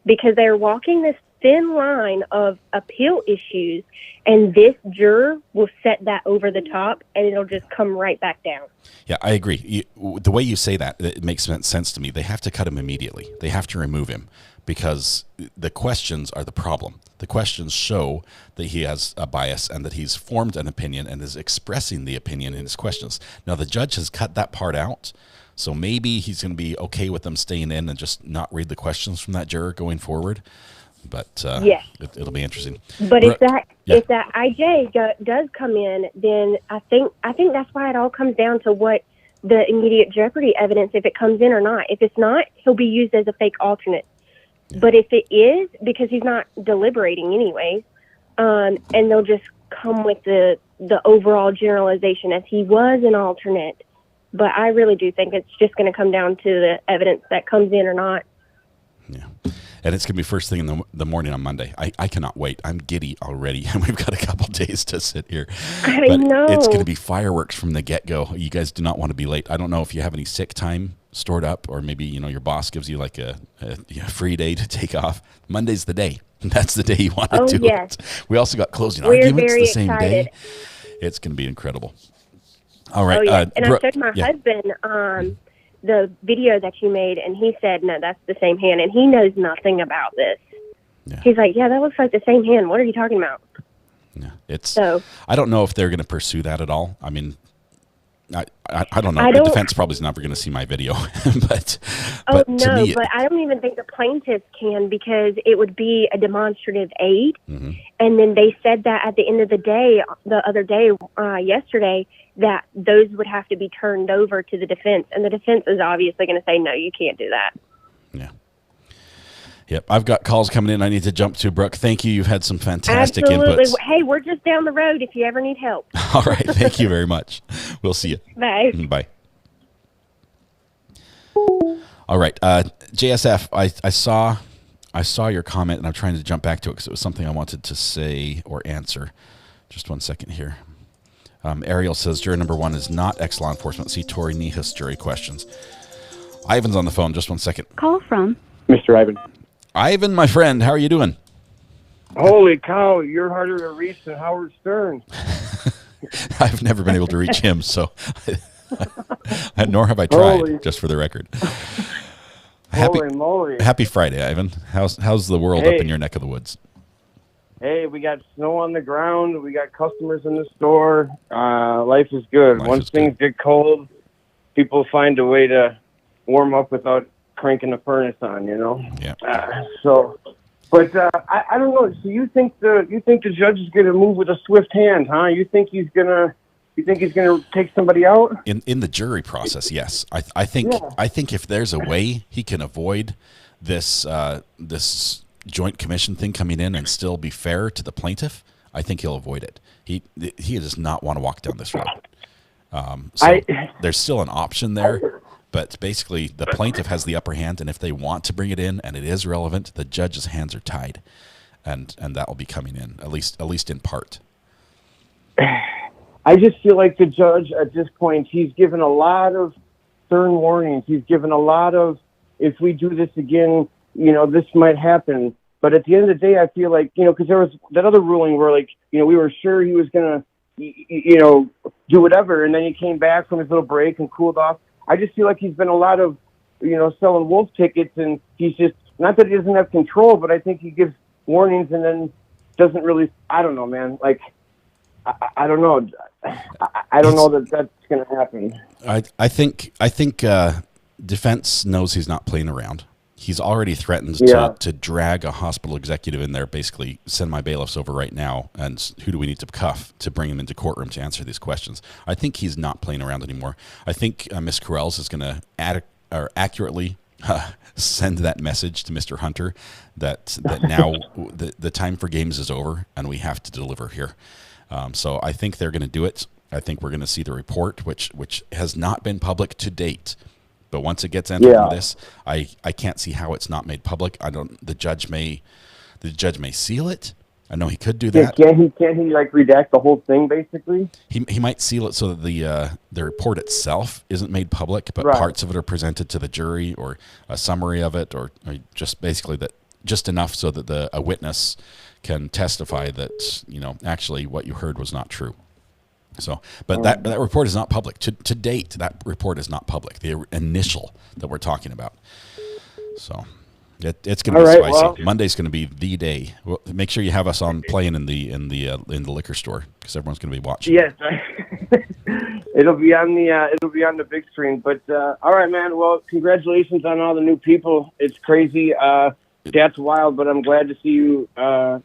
because they're walking this thin line of appeal issues, and this juror will set that over the top, and it'll just come right back down. Yeah, I agree. The way you say that, it makes sense to me. They have to cut him immediately. They have to remove him, because the questions are the problem. The questions show that he has a bias and that he's formed an opinion and is expressing the opinion in his questions. Now, the judge has cut that part out, so maybe he's going to be okay with them staying in and just not read the questions from that juror going forward. But it'll be interesting. But if that IJ does come in, then I think that's why it all comes down to what the immediate jeopardy evidence, if it comes in or not. If it's not, he'll be used as a fake alternate. Yeah. But if it is, because he's not deliberating anyways, and they'll just come with the overall generalization as he was an alternate. But I really do think it's just going to come down to the evidence that comes in or not. Yeah. And it's going to be first thing in the morning on Monday. I cannot wait. I'm giddy already, and we've got a couple days to sit here. I know. It's going to be fireworks from the get-go. You guys do not want to be late. I don't know if you have any sick time stored up, or maybe your boss gives you like a free day to take off. Monday's the day. That's the day you want to do it. We also got closing arguments the same day. It's going to be incredible. All right. And I showed my husband the video that you made, and he said, no, that's the same hand, and he knows nothing about this. Yeah. He's like, yeah, that looks like the same hand. What are you talking about? Yeah, I don't know if they're going to pursue that at all. I mean, I don't know. The defense probably is never going to see my video, but to me, but I don't even think the plaintiffs can, because it would be a demonstrative aid. Mm-hmm. And then they said that at the end of the day, the other day, yesterday, that those would have to be turned over to the defense, and the defense is obviously going to say, no, you can't do that. Yeah. Yep, I've got calls coming in I need to jump to. Brooke, thank you. You've had some fantastic inputs. Hey, we're just down the road if you ever need help. All right, thank you very much. We'll see you. Bye. Bye. All right, JSF, I saw your comment, and I'm trying to jump back to it because it was something I wanted to say or answer. Just 1 second here. Ariel says, juror number 1 is not ex-law enforcement. See Tori Nihas jury questions. Ivan's on the phone. Just 1 second. Call from Mr. Ivan. Ivan, my friend, how are you doing? Holy cow, you're harder to reach than Howard Stern. I've never been able to reach him, so nor have I tried, just for the record. Holy moly. Happy Friday, Ivan. How's the world up in your neck of the woods? Hey, we got snow on the ground. We got customers in the store. Life is good. Once things get cold, people find a way to warm up without cranking the furnace on, Yeah. I don't know. So you think the judge is going to move with a swift hand, huh? You think he's gonna take somebody out? In the jury process, yes. I think if there's a way he can avoid this joint commission thing coming in and still be fair to the plaintiff, I think he'll avoid it. He does not want to walk down this road. There's still an option there, but basically the plaintiff has the upper hand, and if they want to bring it in and it is relevant, the judge's hands are tied, and that will be coming in, at least in part. I just feel like the judge at this point, he's given a lot of stern warnings. He's given a lot of, if we do this again, this might happen. But at the end of the day, I feel like, because there was that other ruling where, we were sure he was going to, do whatever. And then he came back from his little break and cooled off. I just feel like he's been a lot of, selling wolf tickets. And he's just, not that he doesn't have control, but I think he gives warnings and then doesn't really, I don't know, man. I don't know. I don't know that that's going to happen. I think defense knows he's not playing around. He's already threatened to drag a hospital executive in there, basically send my bailiffs over right now, and who do we need to cuff to bring him into courtroom to answer these questions? I think he's not playing around anymore. I think Ms. Corrales is going to accurately send that message to Mr. Hunter that now the time for games is over and we have to deliver here. So I think they're going to do it. I think we're going to see the report, which has not been public to date. But once it gets entered in this, I can't see how it's not made public. The judge may seal it. I know he could do that. Can't he like redact the whole thing basically? He might seal it so that the report itself isn't made public, but parts of it are presented to the jury, or a summary of it, or just basically just enough so that a witness can testify that actually what you heard was not true. So, but that report is not public to date. That report is not public. The initial that we're talking about. So. It's going to be spicy. Well, Monday's going to be the day. Well, make sure you have us on playing in the liquor store, because everyone's going to be watching. Yes, it'll be on the big screen. But all right, man. Well, congratulations on all the new people. It's crazy. That's wild, but I'm glad to see you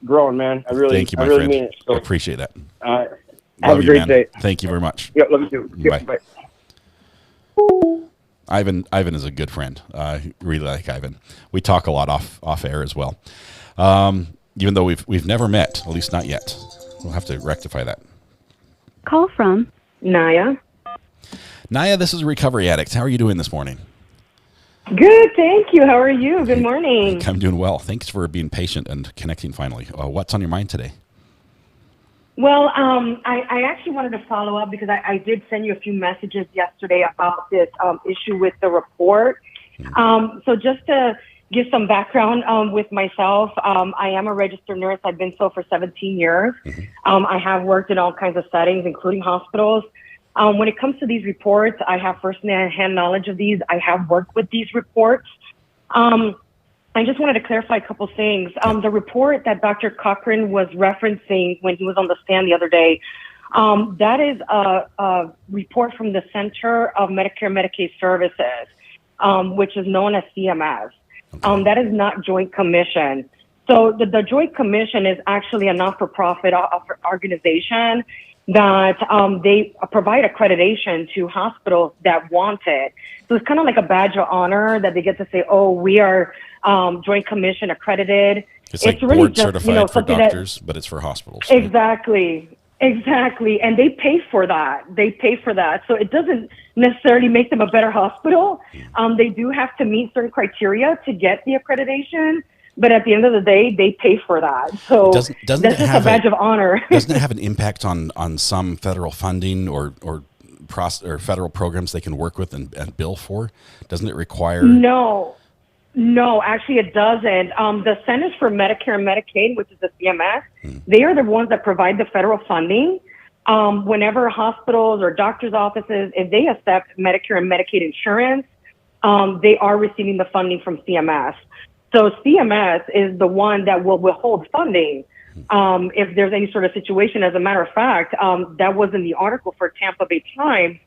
growing, man. Thank you, my friend. Mean it. So, I appreciate that. Have a great day. Thank you very much. Yeah, love you too. Bye. Bye. Ivan is a good friend. I really like Ivan. We talk a lot off air as well. Even though we've never met, at least not yet. We'll have to rectify that. Call from Naya. Naya, this is Recovery Addict. How are you doing this morning? Good, thank you. How are you? Good morning. I'm doing well. Thanks for being patient and connecting finally. What's on your mind today? Well, I actually wanted to follow up because I did send you a few messages yesterday about this issue with the report. So just to give some background with myself, I am a registered nurse. I've been so for 17 years. I have worked in all kinds of settings, including hospitals. When it comes to these reports, I have first-hand knowledge of these. I have worked with these reports. I just wanted to clarify a couple things. The report that Dr. Cochran was referencing when he was on the stand the other day, that is a report from the Center of Medicare and Medicaid Services, which is known as CMS. That is not Joint Commission. So the Joint Commission is actually a not-for-profit organization that they provide accreditation to hospitals that want it. So it's kind of like a badge of honor that they get to say, oh, we are Joint Commission accredited. It's like really board just, certified for doctors, but it's for hospitals. Exactly. And they pay for that. So it doesn't necessarily make them a better hospital. They do have to meet certain criteria to get the accreditation. But at the end of the day, they pay for that. So doesn't that's just a badge of honor. Doesn't it have an impact on some federal funding or federal programs they can work with and bill for? Doesn't it require? No, actually it doesn't. The Centers for Medicare and Medicaid, which is the CMS, they are the ones that provide the federal funding. Whenever hospitals or doctors' offices, if they accept Medicare and Medicaid insurance, they are receiving the funding from CMS. So CMS is the one that will withhold funding if there's any sort of situation. As a matter of fact, that was in the article for Tampa Bay Times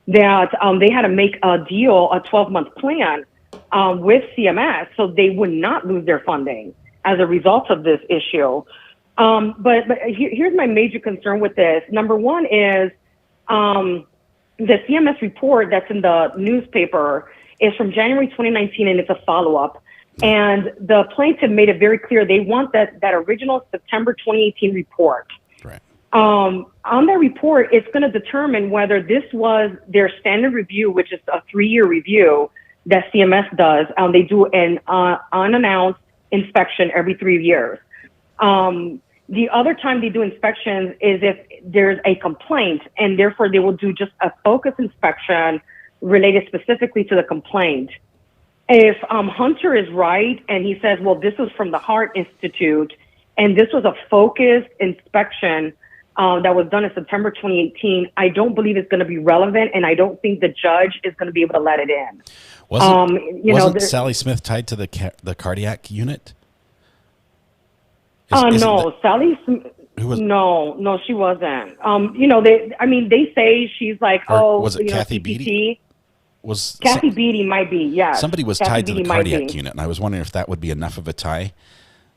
that they had to make a deal, a 12-month plan with CMS so they would not lose their funding as a result of this issue. But here's my major concern with this. Number one is the CMS report that's in the newspaper is from January 2019, and it's a follow-up. And the plaintiff made it very clear they want that original September 2018 report. Right. On that report, it's going to determine whether this was their standard review, which is a 3-year review that CMS does. They do an unannounced inspection every 3 years. The other time they do inspections is if there's a complaint, and therefore they will do just a focus inspection related specifically to the complaint. If Hunter is right and he says, well, this was from the Heart Institute and this was a focused inspection that was done in September 2018, I don't believe it's going to be relevant, and I don't think the judge is going to be able to let it in. Wasn't Sally Smith tied to the cardiac unit? No, Sally Smith. No, she wasn't. They say she's like, was it Cathi Bedy? Cathi Bedy might be, yeah. Somebody was tied to the cardiac unit, and I was wondering if that would be enough of a tie.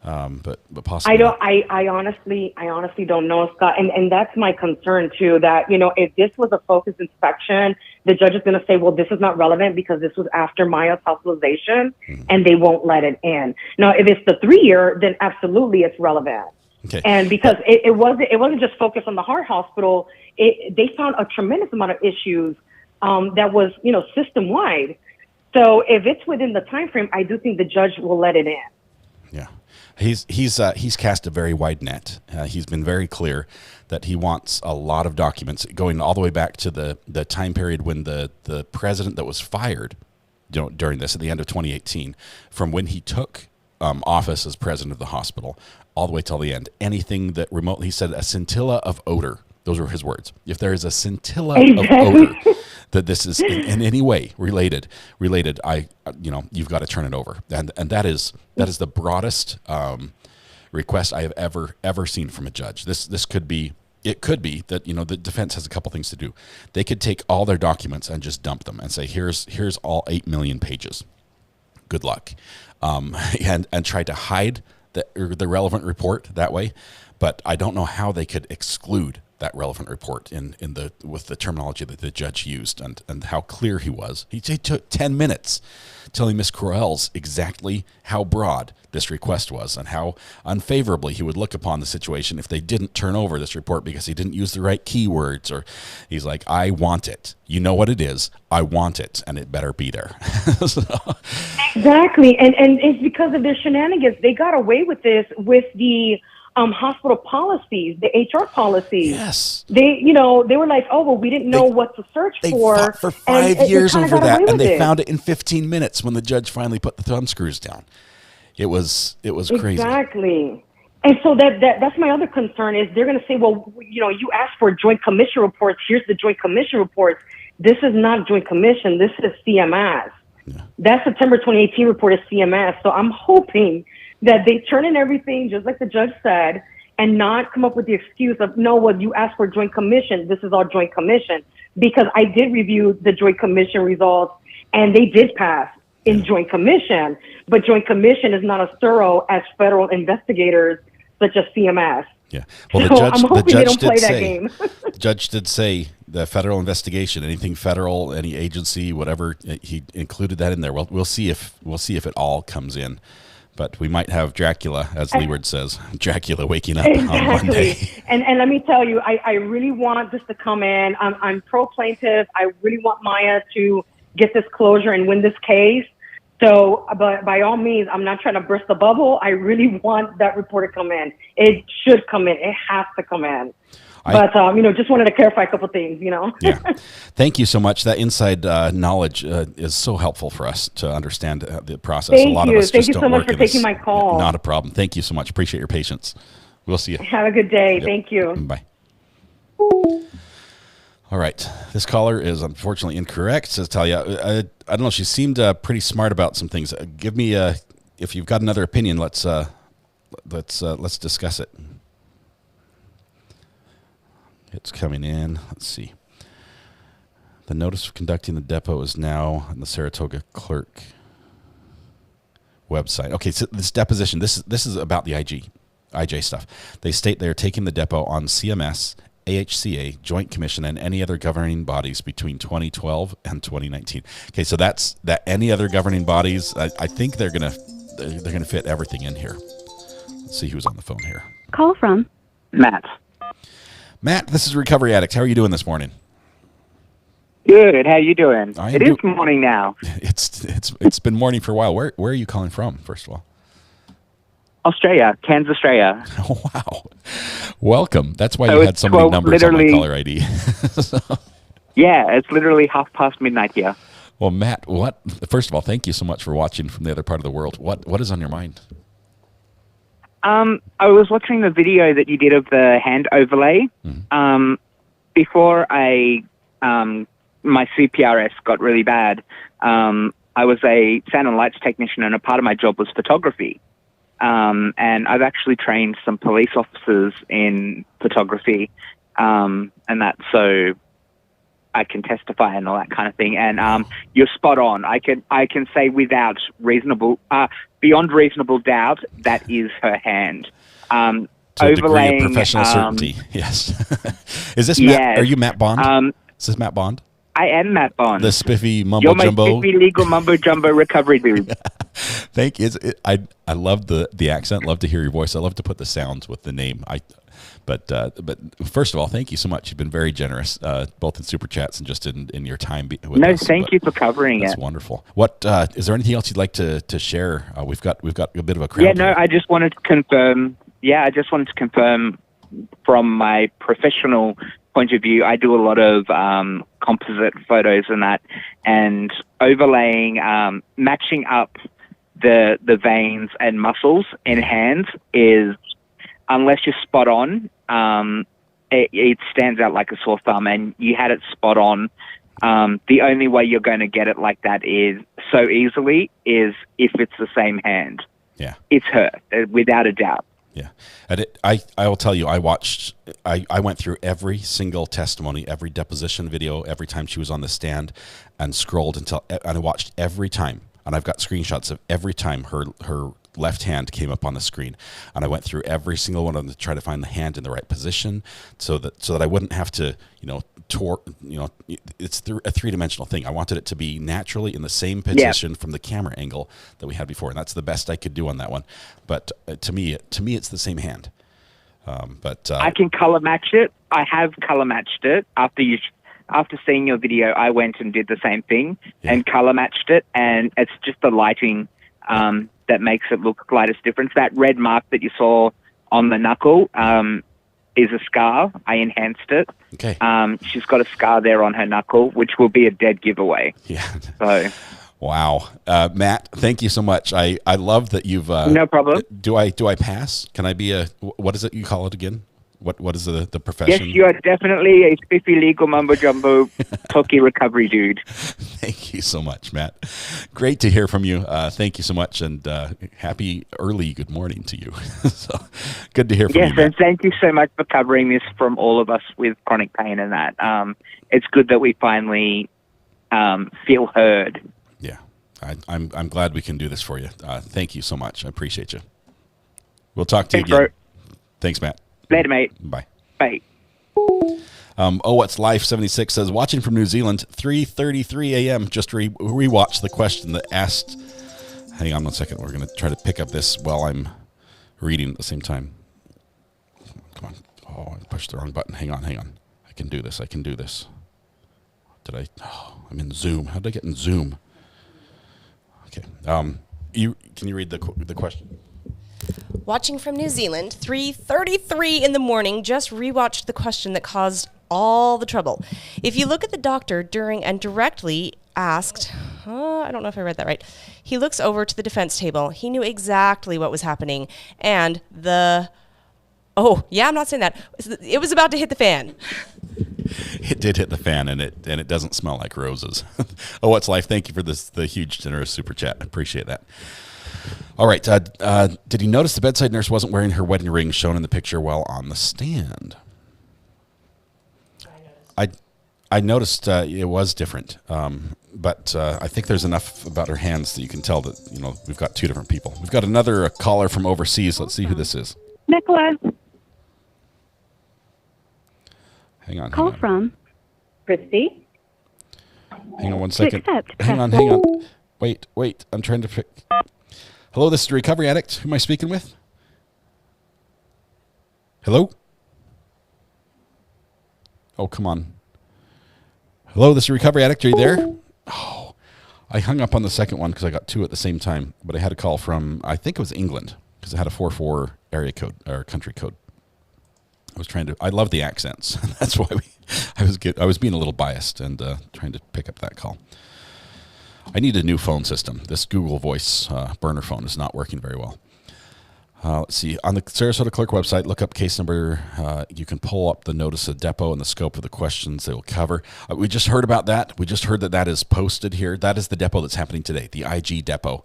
but possibly. I honestly don't know, Scott, and that's my concern too. That if this was a focused inspection, the judge is going to say, well, this is not relevant because this was after Maya's hospitalization, and they won't let it in. Now, if it's the 3-year, then absolutely it's relevant. Okay. And because it wasn't just focused on the heart hospital, they found a tremendous amount of issues that was system wide. So if it's within the time frame, I do think the judge will let it in. Yeah. He's cast a very wide net. He's been very clear that he wants a lot of documents going all the way back to the time period when the president that was fired during this at the end of 2018, from when he took office as president of the hospital all the way till the end. Anything that remotely, he said, a scintilla of odor. Those were his words. If there is a scintilla of odor that this is in any way related, you've got to turn it over. And that is the broadest request I have ever seen from a judge. This could be that the defense has a couple things to do. They could take all their documents and just dump them and say, here's all 8 million pages. Good luck, and try to hide the relevant report that way. But I don't know how they could exclude that relevant report with the terminology that the judge used and how clear he was. He took 10 minutes telling Ms. Crowell's exactly how broad this request was and how unfavorably he would look upon the situation if they didn't turn over this report because he didn't use the right keywords, or he's like, I want it. You know what it is. I want it, and it better be there. Exactly. And it's because of their shenanigans. They got away with this with the hospital policies, the HR policies. Yes. They were like, oh, well, we didn't know what to search They for. fought for 5 years over that, and they found it it in 15 minutes when the judge finally put the thumb screws down. It was crazy. Exactly. And so that's my other concern is they're going to say, well, you asked for joint commission reports. Here's the joint commission reports. This is not joint commission. This is CMS. Yeah. That September 2018 report is CMS. So I'm hoping that they turn in everything, just like the judge said, and not come up with the excuse of, no, well, you asked for joint commission. This is all joint commission. Because I did review the joint commission results, and they did pass in joint commission. But joint commission is not as thorough as federal investigators, such as CMS. Yeah. Well, so I'm hoping they don't play that game. The judge did say the federal investigation, anything federal, any agency, whatever, he included that in there. Well, we'll see if it all comes in. But we might have Dracula, as Leeward says, Dracula waking up on Monday. And let me tell you, I really want this to come in. I'm pro-plaintiff. I really want Maya to get this closure and win this case. So, but by all means, I'm not trying to burst the bubble. I really want that report to come in. It should come in. It has to come in. But, just wanted to clarify a couple things, Yeah. Thank you so much. That inside knowledge is so helpful for us to understand the process. Thank a lot you. of us Thank just you don't so much work for in this. taking my call. Not a problem. Thank you so much. Appreciate your patience. We'll see you. Have a good day. Yep. Thank you. Bye. All right. This caller is unfortunately incorrect, says Talia. I don't know. She seemed pretty smart about some things. Give me if you've got another opinion, let's discuss it. It's coming in. Let's see. The notice of conducting the depot is now on the Saratoga clerk website. Okay, so this deposition, this is about the IJ stuff. They state they are taking the depot on CMS, AHCA, Joint Commission, and any other governing bodies between 2012 and 2019. Okay, so that's that. Any other governing bodies? I think they're gonna fit everything in here. Let's see who's on the phone here. Call from Matt. Matt, this is Recovery Addict. How are you doing this morning? Good. How you doing? It is morning now. It's been morning for a while. Where are you calling from, first of all? Australia, Cairns, Australia. Oh, wow. Welcome. That's why you had so many numbers on my caller ID. Yeah, it's literally midnight here. Well, Matt, first of all, thank you so much for watching from the other part of the world. What is on your mind? I was watching the video that you did of the hand overlay. Before my CPRS got really bad, I was a sound and lights technician, and a part of my job was photography. And I've actually trained some police officers in photography, and that. So I can testify and all that kind of thing. And you're spot on. I can say without beyond reasonable doubt, that is her hand. To a degree of professional certainty, yes. Is this Matt? Yes. Are you Matt Bond? Is this Matt Bond? I am Matt Bond. The spiffy mumbo You're my jumbo. spiffy legal mumbo jumbo recovery dude. Thank you. I love the accent. Love to hear your voice. I love to put the sounds with the name. But first of all, thank you so much. You've been very generous, both in super chats and just in your time with us. Thank you for covering that's it. That's wonderful. What is there anything else you'd like to share? We've got a bit of a crowd. Yeah, no, I just wanted to confirm. Yeah, I just wanted to confirm from my professional point of view, I do a lot of composite photos and that, and overlaying, matching up the veins and muscles in hands is, unless you're spot on, it stands out like a sore thumb, and you had it spot on. The only way you're going to get it like that is so easily is if it's the same hand. Yeah. It's her, without a doubt. Yeah. And I will tell you, I went through every single testimony, every deposition video, every time she was on the stand, and scrolled and I watched every time. And I've got screenshots of every time her left hand came up on the screen, and I went through every single one of them to try to find the hand in the right position, so that I wouldn't have to, it's a three-dimensional thing. I wanted it to be naturally in the same position from the camera angle that we had before, and that's the best I could do on that one. But to me, it's the same hand. I can color match it. I have color matched it after seeing your video. I went and did the same thing and color matched it, and it's just the lighting that makes it look slightest difference. That red mark that you saw on the knuckle is a scar. I enhanced it. Okay. She's got a scar there on her knuckle, which will be a dead giveaway. Yeah. So. Wow. Matt, thank you so much. I love that you've... no problem. Do I pass? Can I be what is it you call it again? What is the profession? Yes, you are definitely a spiffy legal mumbo jumbo talky recovery dude. Thank you so much, Matt. Great to hear from you. Thank you so much, and happy early good morning to you. So good to hear from you. Yes, and thank you so much for covering this from all of us with chronic pain and that. It's good that we finally feel heard. Yeah, I'm glad we can do this for you. Thank you so much. I appreciate you. We'll talk to you again. Bro. Thanks, Matt. Later, mate. Bye. Bye. What's Life 76 says, watching from New Zealand, 3:33 a.m. Just rewatch the question that asked. Hang on one second. We're going to try to pick up this while I'm reading at the same time. Come on. Oh, I pushed the wrong button. Hang on. I can do this. Did I? Oh, I'm in Zoom. How did I get in Zoom? Okay. Can you read the question? Watching from New Zealand, 3:33 in the morning, just rewatched the question that caused all the trouble. If you look at the doctor during and directly asked, I don't know if I read that right. He looks over to the defense table. He knew exactly what was happening, and I'm not saying that. It was about to hit the fan. It did hit the fan, and it doesn't smell like roses. What's Life? Thank you for the huge generous super chat. I appreciate that. All right. Did you notice the bedside nurse wasn't wearing her wedding ring shown in the picture while on the stand? I noticed it was different, but I think there's enough about her hands that you can tell that we've got two different people. We've got another caller from overseas. Let's see who this is. Nicholas. Hang on. Call from Christy. Hang on one second. Hang on. Wait. I'm trying to pick. Hello, this is the Recovery Addict. Who am I speaking with? Hello? Oh, come on. Hello, this is Recovery Addict. Are you there? Oh, I hung up on the second one because I got two at the same time, but I had a call from, I think it was England, because it had a 4-4 area code or country code. I love the accents. That's why I was being a little biased and trying to pick up that call. I need a new phone system. This Google Voice burner phone is not working very well. Let's see. On the Sarasota Clerk website, look up case number. You can pull up the notice of depot and the scope of the questions they will cover. We just heard about that. We just heard that is posted here. That is the depot that's happening today, the IJ depot,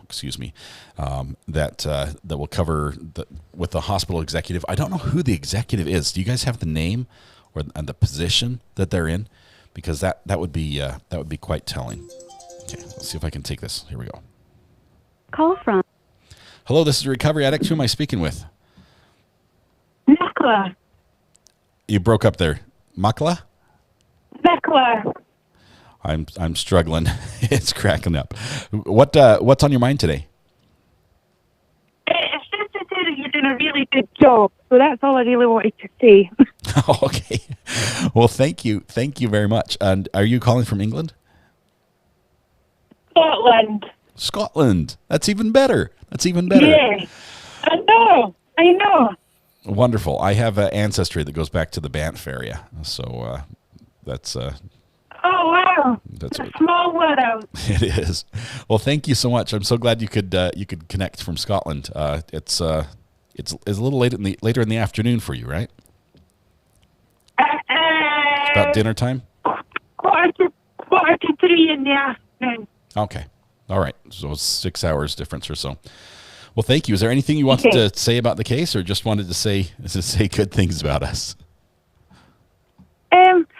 excuse me, that will cover with the hospital executive. I don't know who the executive is. Do you guys have the name and the position that they're in, because that would be quite telling. Okay, let's see if I can take this. Here we go. Call from. Hello, this is Recovery Addict. Who am I speaking with? Makla. You broke up there. Makla? Makla. I'm struggling. It's cracking up. What's on your mind today? It's just to say that you're doing a really good job. So that's all I really wanted to say. Oh, okay. Well, thank you. Thank you very much. And are you calling from England? Scotland. Scotland. That's even better. Yeah. I know. Wonderful. I have an ancestry that goes back to the Banff area. So that's... Oh, wow. That's a small world. It is. Well, thank you so much. I'm so glad you could connect from Scotland. It's a little later in the afternoon for you, right? It's about dinner time? Quarter to 3 in the afternoon. Okay. All right. So it's 6 hours difference or so. Well, thank you. Is there anything you wanted to say about the case, or just wanted to say good things about us?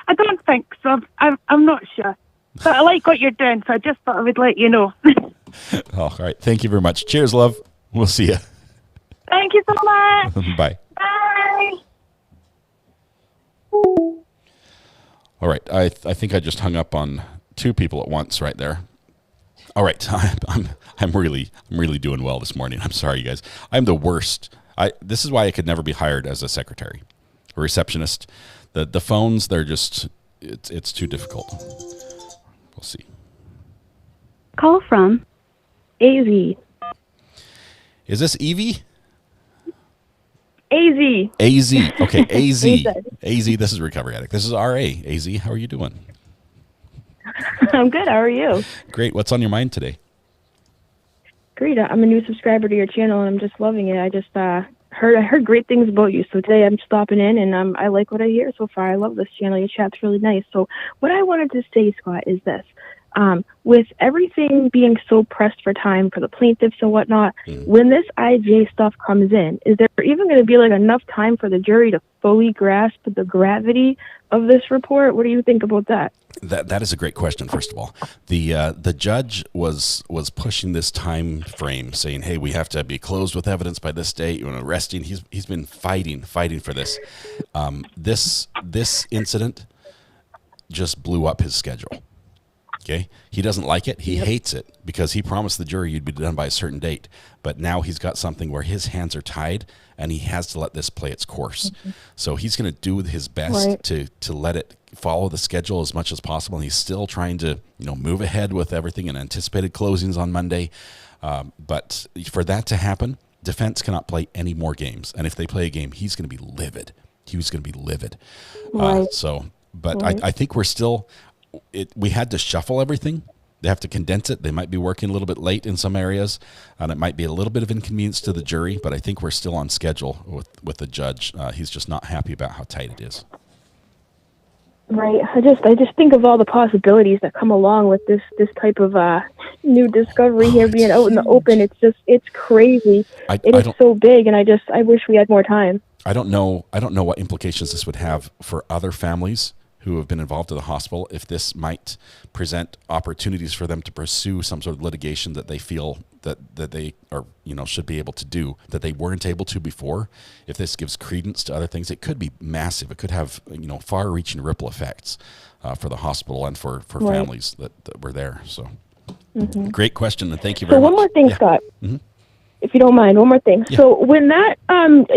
I don't think so. I'm not sure. But I like what you're doing, so I just thought I would let you know. Oh, all right. Thank you very much. Cheers, love. We'll see you. Thank you so much. Bye. Bye. All right. I think I just hung up on two people at once right there. All right. I'm really doing well this morning. I'm sorry, you guys. I'm the worst. This is why I could never be hired as a secretary, a receptionist. The phones, they're just, it's too difficult. We'll see. Call from AZ. Is this Evie? AZ. AZ. Okay, AZ. AZ, this is Recovery Addict. This is RA. AZ, how are you doing? I'm good. How are you? Great. What's on your mind today? Great. I'm a new subscriber to your channel, and I'm just loving it. I just heard great things about you. So today I'm stopping in, and I like what I hear so far. I love this channel. Your chat's really nice. So what I wanted to say, Scott, is this. With everything being so pressed for time for the plaintiffs and whatnot, when this IJ stuff comes in, is there even going to be like enough time for the jury to fully grasp the gravity of this report? What do you think about that? That is a great question. First of all, the judge was pushing this time frame, saying, "Hey, we have to be closed with evidence by this date." You know, arresting. He's been fighting for this. This incident just blew up his schedule. Okay, he doesn't like it. He hates it because he promised the jury you'd be done by a certain date. But now he's got something where his hands are tied, and he has to let this play its course. So he's going to do his best to let it follow the schedule as much as possible. And he's still trying to move ahead with everything and anticipated closings on Monday. But for that to happen, defense cannot play any more games. And if they play a game, he's going to be livid. He was going to be livid. I think we're still. We had to shuffle everything. They have to condense it. They might be working a little bit late in some areas, and it might be a little bit of inconvenience to the jury, but I think we're still on schedule with the judge. He's just not happy about how tight it is. Right. I just think of all the possibilities that come along with this type of new discovery here being out in the open. It's crazy. It is so big, and I wish we had more time. I don't know what implications this would have for other families who have been involved in the hospital, if this might present opportunities for them to pursue some sort of litigation that they feel that they are, should be able to do, that they weren't able to before. If this gives credence to other things, it could be massive. It could have, far-reaching ripple effects for the hospital and for families that were there. So great question, and thank you very much. So one more thing, Scott. Mm-hmm. If you don't mind, one more thing. Yeah. So when that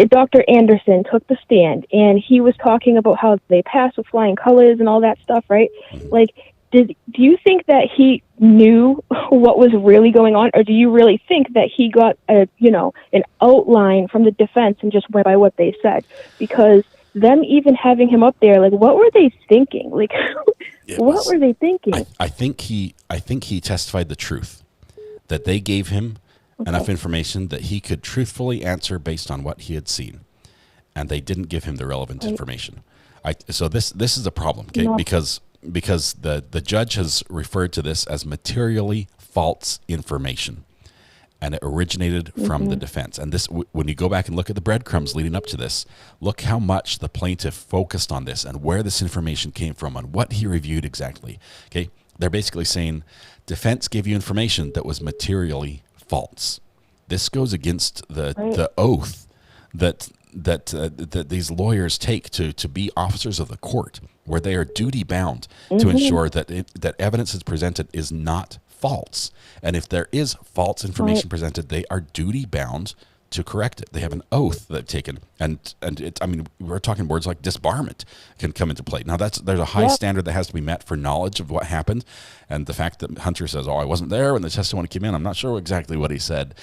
Dr. Anderson took the stand and he was talking about how they passed with flying colors and all that stuff, right? Like, do you think that he knew what was really going on, or do you really think that he got an outline from the defense and just went by what they said? Because them even having him up there, like, what were they thinking? Like, what were they thinking? I think he testified the truth, that they gave him enough information that he could truthfully answer based on what he had seen, and they didn't give him the relevant information. So this is a problem, okay? Because the judge has referred to this as materially false information, and it originated from the defense. And this, when you go back and look at the breadcrumbs leading up to this, look how much the plaintiff focused on this and where this information came from and what he reviewed exactly. Okay, they're basically saying defense gave you information that was materially false. This goes against the oath that these lawyers take to be officers of the court, where they are duty bound to ensure that evidence is presented is not false. And if there is false information presented, they are duty bound to correct it. They have an oath they've taken, and it's, I mean, we're talking words like disbarment can come into play. Now there's a high standard that has to be met for knowledge of what happened, and the fact that Hunter says, "Oh, I wasn't there when the testimony came in," I'm not sure exactly what he said.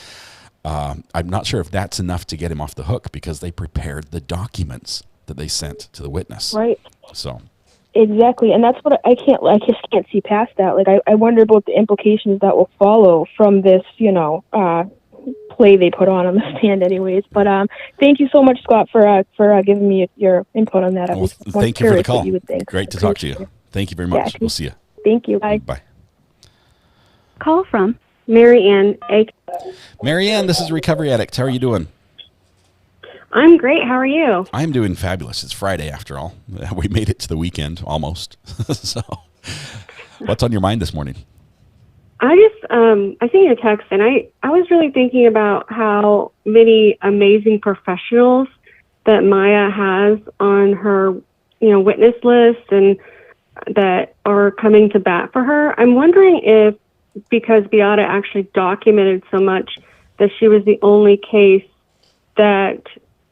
I'm not sure if that's enough to get him off the hook, because they prepared the documents that they sent to the witness. Right. So. Exactly, and that's what I just can't see past that. Like, I wonder about the implications that will follow from this, play they put on the stand anyways. But thank you so much, Scott, for giving me your input on that. I was thank you for the call. You would think. Great to talk to you. Thank you very much. We'll see you. Thank you. Bye. Bye. Call from Mary Ann. Mary Ann, this is Recovery Addict. How are you doing? I'm great. How are you? I'm doing fabulous. It's Friday after all. We made it to the weekend almost. So what's on your mind this morning? I seen your text, and I was really thinking about how many amazing professionals that Maya has on her, witness list, and that are coming to bat for her. I'm wondering if, because Beata actually documented so much, that she was the only case that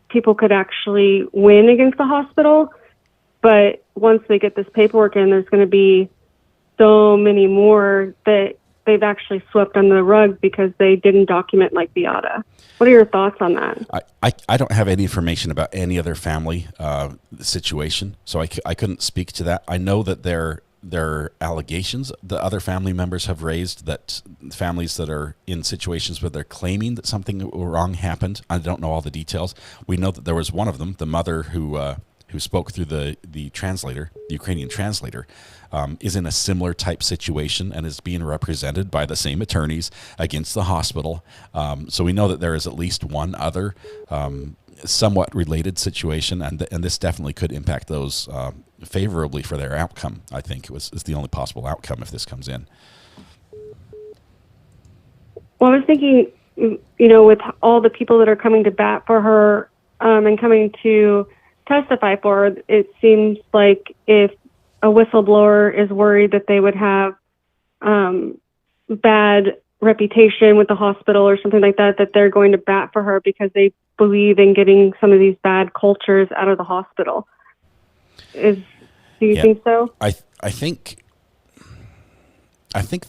people could actually win against the hospital. But once they get this paperwork in, there's going to be so many more that they've actually swept under the rug because they didn't document like Beata. What are your thoughts on that? I don't have any information about any other family situation, so I couldn't speak to that. I know that there are allegations that other family members have raised, that families that are in situations where they're claiming that something wrong happened. I don't know all the details. We know that there was one of them, the mother who spoke through the translator, the Ukrainian translator, is in a similar type situation and is being represented by the same attorneys against the hospital. So we know that there is at least one other somewhat related situation, and this definitely could impact those favorably for their outcome. I think is the only possible outcome if this comes in. Well, I was thinking, with all the people that are coming to bat for her and coming to testify for her, it seems like if a whistleblower is worried that they would have bad reputation with the hospital or something like that, that they're going to bat for her because they believe in getting some of these bad cultures out of the hospital. Do you think so? I think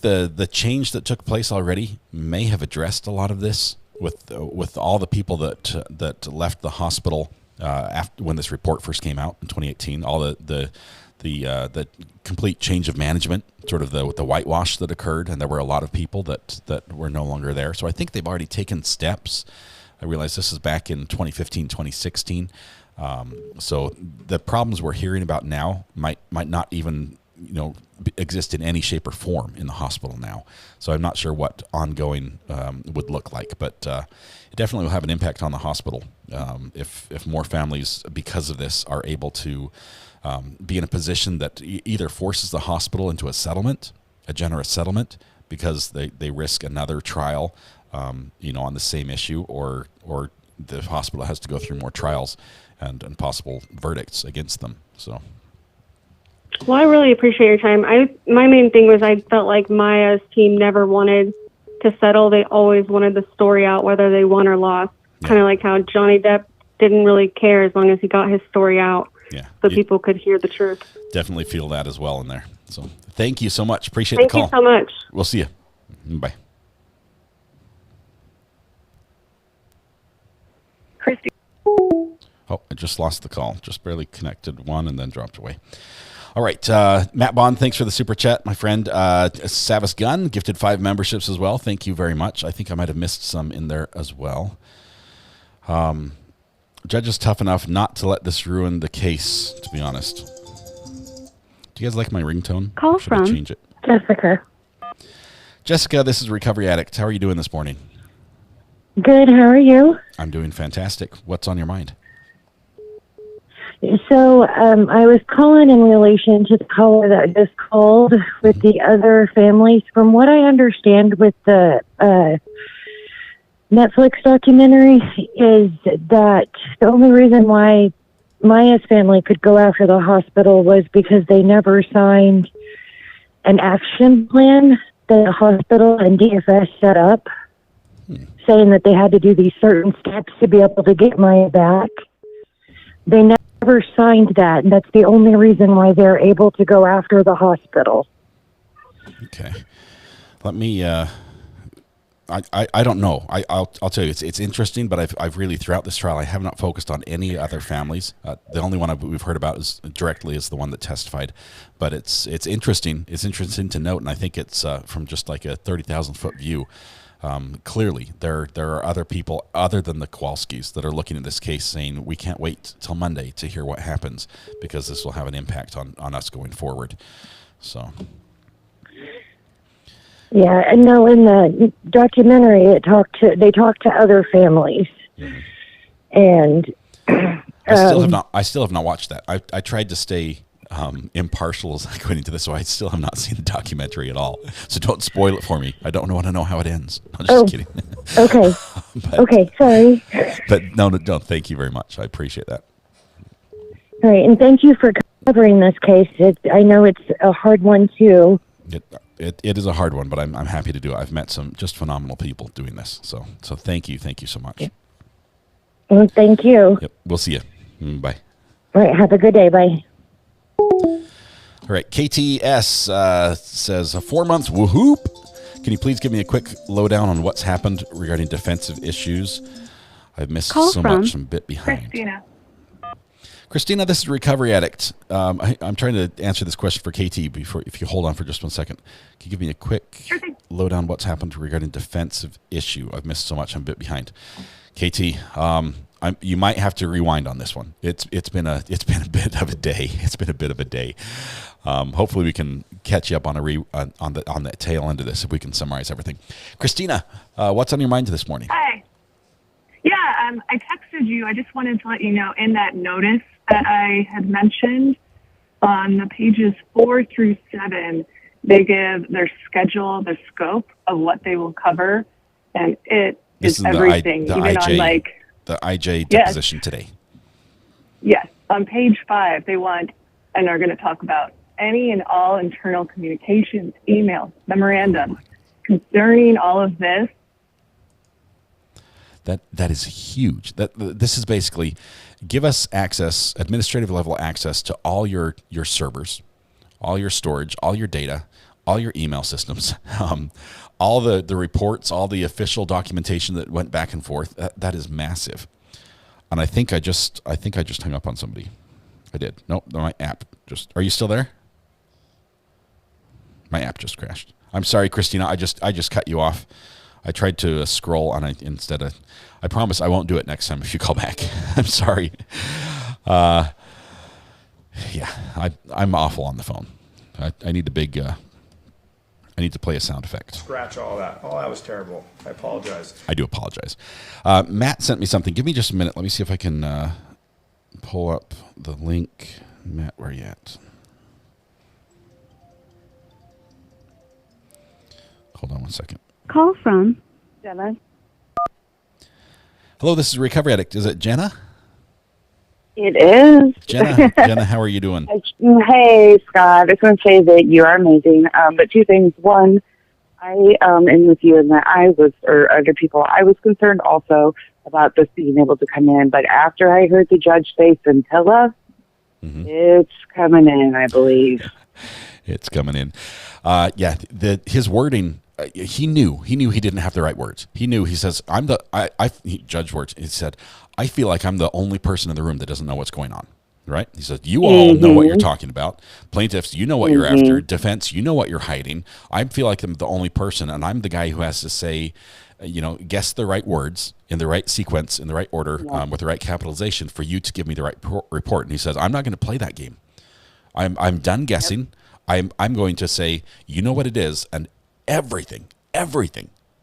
the change that took place already may have addressed a lot of this with all the people that left the hospital after, when this report first came out in 2018. All the complete change of management, sort of the whitewash that occurred, and there were a lot of people that were no longer there. So I think they've already taken steps. I realize this is back in 2015, 2016. So the problems we're hearing about now might not even exist in any shape or form in the hospital now. So I'm not sure what ongoing would look like, but it definitely will have an impact on the hospital if more families, because of this, are able to be in a position that either forces the hospital into a generous settlement, because they risk another trial, on the same issue, or the hospital has to go through more trials and possible verdicts against them. So. Well, I really appreciate your time. My main thing was I felt like Maya's team never wanted to settle. They always wanted the story out, whether they won or lost. Yeah. Kind of like how Johnny Depp didn't really care as long as he got his story out, so people could hear the truth. Definitely feel that as well in there. So thank you so much. Appreciate the call. Thank you so much. We'll see you. Bye. Christy. Oh, I just lost the call. Just barely connected one and then dropped away. All right. Matt Bond, thanks for the super chat, my friend. Savis Gunn gifted 5 memberships as well. Thank you very much. I think I might have missed some in there as well. Judge is tough enough not to let this ruin the case, to be honest. Do you guys like my ringtone? Call from I change it? Jessica. Jessica, this is Recovery Addict. How are you doing this morning? Good. How are you? I'm doing fantastic. What's on your mind? So I was calling in relation to the caller that just called with the other families. From what I understand with the Netflix documentary is that the only reason why Maya's family could go after the hospital was because they never signed an action plan that the hospital and DFS set up, saying that they had to do these certain steps to be able to get Maya back. They never signed that, and that's the only reason why they're able to go after the hospital. Okay. Let me, I don't know. I'll tell you, it's interesting, but I've really, throughout this trial, I have not focused on any other families. The only one we've heard about is the one that testified. But it's interesting. It's interesting to note, and I think it's from just like a 30,000-foot view. Clearly, there are other people other than the Kowalskis that are looking at this case saying, we can't wait till Monday to hear what happens because this will have an impact on us going forward. So... Yeah, and no, in the documentary, they talked to other families, and I still have not watched that. I tried to stay impartial as I go into this, so I still have not seen the documentary at all. So don't spoil it for me. I don't want to know how it ends. I'm just kidding. Okay. Okay, sorry. But no, thank you very much. I appreciate that. All right, and thank you for covering this case. I know it's a hard one too. It is a hard one, but I'm happy to do it. I've met some just phenomenal people doing this. So thank you so much. Well, thank you. Yep, we'll see you. Bye. All right, have a good day. Bye. All right, KTS says 4 months. Woohoop! Can you please give me a quick lowdown on what's happened regarding defensive issues? I've missed so much. I'm a bit behind. Christina, this is Recovery Addict. I'm trying to answer this question for KT if you hold on for just 1 second. Can you give me a quick lowdown what's happened regarding defensive issue? I've missed so much. I'm a bit behind. KT, you might have to rewind on this one. It's been a bit of a day. It's been a bit of a day. Hopefully we can catch you up on the tail end of this if we can summarize everything. Christina, what's on your mind this morning? Hi. Yeah, I texted you. I just wanted to let you know in that notice that I had mentioned on the pages 4 through 7, they give their schedule, the scope of what they will cover, and it is everything. The even IJ, on like the IJ deposition today. Yes, on page 5, they want and are going to talk about any and all internal communications, emails, memorandums concerning all of this. That is huge. This is basically give us access, administrative level access to all your servers, all your storage, all your data, all your email systems, all the reports, all the official documentation that went back and forth. That is massive. And I think I just hung up on somebody. I did. Nope, my app just. Are you still there? My app just crashed. I'm sorry, Christina. I just cut you off. I tried to scroll on it instead of. I promise I won't do it next time if you call back. I'm sorry. Yeah, I'm awful on the phone. I need a big. I need to play a sound effect. Scratch all that. Oh, that was terrible. I apologize. I do apologize. Matt sent me something. Give me just a minute. Let me see if I can pull up the link. Matt, where are you at? Hold on 1 second. Call from Jenna. Hello, this is Recovery Addict. Is it Jenna? It is. Jenna, how are you doing? Hey, Scott. I just want to say that you are amazing. But 2 things. One, I am with you in that or other people, I was concerned also about this being able to come in. But after I heard the judge say scintilla, it's coming in, I believe. It's coming in. Yeah, his wording. He knew he didn't have the right words. He knew. He says, judge words. He said, I feel like I'm the only person in the room that doesn't know what's going on. Right? He said, you all know what you're talking about. Plaintiffs, you know what you're after. Defense, you know what you're hiding. I feel like I'm the only person, and I'm the guy who has to say, guess the right words in the right sequence, in the right order, with the right capitalization for you to give me the right report. And he says, I'm not going to play that game. I'm done guessing. I'm going to say, you know what it is, and everything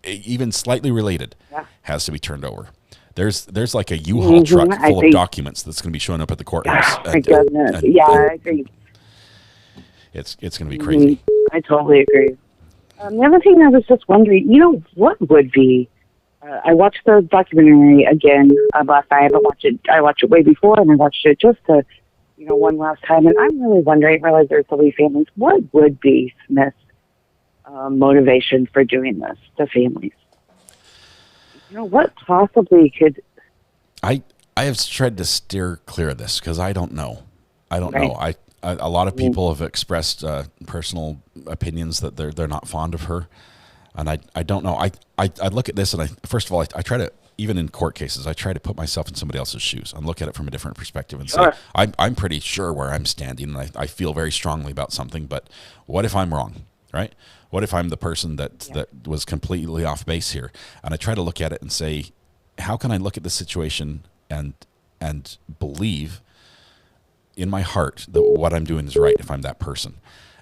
even slightly related, Yeah. has to be turned over. There's like a U-Haul truck full of documents that's going to be showing up at the courthouse. My goodness. I agree. It's going to be crazy. I totally agree. The other thing I was just wondering, what would be? I watched the documentary again last night. I watched it way before, and I watched it just to, one last time. And I'm really wondering. I realize there's so many families. What would be Smith's motivation for doing this to families? What possibly could? I have tried to steer clear of this because I don't know. I don't know. A lot of people have expressed personal opinions that they're not fond of her, and I don't know. I look at this and first of all I try to, even in court cases, I try to put myself in somebody else's shoes and look at it from a different perspective and say I'm pretty sure where I'm standing and I feel very strongly about something, but what if I'm wrong, right? What if I'm the person that was completely off base here? And I try to look at it and say, how can I look at the situation and believe in my heart that what I'm doing is right if I'm that person?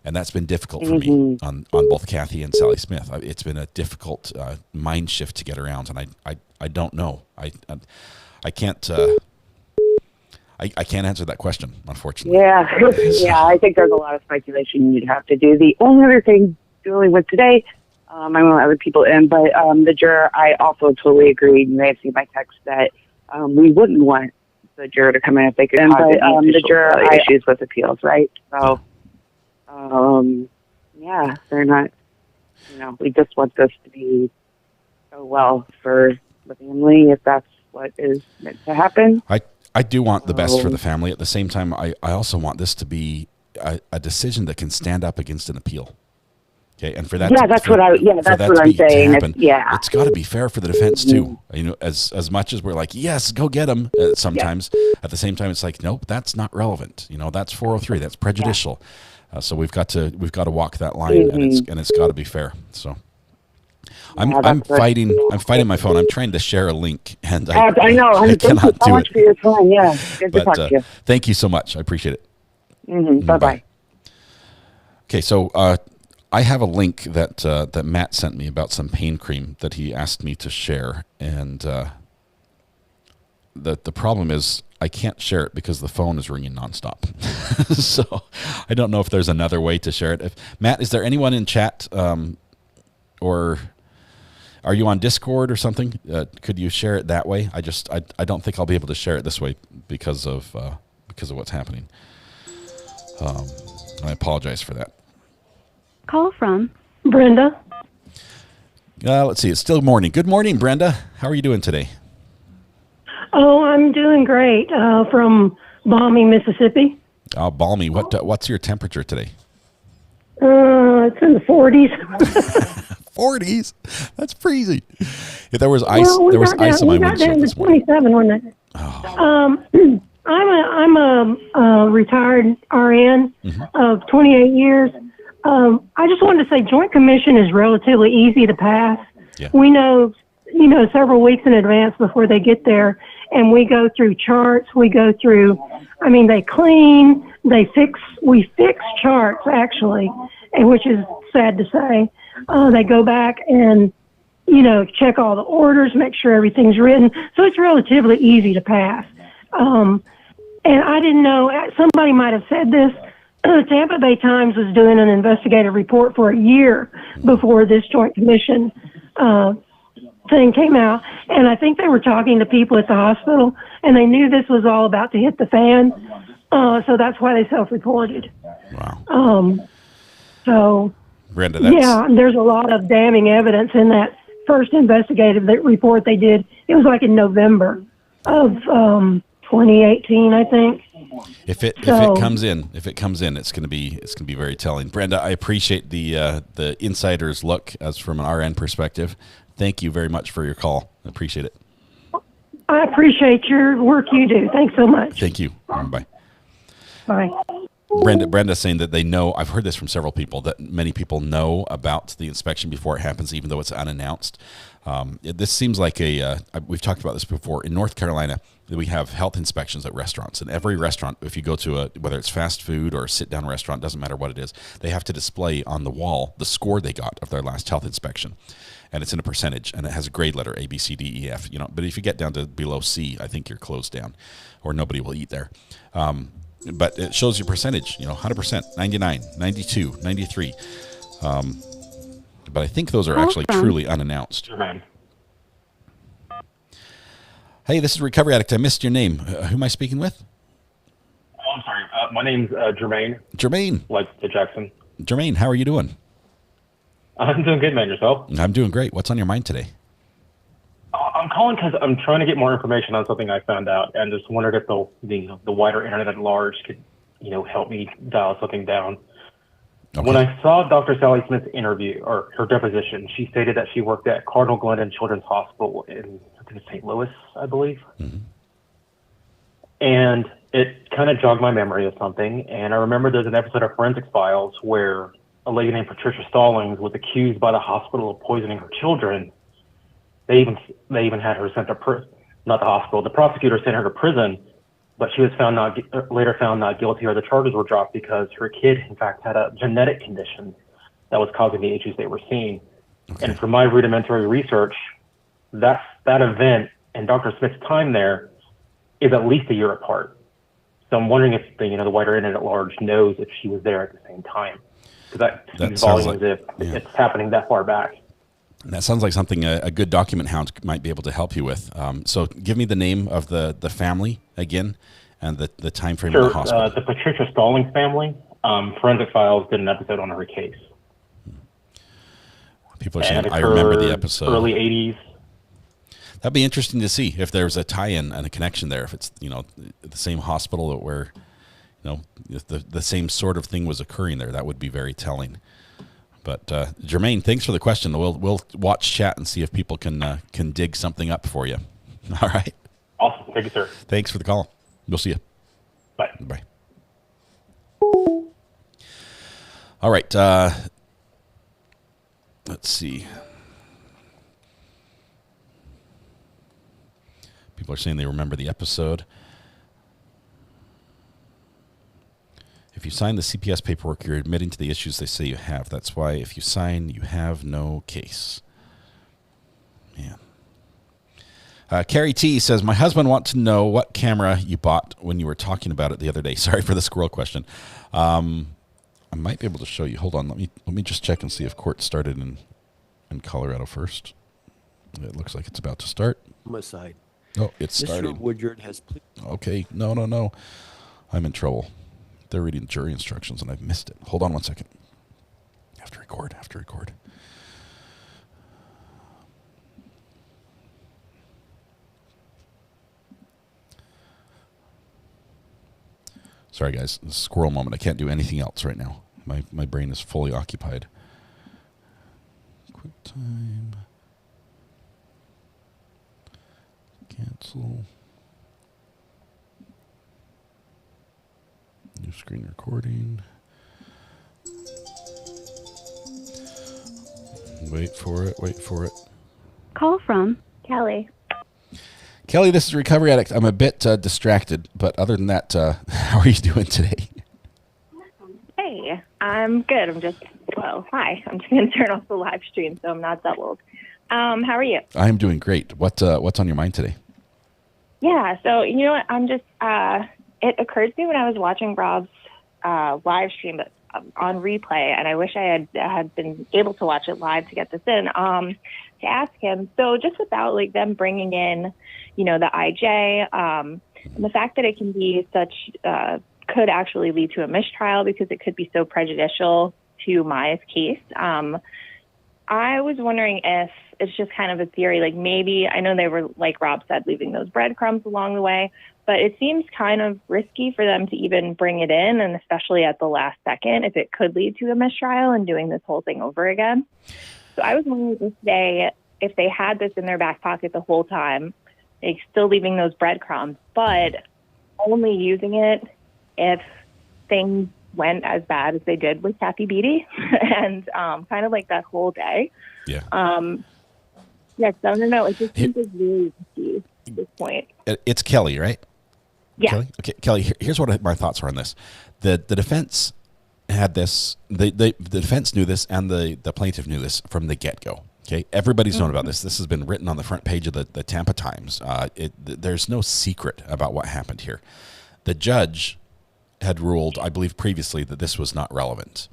And that's been difficult for me on both Cathi and Sally Smith. It's been a difficult mind shift to get around, and I don't know. I can't I can't answer that question, unfortunately. Yeah, I think there's a lot of speculation you'd have to do. The only other thing dealing with today, I won't let other people in, but the juror, I also totally agree. You may have seen my text that we wouldn't want the juror to come in if they could. But the juror, issues with appeals, right? So, they're not. We just want this to be so well for the family, if that's what is meant to happen. I do want the best for the family. At the same time, I also want this to be a decision that can stand up against an appeal. Okay, and for that, that's what I'm saying. It's got to be fair for the defense too. As much as we're like, yes, go get them. Sometimes, at the same time, it's like, nope, that's not relevant. That's 403. That's prejudicial. So we've got to walk that line, and it's got to be fair. So. I'm fighting my phone. I'm trying to share a link, and I know. I cannot do it. For your time. Yeah, good to talk to you. Thank you so much. I appreciate it. Bye-bye. Okay, so I have a link that Matt sent me about some pain cream that he asked me to share, and the problem is I can't share it because the phone is ringing nonstop. So I don't know if there's another way to share it. Matt, is there anyone in chat or are you on Discord or something? Could you share it that way? I don't think I'll be able to share it this way because of what's happening. I apologize for that. Call from Brenda. Let's see. It's still morning. Good morning, Brenda. How are you doing today? Oh, I'm doing great. From balmy Mississippi. Oh, balmy. What's your temperature today? It's in the 40s. 40s? That's freezing. If there was ice, there was ice on my windshield this morning. 27, wasn't it? Oh. I'm a retired RN of 28 years. I just wanted to say Joint Commission is relatively easy to pass. Yeah. We know, several weeks in advance before they get there, and we go through charts. We go through, they clean, we fix charts actually, and which is sad to say. They go back and, check all the orders, make sure everything's written. So it's relatively easy to pass. And I didn't know, somebody might have said this, Tampa Bay Times was doing an investigative report for a year before this Joint Commission thing came out. And I think they were talking to people at the hospital, and they knew this was all about to hit the fan. So that's why they self-reported. Wow. So, Brenda, there's a lot of damning evidence in that first investigative report they did. It was like in November of 2018, I think. If it comes in, it's going to be very telling. Brenda, I appreciate the insider's look as from an RN perspective. Thank you very much for your call. I appreciate it. I appreciate your work you do. Thanks so much. Thank you. Bye. Bye. Brenda's saying that they know. I've heard this from several people, that many people know about the inspection before it happens, even though it's unannounced. This seems like we've talked about this before. In North Carolina, we have health inspections at restaurants. And every restaurant, if you go to whether it's fast food or a sit-down restaurant, doesn't matter what it is, they have to display on the wall the score they got of their last health inspection. And it's in a percentage, and it has a grade letter, A, B, C, D, E, F. But if you get down to below C, I think you're closed down, or nobody will eat there. But it shows your percentage, 100%, 99, 92, 93. But I think those are actually truly unannounced. Jermaine. Hey, this is Recovery Addict. I missed your name. Who am I speaking with? Oh, I'm sorry. My name's Jermaine. Jermaine. Like the Jackson. Jermaine, how are you doing? I'm doing good, man. Yourself? I'm doing great. What's on your mind today? I'm calling because I'm trying to get more information on something I found out, and just wondered if the wider internet at large could, help me dial something down. Okay. When I saw Dr. Sally Smith's interview or her deposition, she stated that she worked at Cardinal Glennon Children's Hospital in St. Louis, I believe. Mm-hmm. And it kind of jogged my memory of something. And I remember there's an episode of Forensics Files where a lady named Patricia Stallings was accused by the hospital of poisoning her children. They even had her sent to prison, not the hospital. The prosecutor sent her to prison, but she was later found not guilty, or the charges were dropped because her kid, in fact, had a genetic condition that was causing the issues they were seeing. Okay. And from my rudimentary research, that event and Dr. Smith's time there is at least a year apart. So I'm wondering if the wider internet at large knows if she was there at the same time, because that speaks volumes if it's happening that far back. That sounds like something a good document hound might be able to help you with. So give me the name of the family again and the time frame of the hospital. The Patricia Stallings family. Forensic Files did an episode on her case. People are saying, I remember the episode. Early 80s. That'd be interesting to see if there's a tie-in and a connection there. If it's, the same hospital where, if the same sort of thing was occurring there, that would be very telling. But Jermaine, thanks for the question. We'll watch chat and see if people can dig something up for you. All right. Awesome. Thank you, sir. Thanks for the call. We'll see you. Bye. Bye. All right. Let's see. People are saying they remember the episode. If you sign the CPS paperwork, you're admitting to the issues they say you have. That's why if you sign, you have no case. Man. Carrie T says, my husband wants to know what camera you bought when you were talking about it the other day. Sorry for the squirrel question. I might be able to show you. Hold on. Let me just check and see if court started in Colorado first. It looks like it's about to start. My side. Oh, it's starting. Mr. Woodyard has... Okay. No. I'm in trouble. They're reading jury instructions, and I've missed it. Hold on one second. I have to record. Sorry, guys. This squirrel moment. I can't do anything else right now. My brain is fully occupied. Quick time. Cancel. New screen recording. Wait for it. Call from Kelly. Kelly, this is Recovery Addict. I'm a bit distracted, but other than that, how are you doing today? Hey, I'm good. Hi. I'm just going to turn off the live stream so I'm not doubled. How are you? I'm doing great. What's on your mind today? Yeah, so you know what? I'm just, it occurred to me when I was watching Rob's live stream on replay, and I wish I had been able to watch it live to get this in, to ask him. So just about like them bringing in, the IJ, and the fact that it can be could actually lead to a mistrial because it could be so prejudicial to Maya's case. I was wondering if it's just kind of a theory, like maybe, I know they were, like Rob said, leaving those breadcrumbs along the way, but it seems kind of risky for them to even bring it in, and especially at the last second, if it could lead to a mistrial and doing this whole thing over again. So I was wondering if they had this in their back pocket the whole time, like still leaving those breadcrumbs, but only using it if things went as bad as they did with Cathi Bedy and kind of like that whole day. Yeah. Yes, I don't know. It just seems really risky at this point. It's Kelly, right? Yeah. Kelly? Okay, Kelly, here's what my thoughts are on this. The defense had this, the defense knew this, and the plaintiff knew this from the get-go. Okay, everybody's known about this. This has been written on the front page of the Tampa Times. There's no secret about what happened here. The judge had ruled, I believe previously, that this was not relevant.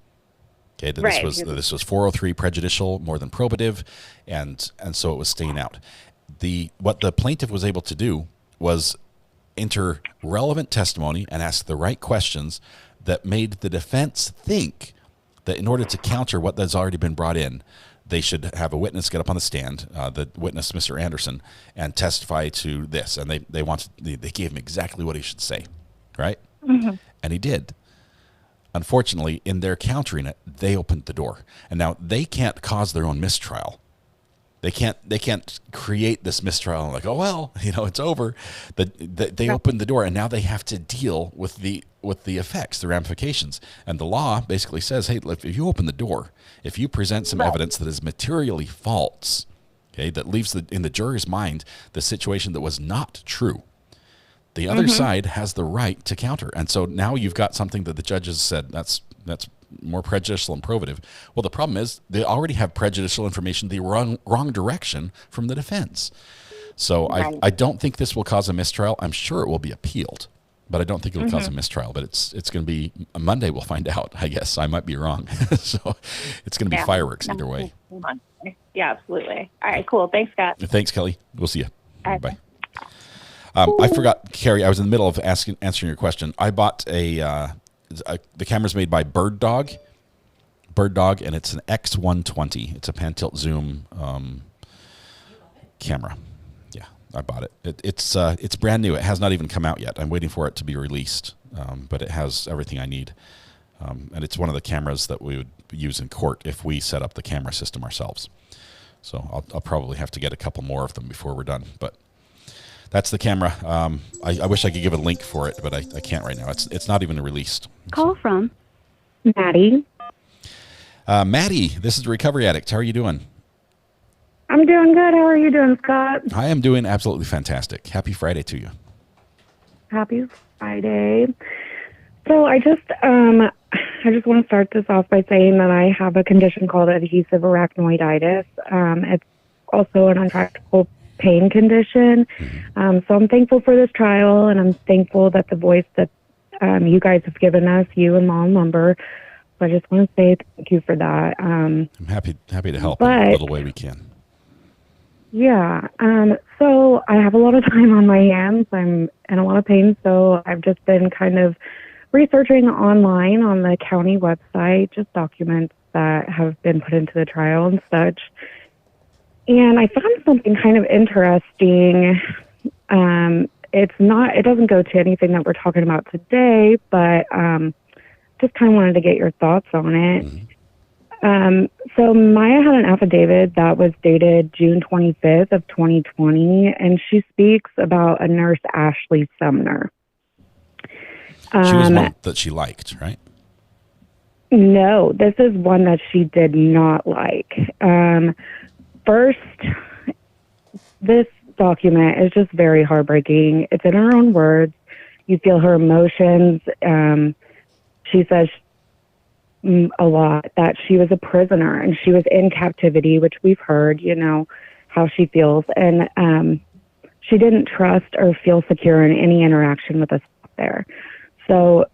Okay, that this was 403 prejudicial more than probative, and so it was staying out. What the plaintiff was able to do was enter relevant testimony and ask the right questions that made the defense think that in order to counter what has already been brought in, they should have a witness get up on the stand, the witness, Mr. Anderson, and testify to this. And they gave him exactly what he should say, right? Mm-hmm. And he did. Unfortunately, in their countering it, they opened the door. And now they can't cause their own mistrial. They can't create this mistrial and like, oh well, it's over. They opened the door, and now they have to deal with the effects, the ramifications. And the law basically says, hey, if you open the door, if you present some evidence that is materially false, okay, that leaves in the jury's mind the situation that was not true, the other side has the right to counter. And so now you've got something that the judges said that's more prejudicial and probative. Well, the problem is they already have prejudicial information the wrong direction from the defense. So I don't think this will cause a mistrial. I'm sure it will be appealed, but I don't think it will cause a mistrial. But it's going to be Monday. We'll find out. I guess I might be wrong. So it's going to be fireworks either way. Yeah, absolutely. All right, cool. Thanks, Scott. Thanks, Kelly. We'll see you. All right. Bye. I forgot, Carrie. I was in the middle of answering your question. I bought the camera's made by Bird Dog, and it's an X120. It's a pan tilt zoom camera. Yeah, I bought it. It's brand new. It has not even come out yet. I'm waiting for it to be released, but it has everything I need. And it's one of the cameras that we would use in court if we set up the camera system ourselves. So I'll probably have to get a couple more of them before we're done, but. That's the camera. I wish I could give a link for it, but I can't right now. It's not even released. Call from Maddie. Maddie, this is the Recovery Addict. How are you doing? I'm doing good. How are you doing, Scott? I am doing absolutely fantastic. Happy Friday to you. Happy Friday. So I just want to start this off by saying that I have a condition called adhesive arachnoiditis. It's also an untractable pain condition. So I'm thankful for this trial, and I'm thankful that the voice that you guys have given us, you and Mom Lumber. So I just want to say thank you for that. I'm happy to help in a little way we can. Yeah. So I have a lot of time on my hands. I'm in a lot of pain, so I've just been kind of researching online on the county website, just documents that have been put into the trial and such. And I found something kind of interesting. It doesn't go to anything that we're talking about today, but just kind of wanted to get your thoughts on it. So Maya had an affidavit that was dated June 25th of 2020, and she speaks about a nurse, Ashley Sumner. She was one that she liked, right? No, this is one that she did not like. First, this document is just very heartbreaking. It's in her own words. You feel her emotions. She says a lot that she was a prisoner and she was in captivity, which we've heard, how she feels. And she didn't trust or feel secure in any interaction with us there. So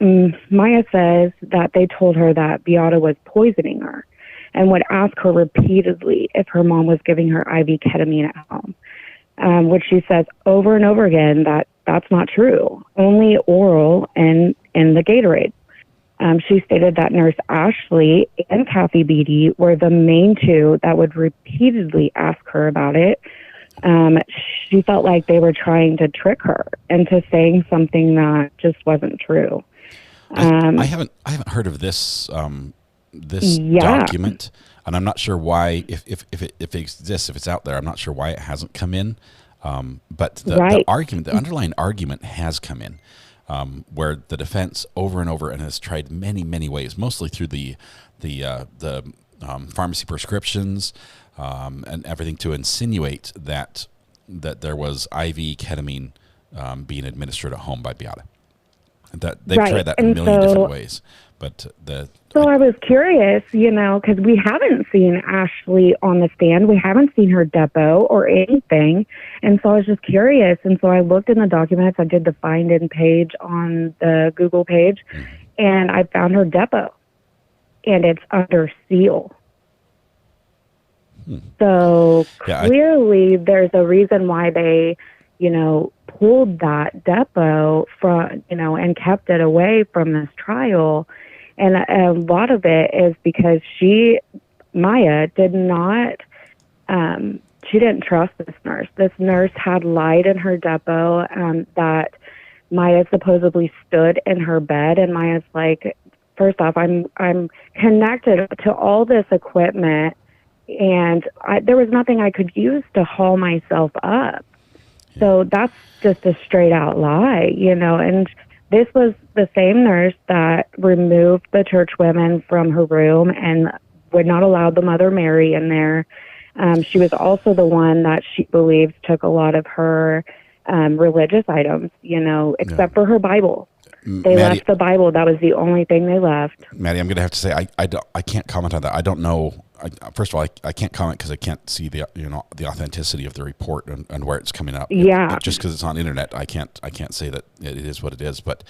Maya says that they told her that Beata was poisoning her, and would ask her repeatedly if her mom was giving her IV ketamine at home, which she says over and over again that that's not true, only oral and in the Gatorade. She stated that Nurse Ashley and Cathi Bedy were the main two that would repeatedly ask her about it. She felt like they were trying to trick her into saying something that just wasn't true. I haven't heard of this document, and I'm not sure why, if it exists, if it's out there, I'm not sure why it hasn't come in. But the argument, the underlying argument has come in. where the defense over and over and has tried many ways, mostly through the pharmacy prescriptions and everything, to insinuate that there was IV ketamine being administered at home by Beata. That they've tried that in a million different ways, but I was curious, because we haven't seen Ashley on the stand. We haven't seen her depo or anything, and so I was just curious. And so I looked in the documents. I did the find in page on the Google page, and I found her depo, and it's under seal. So clearly, there's a reason why they, pulled that depo from, and kept it away from this trial. And a lot of it is because Maya did not, she didn't trust this nurse. This nurse had lied in her depo that Maya supposedly stood in her bed, and Maya's like, first off, I'm connected to all this equipment, and there was nothing I could use to haul myself up. So that's just a straight out lie, and this was the same nurse that removed the church women from her room and would not allow the Mother Mary in there. She was also the one that she believes took a lot of her religious items, except for her Bible. They left the Bible. That was the only thing they left. Maddie, I'm going to have to say I can't comment on that. I don't know. First of all, I can't comment because I can't see the authenticity of the report and where it's coming up. Just because it's on internet, I can't say that it is what it is. But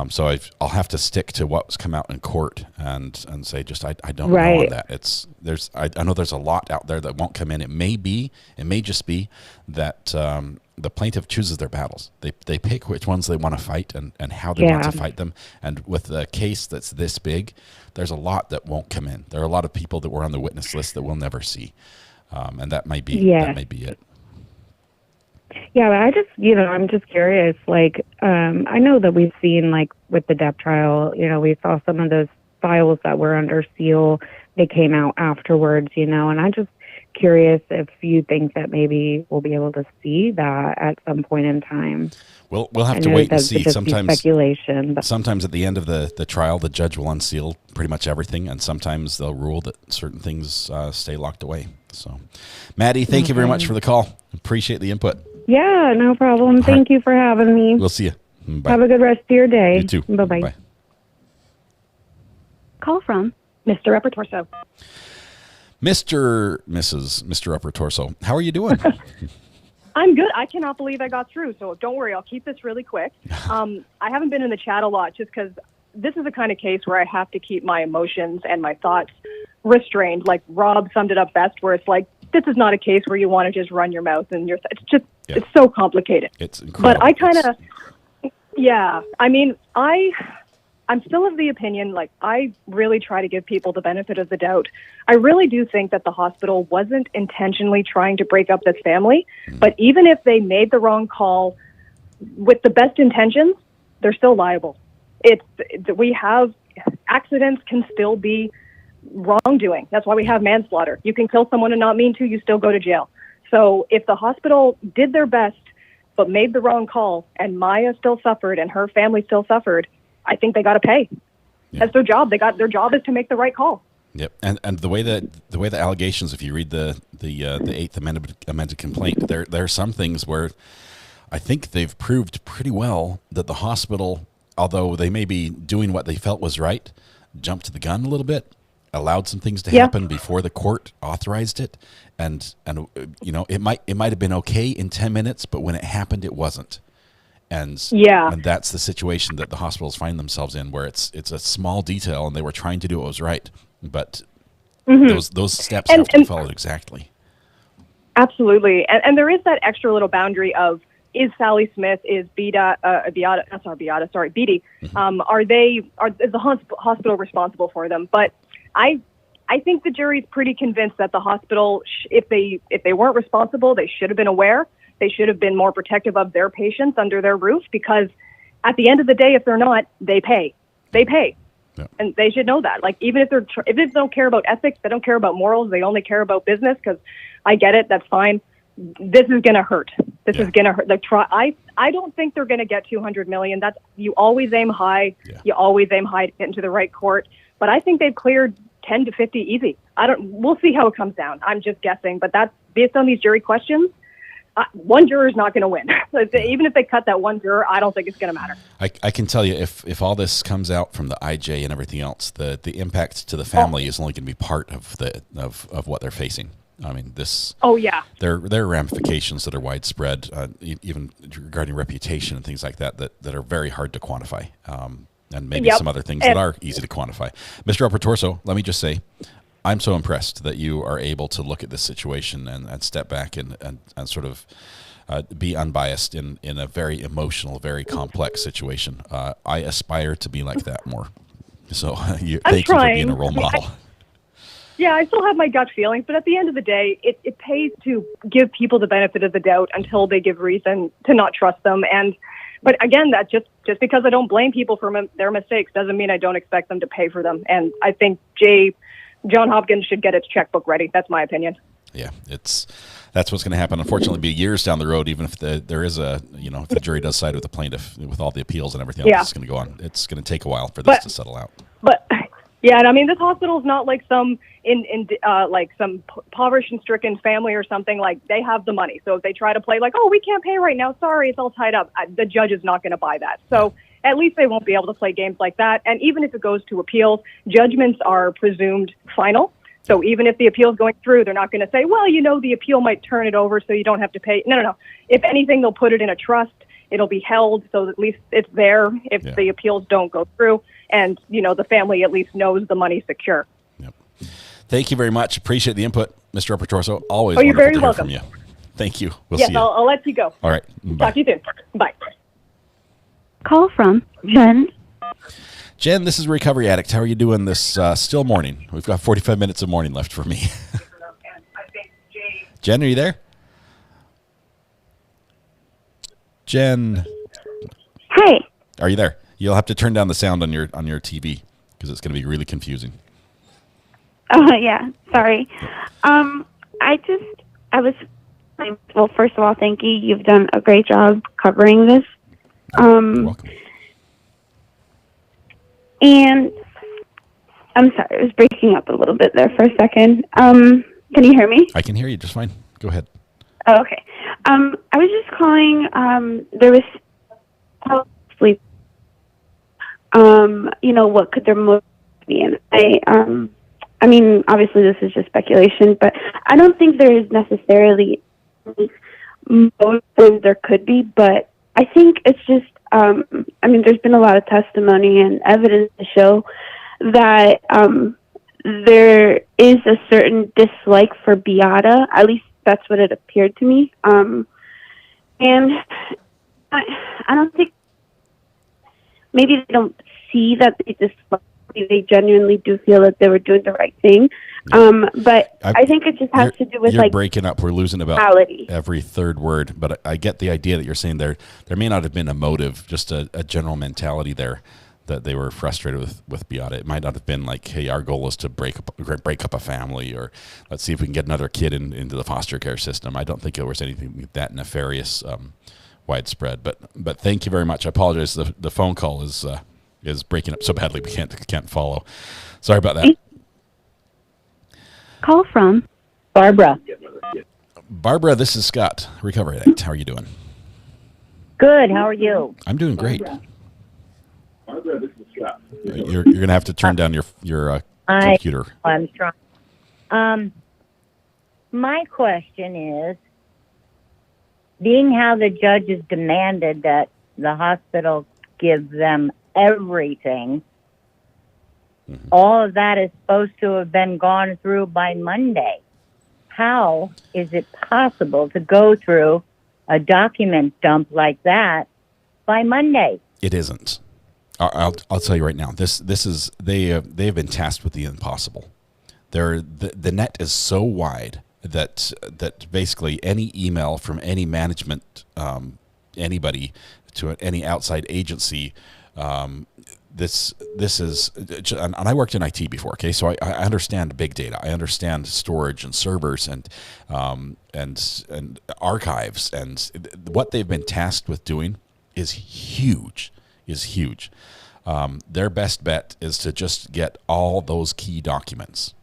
so I'll have to stick to what's come out in court and say I don't know on that. I know there's a lot out there that won't come in. It may just be that the plaintiff chooses their battles. They pick which ones they want to fight and how they want to fight them. And with a case that's this big, there's a lot that won't come in. There are a lot of people that were on the witness list that we'll never see, and that may be it. Yeah, but I just I'm just curious. I know that we've seen with the Depp trial, we saw some of those files that were under seal. They came out afterwards, and I'm just curious if you think that maybe we'll be able to see that at some point in time. We'll have to wait and see. Sometimes speculation. But sometimes at the end of the trial, the judge will unseal pretty much everything, and sometimes they'll rule that certain things stay locked away. So, Maddie, thank you very much for the call. Appreciate the input. Yeah, no problem. Thank you for having me. We'll see you. Bye. Have a good rest of your day. You too. Bye-bye. Bye. Call from Mr. Upper Torso. Mr. Upper Torso. How are you doing? I'm good. I cannot believe I got through, so don't worry. I'll keep this really quick. I haven't been in the chat a lot just because this is the kind of case where I have to keep my emotions and my thoughts restrained. Like Rob summed it up best, where it's like, this is not a case where you want to just run your mouth and it's so complicated. It's incredible. But I kind of, I mean, I'm still of the opinion, I really try to give people the benefit of the doubt. I really do think that the hospital wasn't intentionally trying to break up this family, but even if they made the wrong call with the best intentions, they're still liable. We have accidents can still be wrongdoing. That's why we have manslaughter. You can kill someone and not mean to, you still go to jail. So if the hospital did their best but made the wrong call and Maya still suffered and her family still suffered, I think they got to pay. That's their job. Their job is to make the right call. Yep, and the way the allegations, if you read the Eighth amended complaint, there are some things where I think they've proved pretty well that the hospital, although they may be doing what they felt was right, jumped the gun a little bit, allowed some things to happen before the court authorized it, and it might have been okay in 10 minutes, but when it happened, it wasn't. And that's the situation that the hospitals find themselves in, where it's a small detail, and they were trying to do what was right, but those steps have to be followed exactly. Absolutely, and there is that extra little boundary of, is Sally Smith, is Bedy, is the hospital responsible for them? But I think the jury's pretty convinced that the hospital, if they weren't responsible, they should have been aware. They should have been more protective of their patients under their roof, because at the end of the day, if they're not, they pay. They pay. Yeah. And they should know that. Even if they don't care about ethics, they don't care about morals, they only care about business, because I get it, that's fine. this is going to hurt. This is going to hurt. I don't think they're going to get 200 million. You always aim high. Yeah. You always aim high to get into the right court. But I think they've cleared 10 to 50 easy. We'll see how it comes down. I'm just guessing, but that's based on these jury questions. One juror is not going to win. Even if they cut that one juror, I don't think it's going to matter. I can tell you, if all this comes out from the IJ and everything else, the impact to the family is only going to be part of of what they're facing. I mean, this. Oh yeah. There are ramifications that are widespread, even regarding reputation and things like that are very hard to quantify, and maybe some other things that are easy to quantify. Mr. Torso, let me just say, I'm so impressed that you are able to look at this situation and step back and sort of be unbiased in a very emotional, very complex situation. I aspire to be like that more. So thank you for being a role model. Yeah, I still have my gut feelings, but at the end of the day, it pays to give people the benefit of the doubt until they give reason to not trust them. But again, that just because I don't blame people for their mistakes doesn't mean I don't expect them to pay for them. And I think Johns Hopkins should get its checkbook ready. That's my opinion. Yeah, that's what's going to happen. Unfortunately, be years down the road, even if there is if the jury does side with the plaintiff with all the appeals and everything else that's going to go on. It's going to take a while for this to settle out. But yeah, and I mean, this hospital is not like some like some poverty-stricken family or something. Like, they have the money, so if they try to play like, oh, we can't pay right now, sorry, it's all tied up, the judge is not going to buy that. So at least they won't be able to play games like that. And even if it goes to appeals, judgments are presumed final. So even if the appeal is going through, they're not going to say, well, the appeal might turn it over so you don't have to pay. No. If anything, they'll put it in a trust. It'll be held, so at least it's there if the appeals don't go through. And, the family at least knows the money's secure. Yep. Thank you very much. Appreciate the input, Mr. Torso. Always you're wonderful very to hear welcome. from you. Thank you. We'll yes, see you. I'll let you go. All right. Bye. Talk to you soon. Bye. Call from Jen. Jen, this is Recovery Addict. How are you doing this still morning? We've got 45 minutes of morning left for me. Jen, are you there? Jen. Hey. Are you there? You'll have to turn down the sound on your TV because it's going to be really confusing. Yeah. Sorry. Well, first of all, thank you. You've done a great job covering this. You're welcome. And I'm sorry, it was breaking up a little bit there for a second. Can you hear me? I can hear you just fine. Go ahead. Oh, okay. I was just calling. There was sleep. What could their motive be? And I mean, obviously this is just speculation, but I don't think there is necessarily motive. There could be, but I think it's just. There's been a lot of testimony and evidence to show that there is a certain dislike for Beata. At least that's what it appeared to me. And I don't think maybe they don't see that they dislike. They genuinely do feel that they were doing the right thing. But I think it just has to do with you're breaking up. We're losing about reality. Every third word. But I get the idea that you're saying there may not have been a motive, just a general mentality there that they were frustrated with Beata. It might not have been like, hey, our goal is to break up a family, or let's see if we can get another kid into the foster care system. I don't think there was anything that nefarious, widespread. But thank you very much. I apologize. The phone call is breaking up so badly we can't follow. Sorry about that. Call from Barbara. Barbara, this is Scott, Recovery Addict. How are you doing? Good. How are you? I'm doing great. Barbara, this is Scott. You're going to have to turn down your computer. I'm trying. My question is, being how the judges demanded that the hospital give them everything, all of that is supposed to have been gone through by Monday. How is it possible to go through a document dump like that by Monday? It isn't. I'll tell you right now. This is they have been tasked with the impossible. The net is so wide that basically any email from any management, anybody to any outside agency, this is, and I worked in IT before. Okay, so I understand big data. I understand storage and servers and archives, and what they've been tasked with doing is huge. Their best bet is to just get all those key documents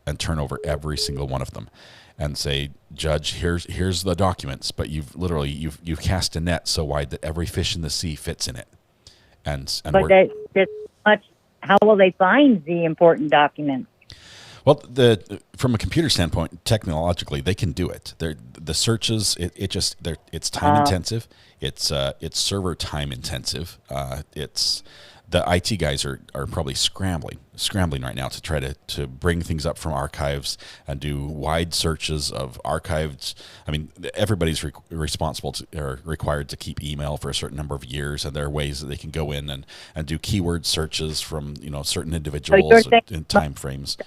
and turn over every single one of them, and say, Judge, here's the documents, but you've cast a net so wide that every fish in the sea fits in it. But how will they find the important documents? Well, from a computer standpoint, technologically, they can do it. The searches, it's time intensive. It's server time intensive. The IT guys are probably scrambling right now to try to bring things up from archives and do wide searches of archives. I mean, everybody's responsible or required to keep email for a certain number of years, and there are ways that they can go in and do keyword searches from certain individuals in time frames.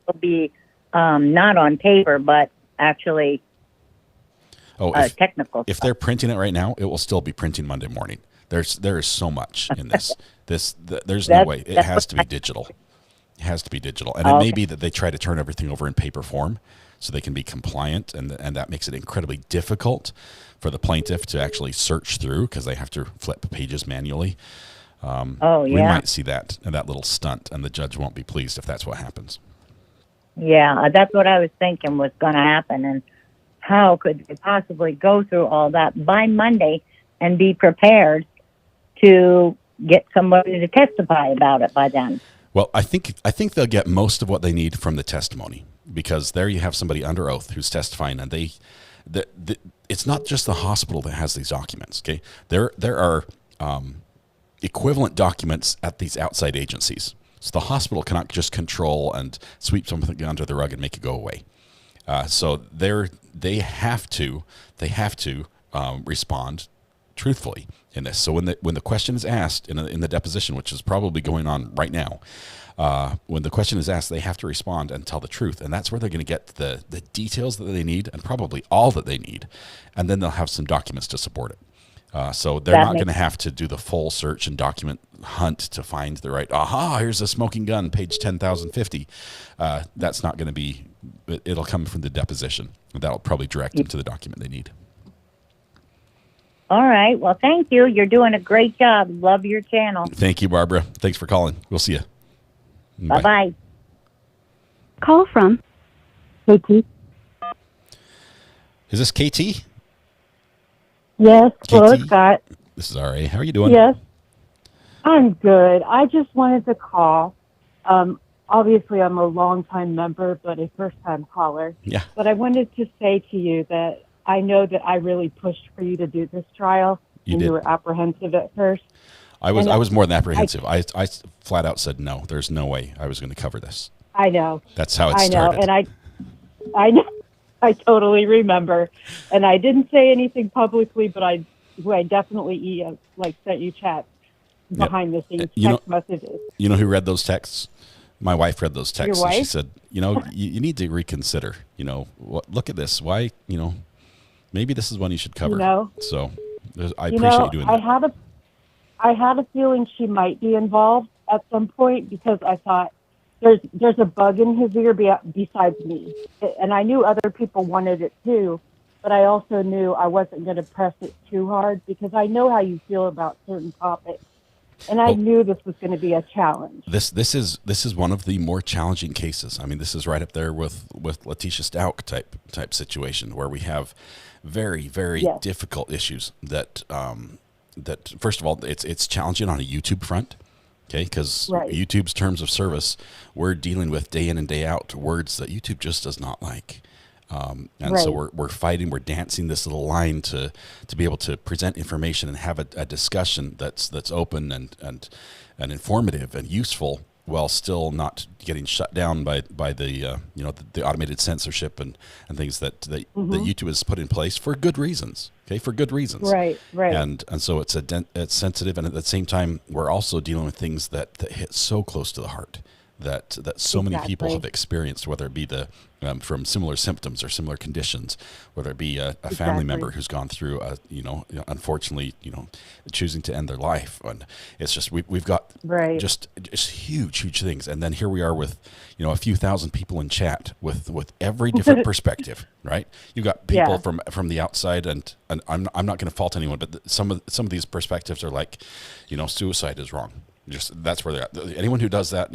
Will be not on paper, but actually technical. If they're printing it right now, it will still be printing Monday morning. There is so much in this. There's no way. It has to be digital. It has to be digital. And it may be that they try to turn everything over in paper form so they can be compliant, and that makes it incredibly difficult for the plaintiff to actually search through because they have to flip pages manually. We might see that little stunt, and the judge won't be pleased if that's what happens. Yeah, that's what I was thinking was going to happen. And how could they possibly go through all that by Monday and be prepared to get somebody to testify about it by then? Well, I think they'll get most of what they need from the testimony, because there you have somebody under oath who's testifying, and it's not just the hospital that has these documents. Okay, there are equivalent documents at these outside agencies. So the hospital cannot just control and sweep something under the rug and make it go away. So they have to respond truthfully in this. So when the question is asked in the deposition, which is probably going on right now, when the question is asked, they have to respond and tell the truth, and that's where they're going to get the details that they need, and probably all that they need, and then they'll have some documents to support it. So they're not going to have to do the full search and document hunt to find the right, here's a smoking gun, page 10,050. That's not going to be, it'll come from the deposition. That'll probably direct them to the document they need. All right. Well, thank you. You're doing a great job. Love your channel. Thank you, Barbara. Thanks for calling. We'll see you. Bye-bye. Call from Katie. Is this KT? Yes, hello, KT? Scott. This is RA. How are you doing? Yes, I'm good. I just wanted to call. Obviously, I'm a long-time member, but a first-time caller. Yeah. But I wanted to say to you that I know that I really pushed for you to do this trial. You did. You were apprehensive at first. I was more than apprehensive. I flat out said no. There's no way I was going to cover this. I know. That's how it started. I know, and I know. I totally remember, and I didn't say anything publicly, but I definitely sent you chats behind the scenes, text messages. You know who read those texts? My wife read those texts. Your wife? And she said, you need to reconsider. Look at this. Why? Maybe this is one you should cover. So I appreciate you doing that. I had a feeling she might be involved at some point, because I thought, there's a bug in his ear besides me. And I knew other people wanted it too, but I also knew I wasn't going to press it too hard, because I know how you feel about certain topics. And I knew this was going to be a challenge. This is one of the more challenging cases. I mean, this is right up there with Letitia Stout type situation, where we have very, very difficult issues that first of all, it's challenging on a YouTube front. Okay, because YouTube's terms of service, we're dealing with day in and day out words that YouTube just does not like. So we're fighting, we're dancing this little line to be able to present information and have a discussion that's open and informative and useful, while still not getting shut down by the the automated censorship and things that YouTube has put in place for good reasons. Okay, for good reasons. Right. And so it's sensitive, and at the same time, we're also dealing with things that hit so close to the heart that so many people Exactly. have experienced, whether it be from similar symptoms or similar conditions, whether it be a family member who's gone through unfortunately choosing to end their life. And it's just we've got just huge things. And then here we are with a few thousand people in chat with every different perspective, right? You got people from the outside, and I'm not going to fault anyone, but some of these perspectives are like, suicide is wrong. Just that's where they're at. Anyone who does that,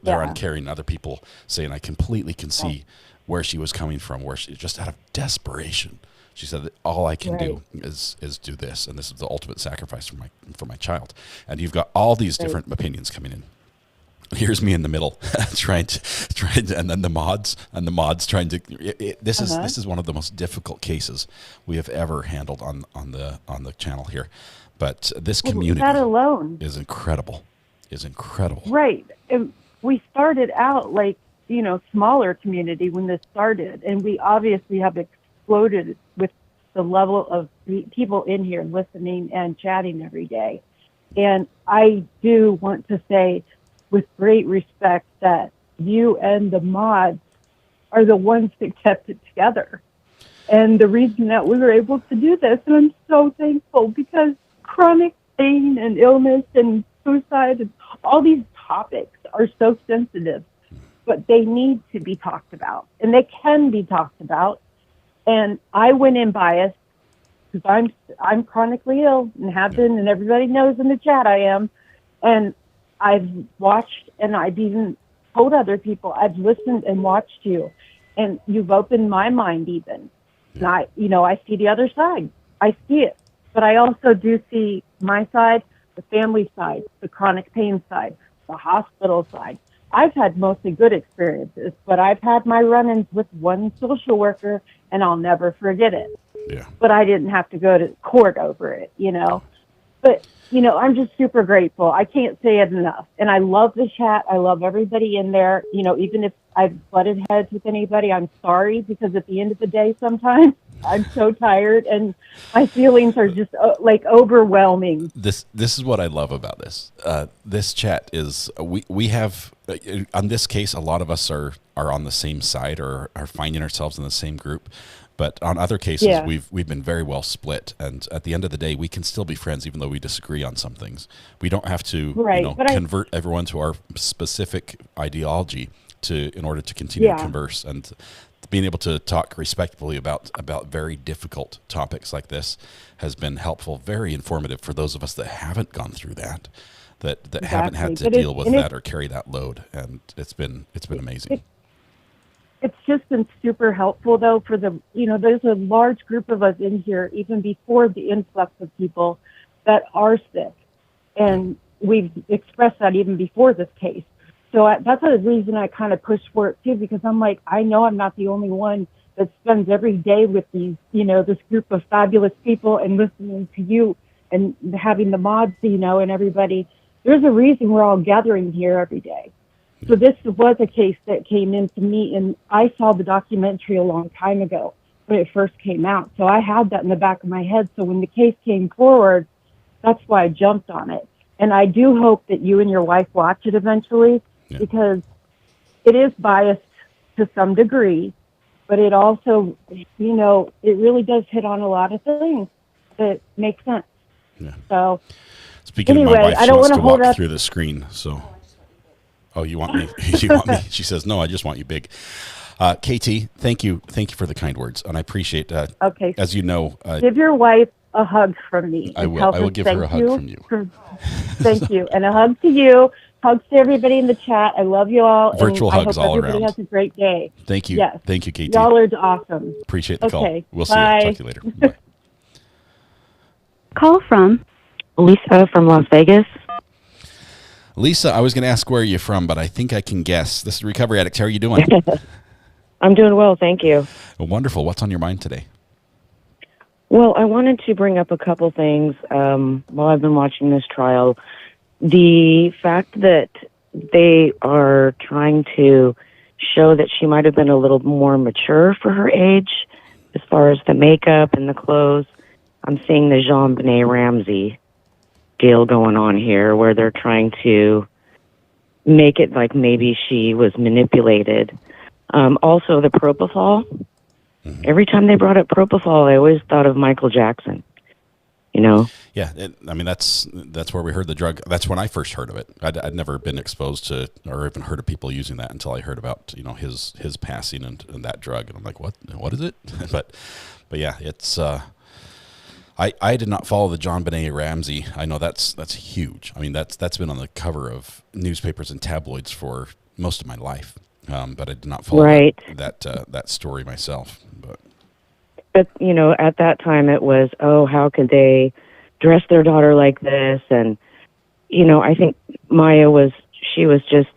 they're uncaring. Other people saying, I completely can see where she was coming from, where she just out of desperation, she said that all I can do is do this, and this is the ultimate sacrifice for my child. And you've got all these different opinions coming in. Here's me in the middle, trying to, and then the mods trying to. This is one of the most difficult cases we have ever handled on the channel here, but this community that alone is incredible. Right. And we started out like, smaller community when this started, and we obviously have exploded with the level of people in here listening and chatting every day. And I do want to say with great respect that you and the mods are the ones that kept it together. And the reason that we were able to do this, and I'm so thankful, because chronic pain and illness and suicide and all these topics are so sensitive, but they need to be talked about, and they can be talked about. And I went in biased because I'm chronically ill and have been, and everybody knows in the chat I am. And I've watched, and I've even told other people, I've listened and watched you, and you've opened my mind even. And I see the other side. I see it. But I also do see my side, the family side, the chronic pain side, the hospital side. I've had mostly good experiences, but I've had my run-ins with one social worker, and I'll never forget it. Yeah. But I didn't have to go to court over it, But, I'm just super grateful. I can't say it enough. And I love the chat. I love everybody in there. Even if I've butted heads with anybody, I'm sorry, because at the end of the day, sometimes I'm so tired and my feelings are just overwhelming. This is what I love about this. This chat is, we have, on this case, a lot of us are on the same side or are finding ourselves in the same group. But on other cases, we've been very well split, and at the end of the day, we can still be friends even though we disagree on some things. We don't have to convert everyone to our specific ideology in order to continue to converse. And being able to talk respectfully about very difficult topics like this has been helpful, very informative for those of us that haven't gone through that haven't had to deal with that or carry that load, and it's been amazing. It's just been super helpful, though, for there's a large group of us in here, even before the influx of people that are sick. And we've expressed that even before this case. So that's the reason I kind of push for it, too, because I'm like, I know I'm not the only one that spends every day with these, this group of fabulous people and listening to you and having the mods, and everybody. There's a reason we're all gathering here every day. So this was a case that came into me, and I saw the documentary a long time ago when it first came out. So I had that in the back of my head. So when the case came forward, that's why I jumped on it. And I do hope that you and your wife watch it eventually, because it is biased to some degree, but it also, it really does hit on a lot of things that make sense. Yeah. So speaking anyway, of my wife, I she don't wants want to to hold walk up through the screen, so... Oh, you want me? You want me? She says, no, I just want you big. Cathi, thank you for the kind words, and I appreciate that. Okay. As you know, give your wife a hug from me. I will. I will give her a hug from you. Thank you, and a hug to you. Hugs to everybody in the chat. I love you all. Virtual and hugs I hope all everybody around. has a great day. Thank you. Yes. Thank you, Cathi. Y'all are awesome. Appreciate the call. Okay. We'll see Bye. you. Talk to you later. Bye. Call from Lisa from Las Vegas. Lisa, I was going to ask where you're from, but I think I can guess. This is Recovery Addict. How are you doing? I'm doing well, thank you. Well, wonderful. What's on your mind today? Well, I wanted to bring up a couple things while I've been watching this trial. The fact that they are trying to show that she might have been a little more mature for her age as far as the makeup and the clothes. I'm seeing the JonBenet Ramsey deal going on here where they're trying to make it like maybe she was manipulated. Also, the propofol. Every time they brought up propofol, I always thought of Michael Jackson. Yeah, I mean that's where we heard the drug. That's when I first heard of it. I'd never been exposed to or even heard of people using that until I heard about his passing and that drug, and I'm like, what is it? but yeah, it's. I did not follow the John Benet Ramsey. I know that's huge. I mean that's been on the cover of newspapers and tabloids for most of my life. But I did not follow that story myself. But at that time it was, how could they dress their daughter like this? And I think Maya was just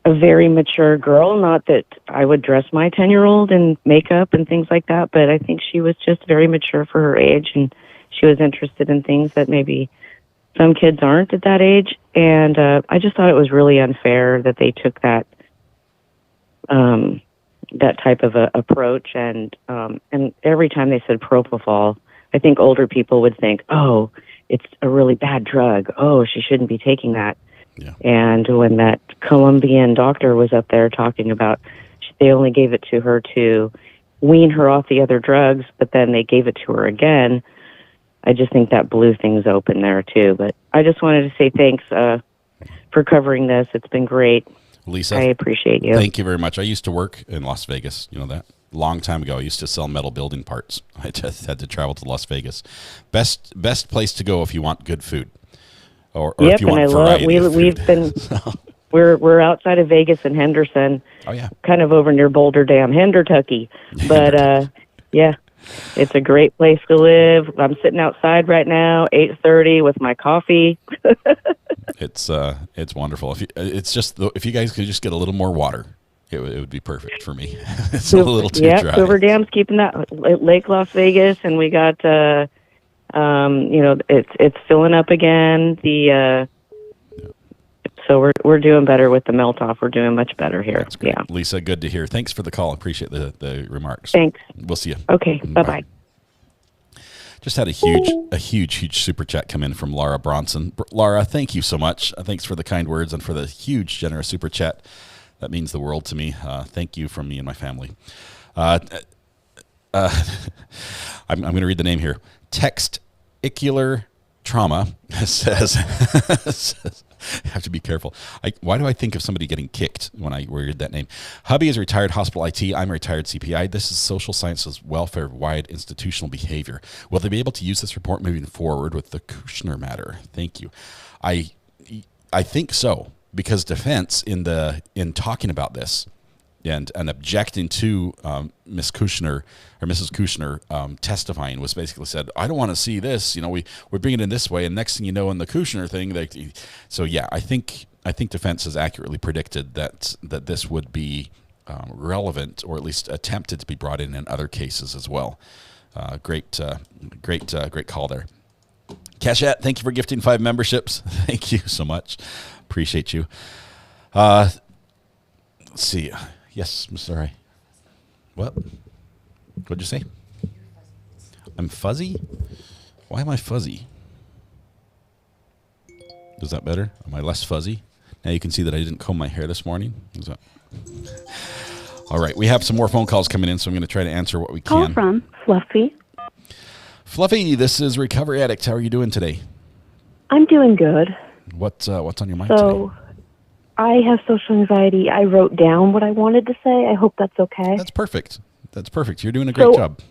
a very mature girl. Not that I would dress my 10-year-old in makeup and things like that, but I think she was just very mature for her age, and she was interested in things that maybe some kids aren't at that age. And I just thought it was really unfair that they took that type of a approach. And every time they said propofol, I think older people would think, oh, it's a really bad drug. Oh, she shouldn't be taking that. Yeah. And when that Colombian doctor was up there talking about, they only gave it to her to wean her off the other drugs, but then they gave it to her again. I just think that blew things open there too. But I just wanted to say thanks for covering this. It's been great. Lisa, I appreciate you. Thank you very much. I used to work in Las Vegas. You know that? Long time ago. I used to sell metal building parts. I just had to travel to Las Vegas. Best place to go if you want good food. Or if you want variety of food. We've been we're outside of Vegas in Henderson. Oh yeah. Kind of over near Boulder Dam, Hendertucky. But yeah. It's a great place to live. I'm sitting outside right now, 8:30 with my coffee. It's wonderful. If you guys could just get a little more water, it would be perfect for me. It's a little too dry. Hoover Dam's keeping that Lake Las Vegas, and we got it's filling up again. So we're doing better with the melt off. We're doing much better here. That's great. Yeah. Lisa, good to hear. Thanks for the call. Appreciate the remarks. Thanks. We'll see you. Okay. Bye-bye. Just had a huge super chat come in from Laura Bronson. Laura, thank you so much. Thanks for the kind words and for the huge, generous super chat. That means the world to me. Thank you from me and my family. I'm going to read the name here. Texticular trauma says I have to be careful. Why do I think of somebody getting kicked when I read that name? Hubby is retired hospital IT. I'm a retired CPI. This is social sciences welfare-wide institutional behavior. Will they be able to use this report moving forward with the Kushner matter? Thank you. I think so, because defense in talking about this and objecting to Ms. Kushner or Mrs. Kushner testifying was basically said, I don't want to see this. We're bringing it in this way, and next thing you know, in the Kushner thing, so yeah, I think defense has accurately predicted that this would be relevant, or at least attempted to be brought in other cases as well. Great call there. Cachette, thank you for gifting 5 memberships. Thank you so much. Appreciate you. Let's see. Yes, Mr. Ray. What? What'd you say? I'm fuzzy? Why am I fuzzy? Is that better? Am I less fuzzy? Now you can see that I didn't comb my hair this morning. All right, we have some more phone calls coming in, so I'm going to try to answer what we can. Call from Fluffy. Fluffy, this is Recovery Addict. How are you doing today? I'm doing good. What's on your mind today? So, I have social anxiety. I wrote down what I wanted to say. I hope that's okay. That's perfect. You're doing a great job.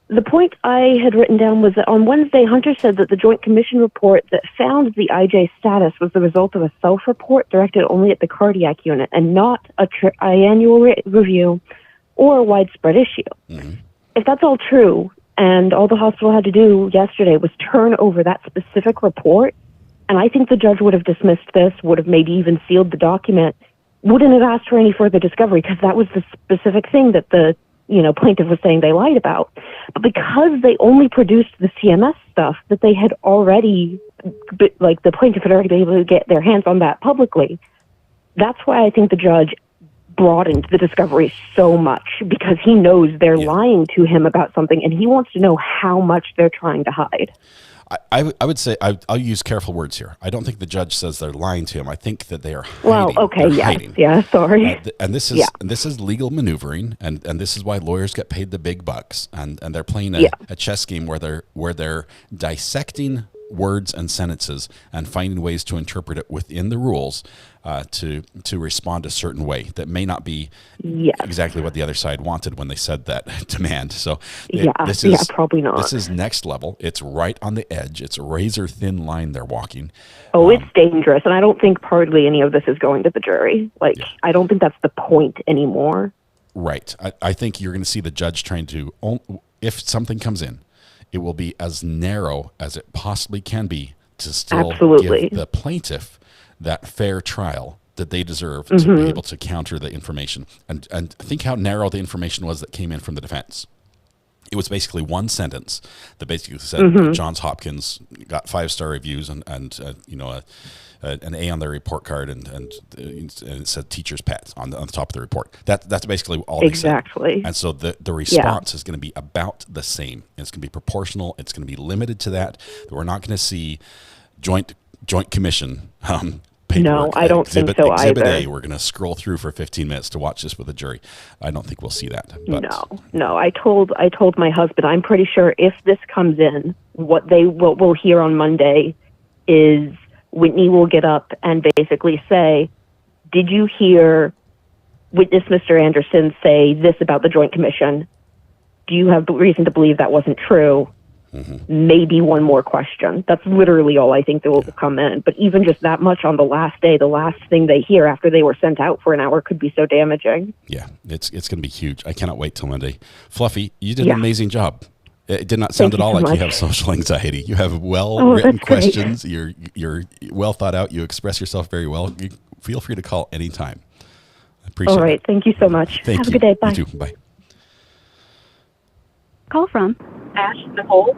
The point I had written down was that on Wednesday, Hunter said that the Joint Commission report that found the IJ status was the result of a self-report directed only at the cardiac unit and not a annual review or a widespread issue. Mm-hmm. If that's all true, and all the hospital had to do yesterday was turn over that specific report, and I think the judge would have dismissed this, would have maybe even sealed the document, wouldn't have asked for any further discovery, because that was the specific thing that the plaintiff was saying they lied about. But because they only produced the CMS stuff that they had already, the plaintiff had already been able to get their hands on that publicly, that's why I think the judge broadened the discovery so much because he knows they're lying to him about something, and he wants to know how much they're trying to hide. I would say I'll use careful words here. I don't think the judge says they're lying to him. I think that they are hiding. Well, okay, they're yes, hiding. yeah, sorry. And this is legal maneuvering, and this is why lawyers get paid the big bucks, and they're playing a chess game where they're dissecting words and sentences and finding ways to interpret it within the rules to respond a certain way that may not be exactly what the other side wanted when they said that demand. So this is probably not. This is next level. It's right on the edge. It's a razor thin line they're walking. Oh, it's dangerous, and I don't think hardly any of this is going to the jury. I don't think that's the point anymore. Right. I think you're going to see the judge trying to, if something comes in, it will be as narrow as it possibly can be to still give the plaintiff that fair trial that they deserve to be able to counter the information. And think how narrow the information was that came in from the defense. It was basically one sentence that basically said Johns Hopkins got 5-star reviews and an A on their report card, and it said teacher's pet on the top of the report. That's basically all they said. And so the response is going to be about the same. It's going to be proportional. It's going to be limited to that. We're not going to see joint commission paperwork. No, I don't think so Exhibit either. A, we're going to scroll through for 15 minutes to watch this with a jury. I don't think we'll see that. But No. I told my husband, I'm pretty sure if this comes in, what we'll hear on Monday is Whitney will get up and basically say, did you hear witness Mr. Anderson say this about the Joint Commission? Do you have reason to believe that wasn't true? Maybe one more question. That's literally all I think that will come in. But even just that much on the last day, the last thing they hear after they were sent out for an hour could be so damaging. Yeah, it's going to be huge. I cannot wait till Monday. Fluffy, you did an amazing job. It did not sound at all like you have social anxiety. You have well-written questions. You're well thought out. You express yourself very well. You feel free to call anytime. I appreciate it. All right. Thank you so much. Thank Have you. a good day. Bye. You too. Bye. Call from Ash Nicole.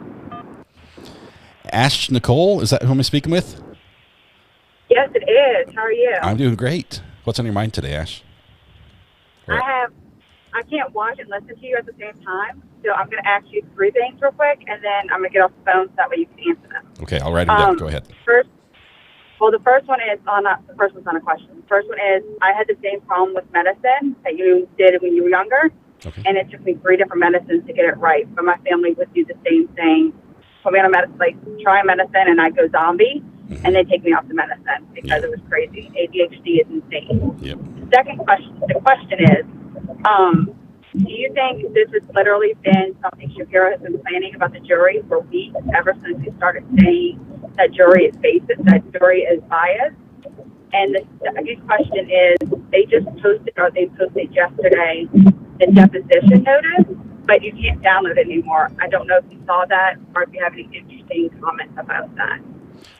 Ash Nicole, is that who I'm speaking with? Yes, it is. How are you? I'm doing great. What's on your mind today, Ash? I can't watch and listen to you at the same time, so I'm going to ask you 3 things real quick, and then I'm going to get off the phone so that way you can answer them. Okay, I'll write them down. Go ahead. The first one is the first one's not a question. The first one is I had the same problem with medicine that you did when you were younger, and it took me 3 different medicines to get it right. But my family would do the same thing. Put me on try a medicine, and I'd go zombie, and they take me off the medicine because it was crazy. ADHD is insane. Yep. The question is, do you think this has literally been something Shapiro has been planning about the jury for weeks, ever since he started saying that jury is biased? And the second question is, they posted yesterday the deposition notice, but you can't download it anymore. I don't know if you saw that or if you have any interesting comments about that.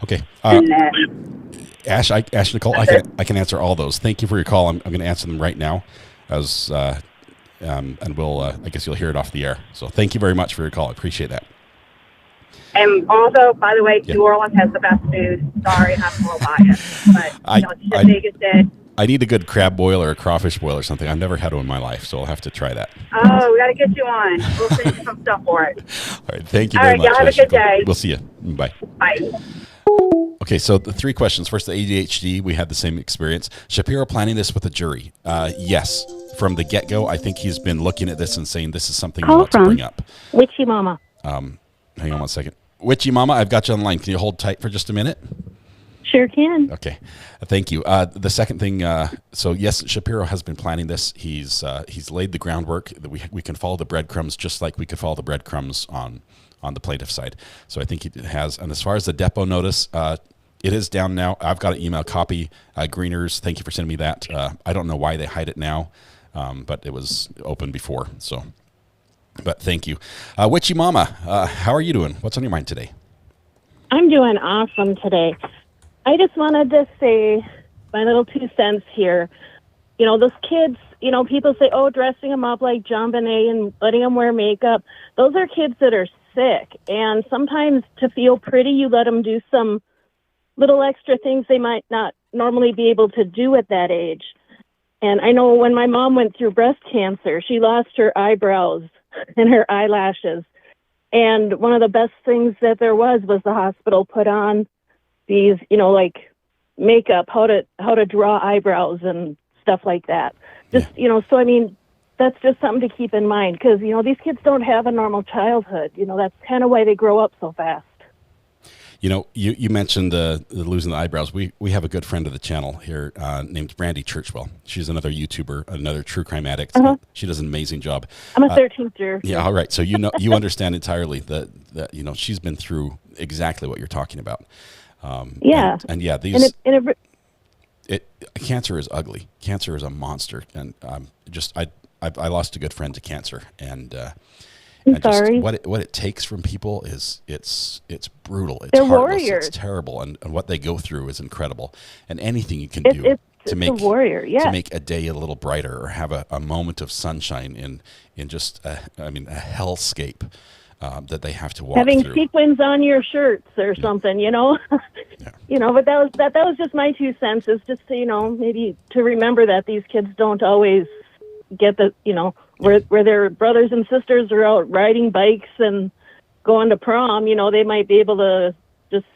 Okay. And then, Ash Nicole, I can answer all those. Thank you for your call. I'm going to answer them right now, and we'll I guess you'll hear it off the air. So thank you very much for your call. I appreciate that. and also, by the way, New Orleans has the best food. Sorry, not a little biased, but Vegas did. I need a good crab boil or a crawfish boil or something. I've never had one in my life, so I'll have to try that. Oh, we got to get you on. We'll send you some stuff for it. All right. Thank you very much. Y'all have a good day. We'll see you. Bye. Bye. Okay, so the 3 questions. First, the ADHD. We had the same experience. Shapiro planning this with a jury. Yes. From the get-go, I think he's been looking at this and saying this is something we want to bring up. Witchy Mama. Hang on 1 second. Witchy Mama, I've got you on the line. Can you hold tight for just a minute? Sure can. Okay. Thank you. The second thing, so yes, Shapiro has been planning this. He's laid the groundwork that we can follow the breadcrumbs just like we could follow the breadcrumbs on the plaintiff side. So I think he has. And as far as the depot notice, it is down now. I've got an email copy. Greeners, thank you for sending me that. I don't know why they hide it now, but it was open before. So, but thank you. Witchy Mama, how are you doing? What's on your mind today? I'm doing awesome today. I just wanted to say my little 2 cents here. You know, those kids, you know, people say, oh, dressing them up like John Bonet and letting them wear makeup. Those are kids that are sick. And sometimes to feel pretty, you let them do some little extra things they might not normally be able to do at that age. And I know when my mom went through breast cancer, she lost her eyebrows and her eyelashes. And one of the best things that there was the hospital put on these, like makeup, how to draw eyebrows and stuff like that. Just, so I mean, that's just something to keep in mind because, these kids don't have a normal childhood. That's kind of why they grow up so fast. You mentioned the losing the eyebrows. We have a good friend of the channel here named Brandy Churchwell. She's another YouTuber, another true crime addict. Uh-huh. She does an amazing job. I'm a 13th juror. Yeah, all right. So you understand entirely that she's been through exactly what you're talking about. Yeah. And yeah, these. Cancer is ugly. Cancer is a monster, and I lost a good friend to cancer, and. I'm sorry. What it takes from people is it's brutal. It's They're heartless. warriors. It's terrible, and what they go through is incredible. And anything you can do to make a warrior, yeah. to make a day a little brighter or have a moment of sunshine in just a hellscape that they have to walk Having through. sequins on your shirts or something, But that was just my 2 cents. Is just to, maybe to remember that these kids don't always get the where their brothers and sisters are out riding bikes and going to prom, they might be able to just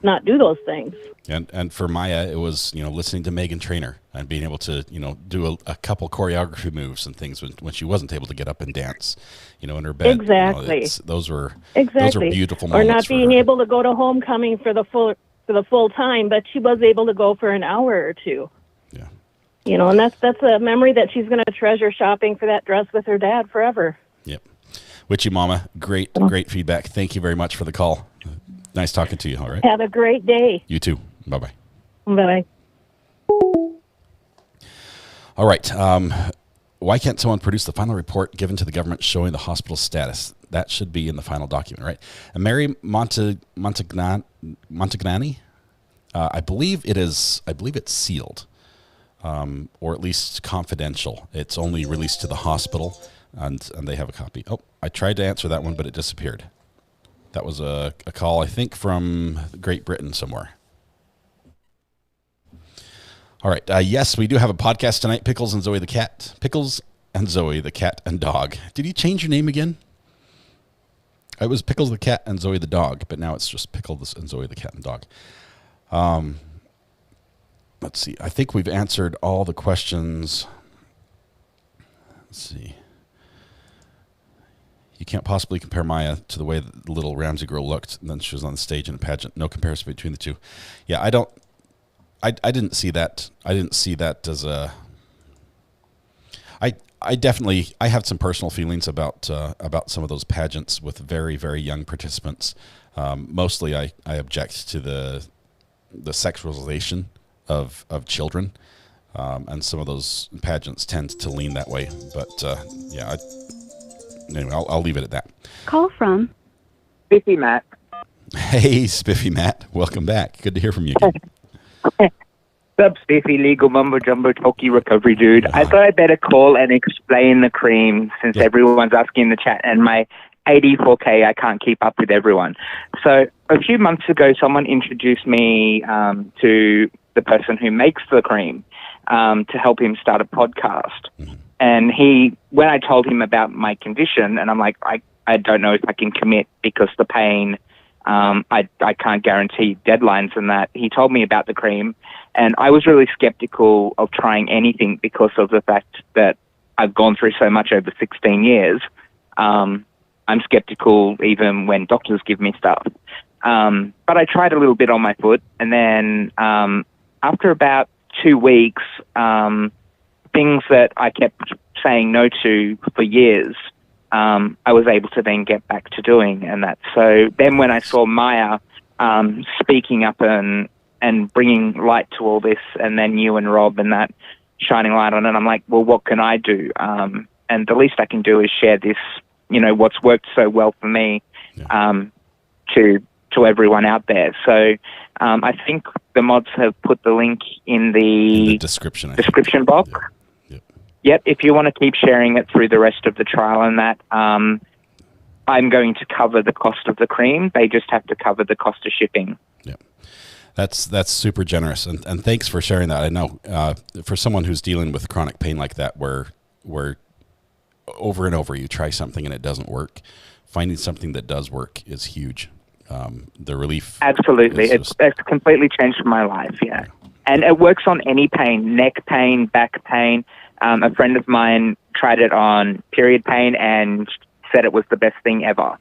not do those things. And for Maya, it was, listening to Meghan Trainor and being able to, do a couple choreography moves and things when she wasn't able to get up and dance, in her bed. Exactly. Those were beautiful moments. Or not being able to go to homecoming for the full time, but she was able to go for an hour or two. And that's a memory that she's going to treasure, shopping for that dress with her dad forever. Yep. Witchy Mama, great feedback. Thank you very much for the call. Nice talking to you. All right. Have a great day. You too. Bye-bye. Bye-bye. All right. Why can't someone produce the final report given to the government showing the hospital status? That should be in the final document, right? And Mary Montagnani, I believe it's sealed. Or at least confidential. It's only released to the hospital, and they have a copy. Oh, I tried to answer that one, but it disappeared. That was a call, I think, from Great Britain somewhere. All right. Yes, we do have a podcast tonight. Pickles and Zoe the cat. Pickles and Zoe the cat and dog. Did you change your name again? It was Pickles the cat and Zoe the dog, but now it's just Pickles and Zoe the cat and dog. Let's see. I think we've answered all the questions. Let's see. You can't possibly compare Maya to the way the little Ramsey girl looked. And then she was on the stage in a pageant. No comparison between the two. Yeah, I didn't see that. I didn't see that as a. I have some personal feelings about some of those pageants with very, very young participants. Mostly, I object to the sexualization of children, and some of those pageants tend to lean that way. But anyway, I'll leave it at that. Call from Spiffy Matt. Hey, Spiffy Matt, welcome back. Good to hear from you again. Sub Spiffy, legal mumbo jumbo talkie recovery dude. I thought I'd better call and explain the cream since everyone's asking in the chat, and my 84K, I can't keep up with everyone. So a few months ago, someone introduced me to the person who makes the cream to help him start a podcast. Mm-hmm. And when I told him about my condition, and I'm like, I don't know if I can commit because the pain, I can't guarantee deadlines and that. He told me about the cream, and I was really skeptical of trying anything because of the fact that I've gone through so much over 16 years. I'm skeptical even when doctors give me stuff. But I tried a little bit on my foot, and then after about 2 weeks, things that I kept saying no to for years, I was able to then get back to doing, and that. So then when I saw Maya speaking up and bringing light to all this, and then you and Rob and that shining light on it, I'm like, well, what can I do? And the least I can do is share this, what's worked so well for me, to everyone out there. So I think the mods have put the link in the description box. Yep, if you want to keep sharing it through the rest of the trial and that, I'm going to cover the cost of the cream. They just have to cover the cost of shipping. Yep. That's super generous, and thanks for sharing that. I know for someone who's dealing with chronic pain like that, where over and over you try something and it doesn't work, finding something that does work is huge. The relief. Absolutely. It's completely changed my life, yeah. And it works on any pain, neck pain, back pain. A friend of mine tried it on period pain and said it was the best thing ever.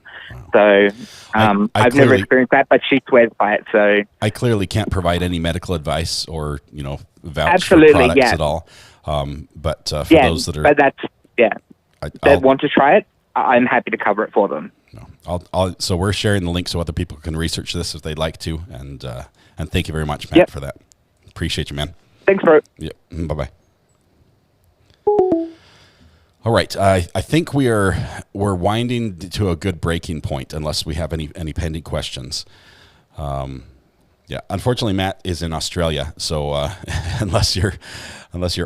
So I've never experienced that, but she swears by it. So I clearly can't provide any medical advice or, vouch for products at all. But for those that are... But that's, that want to try it, I'm happy to cover it for them. So we're sharing the link so other people can research this if they'd like to. And thank you very much, Matt, for that. Appreciate you, man. Thanks, bro. Yep. Bye-bye. All right. I think we're winding to a good breaking point, unless we have any pending questions. Unfortunately, Matt is in Australia, so unless you're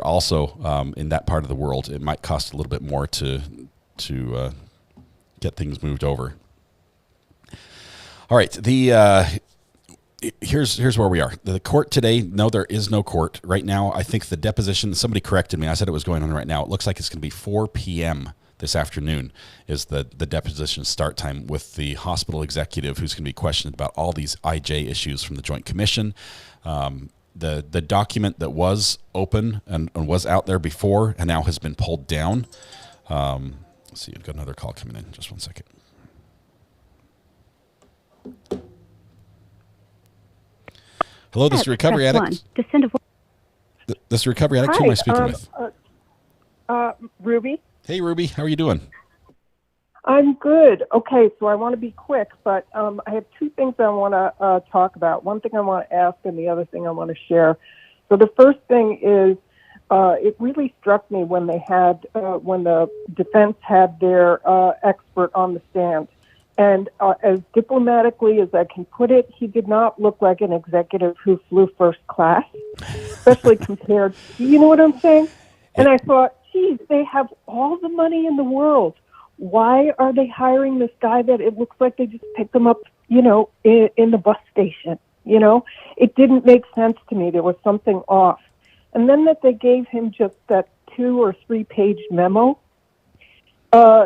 also in that part of the world, it might cost a little bit more to get things moved over. All right. Here's where we are. The court today, no, there is no court. Right now, I think the deposition, somebody corrected me. I said it was going on right now. It looks like it's going to be 4 p.m. this afternoon is the deposition start time with the hospital executive who's going to be questioned about all these IJ issues from the Joint Commission. The document that was open and was out there before and now has been pulled down. Let's see, I've got another call coming in. Just one second. Hello, this is Recovery Addict. This is Recovery Addict. Who am I speaking with? Ruby. Hey, Ruby. How are you doing? I'm good. Okay, so I want to be quick, but I have two things I want to talk about. One thing I want to ask and the other thing I want to share. So the first thing is it really struck me when they had, when the defense had their expert on the stand. And as diplomatically as I can put it, he did not look like an executive who flew first class, especially compared to, you know what I'm saying? And I thought, geez, they have all the money in the world. Why are they hiring this guy that it looks like they just picked him up, in the bus station? It didn't make sense to me. There was something off. And then that they gave him just that 2 or 3 page memo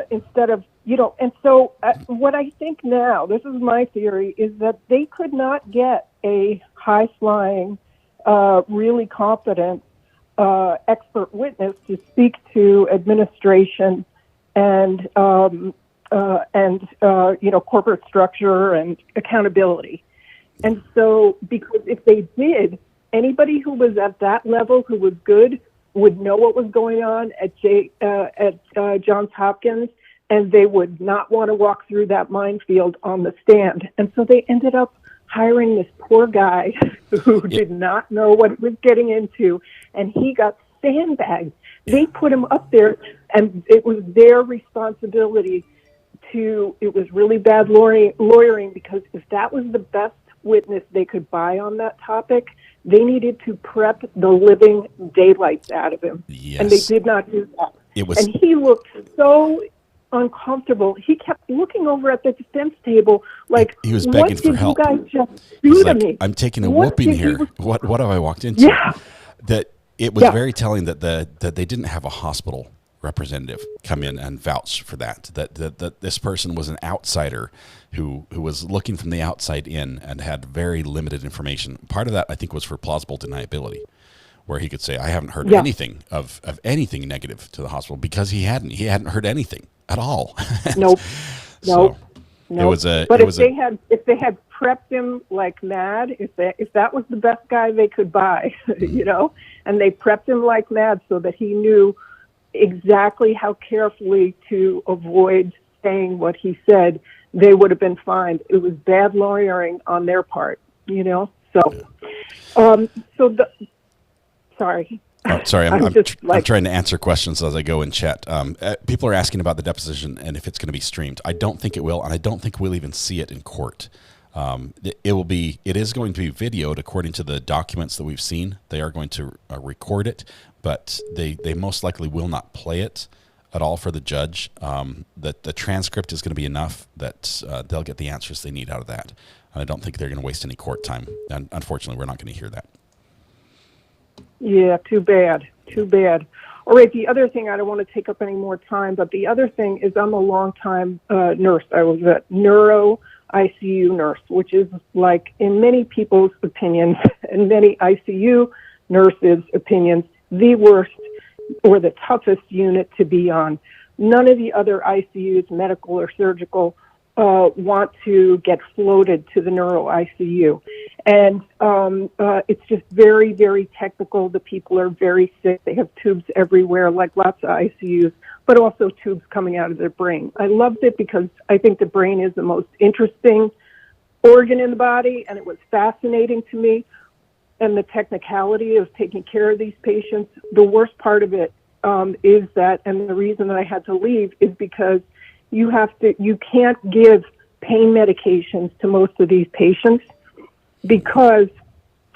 instead of, and so what I think now, this is my theory, is that they could not get a high-flying, really competent expert witness to speak to administration and corporate structure and accountability. And so, because if they did, anybody who was at that level who was good would know what was going on at Johns Hopkins, and they would not want to walk through that minefield on the stand. And so they ended up hiring this poor guy who did not know what he was getting into, and he got sandbagged. They put him up there, and it was their responsibility it was really bad lawyering, because if that was the best witness they could buy on that topic, they needed to prep the living daylights out of him. Yes. And they did not do that. And he looked so uncomfortable. He kept looking over at the defense table like, he was begging for help. What did you guys just do to me? I'm taking a whooping here. What have I walked into? Yeah. That it was very telling that they didn't have a hospital representative come in and vouch for that this person was an outsider who was looking from the outside in and had very limited information. Part of that, I think, was for plausible deniability, where he could say, I haven't heard anything of anything negative to the hospital, because he hadn't heard anything at all. Nope. So Nope. If they had prepped him like mad, if that was the best guy they could buy, and they prepped him like mad so that he knew exactly how carefully to avoid saying what he said, they would have been fined. It was bad lawyering on their part, Sorry. Sorry, I'm trying to answer questions as I go in chat. People are asking about the deposition and if it's going to be streamed. I don't think it will, and I don't think we'll even see it in court. It is going to be videoed according to the documents that we've seen. They are going to record it, but they most likely will not play it at all for the judge. The transcript is going to be enough that they'll get the answers they need out of that. And I don't think they're going to waste any court time. And unfortunately, we're not going to hear that. Yeah, too bad. Too bad. All right, the other thing, I don't want to take up any more time, but the other thing is I'm a long-time nurse. I was a neuro ICU nurse, which is like, in many people's opinions and many ICU nurses' opinions, the worst or the toughest unit to be on. None of the other ICUs, medical or surgical, want to get floated to the neuro ICU. And it's just very, very technical. The people are very sick. They have tubes everywhere, like lots of ICUs, but also tubes coming out of their brain. I loved it because I think the brain is the most interesting organ in the body, and it was fascinating to me. And the technicality of taking care of these patients. The worst part of it is that, and the reason that I had to leave is because you can't give pain medications to most of these patients because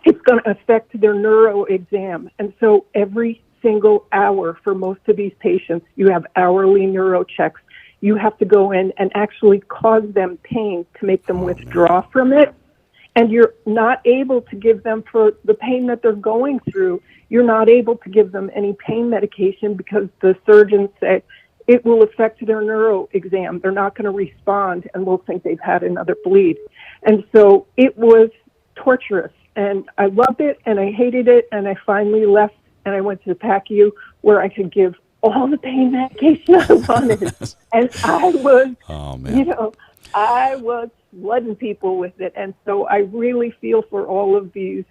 it's going to affect their neuro exam. And so every single hour for most of these patients, you have hourly neuro checks. You have to go in and actually cause them pain to make them withdraw from it. And you're not able to give them, for the pain that they're going through, you're not able to give them any pain medication because the surgeons say it will affect their neuro exam. They're not going to respond and will think they've had another bleed. And so it was torturous. And I loved it and I hated it. And I finally left and I went to the PACU where I could give all the pain medication I wanted. And I was, I was flooding people with it. And so I really feel for all of these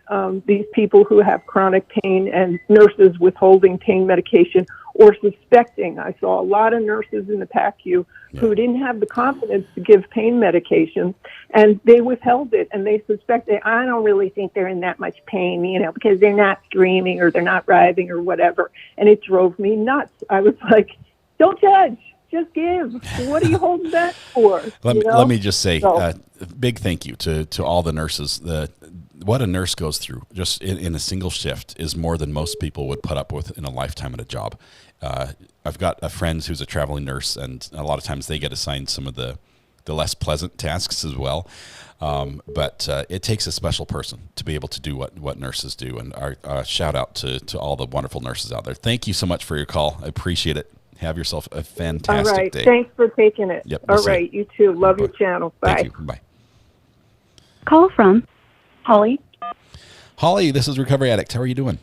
people who have chronic pain and nurses withholding pain medication or suspecting. I saw a lot of nurses in the PACU who didn't have the confidence to give pain medication, and they withheld it, and they suspected, I don't really think they're in that much pain, because they're not screaming or they're not writhing or whatever. And it drove me nuts. I was like, don't judge. Just give. What are you holding back for? Let me just say, big thank you to all the nurses. What a nurse goes through just in a single shift is more than most people would put up with in a lifetime at a job. I've got a friend who's a traveling nurse, and a lot of times they get assigned some of the less pleasant tasks as well. But it takes a special person to be able to do what nurses do. And our shout out to all the wonderful nurses out there. Thank you so much for your call. I appreciate it. Have yourself a fantastic All right. day. Thanks for taking it. Yep, All right. You too. Love your channel. Bye. Thank you. Bye. Call from Holly. Holly, this is Recovery Addict. How are you doing?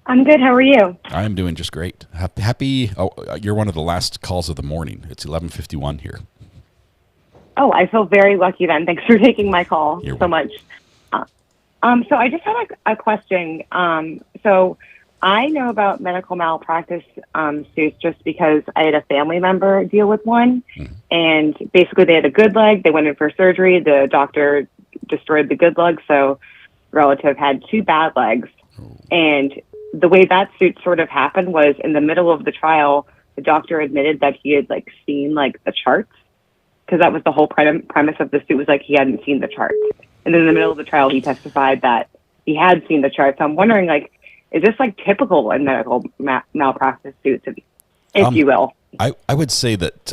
I'm good. How are you? I am doing just great. Happy. Oh, you're one of the last calls of the morning. It's 11:51 here. Oh, I feel very lucky then. Thanks for taking my call so much. So I just had a question. So I know about medical malpractice suits just because I had a family member deal with one. And basically they had a good leg. They went in for surgery. The doctor destroyed the good leg. So relative had two bad legs. And the way that suit sort of happened was in the middle of the trial, the doctor admitted that he had seen the charts, because that was the whole premise of the suit, was he hadn't seen the charts. And then in the middle of the trial, he testified that he had seen the charts. So I'm wondering, is this typical in medical malpractice suits, if you will? I would say that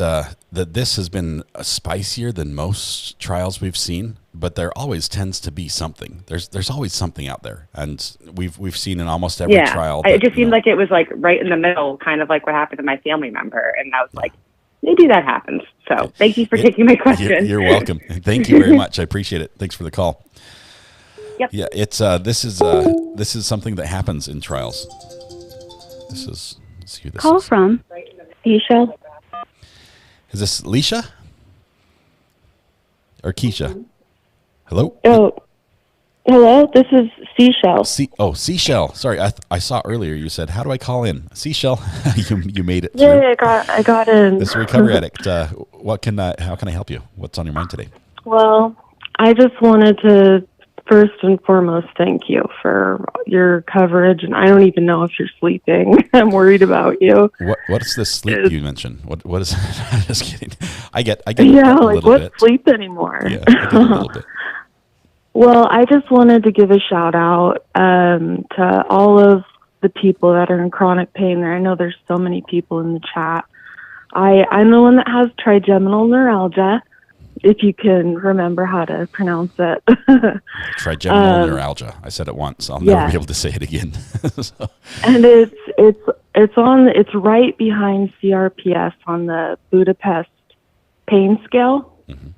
that this has been spicier than most trials we've seen, but there always tends to be something. There's always something out there, and we've seen in almost every trial. It just seemed like it was right in the middle, kind of like what happened to my family member, and I was like, maybe that happens. So thank you for taking my question. You're welcome. Thank you very much. I appreciate it. Thanks for the call. Yep. Yeah, it's this is something that happens in trials. This is, let's see who this Call is. from Keisha. Is this Leisha or Keisha? Hello. Oh, hello. This is Seashell. Seashell. Sorry, I saw earlier you said, "How do I call in?" Seashell, you made it through. Yeah, I got in. This is Recovery Addict. How can I help you? What's on your mind today? Well, I just wanted to first and foremost thank you for your coverage, and I don't even know if you're sleeping. I'm worried about you. What's this sleep you mentioned? What is? I'm just kidding. I get yeah, a little what's bit. sleep anymore? Yeah, I get a little bit. Well, I just wanted to give a shout out to all of the people that are in chronic pain. I know there's so many people in the chat. I'm the one that has trigeminal neuralgia, if you can remember how to pronounce it. Trigeminal neuralgia. I said it once. I'll never be able to say it again. So. And it's right behind CRPS on the Budapest pain scale. Mm-hmm.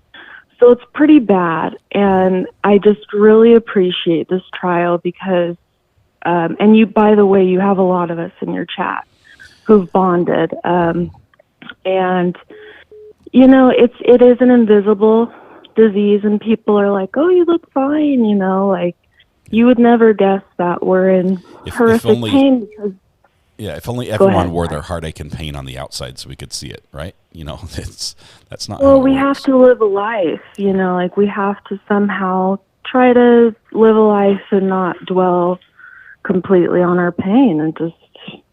So it's pretty bad. And I just really appreciate this trial because, and you, by the way, you have a lot of us in your chat who've bonded. And, you know, it is an invisible disease, and people are like, oh, you look fine, you know, like you would never guess that we're in horrific pain because. Yeah, if only everyone wore their heartache and pain on the outside so we could see it, right? You know, that's not well, how it we works. have to live a life, you know, like we have to somehow try to live a life and not dwell completely on our pain and just,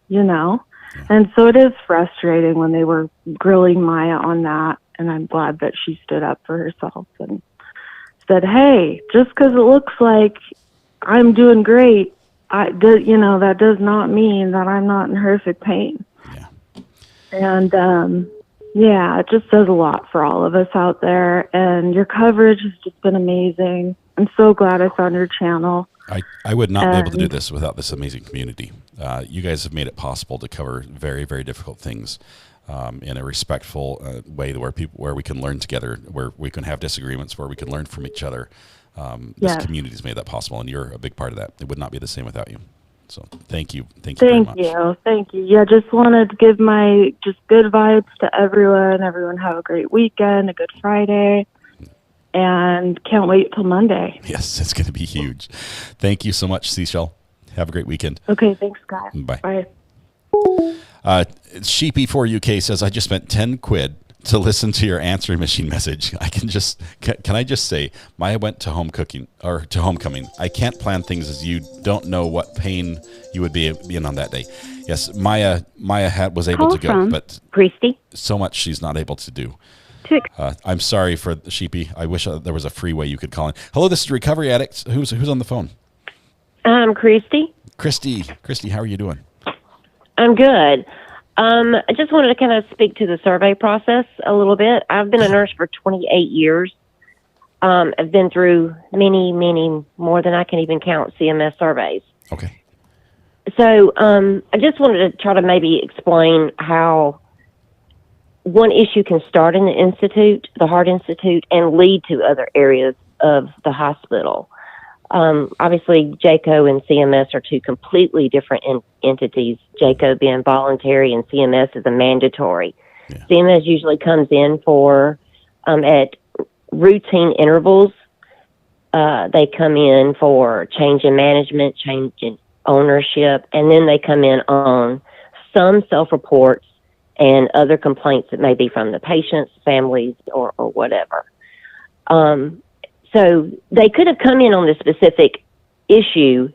you know. Yeah. And so it is frustrating when they were grilling Maya on that, and I'm glad that she stood up for herself and said, hey, just because it looks like I'm doing great, you know, that does not mean that I'm not in horrific pain. Yeah. And, yeah, it just does a lot for all of us out there. And your coverage has just been amazing. I'm so glad I found your channel. I would not be able to do this without this amazing community. You guys have made it possible to cover very, very difficult things in a respectful way where we can learn together, where we can have disagreements, where we can learn from each other. This community has made that possible, and you're a big part of that. It would not be the same without you. So thank you. Thank you very much. Thank you. Yeah, just wanted to give my just good vibes to everyone. Everyone have a great weekend, a good Friday, and can't wait till Monday. Yes, it's going to be huge. Thank you so much, Seashell. Have a great weekend. Okay, thanks, guys. Bye. Sheepy for UK says, I just spent 10 quid to listen to your answering machine message. Can I just say, Maya went to homecoming. I can't plan things as you don't know what pain you would be in on that day. Yes, Maya was able to go, but Christy. So much she's not able to do. I'm sorry for the Sheepy. I wish there was a free way you could call in. Hello, this is Recovery Addict. Who's on the phone? Christy. Christy, how are you doing? I'm good. I just wanted to kind of speak to the survey process a little bit. I've been a nurse for 28 years. I've been through many, more than I can even count CMS surveys. Okay. So I just wanted to try to maybe explain how one issue can start in the institute, the Heart Institute, and lead to other areas of the hospital. Obviously, JACO and CMS are two completely different entities, JACO being voluntary and CMS is a mandatory. Yeah. CMS usually comes in for, at routine intervals, they come in for change in management, change in ownership, and then they come in on some self-reports and other complaints that may be from the patients, families, or whatever. So they could have come in on the specific issue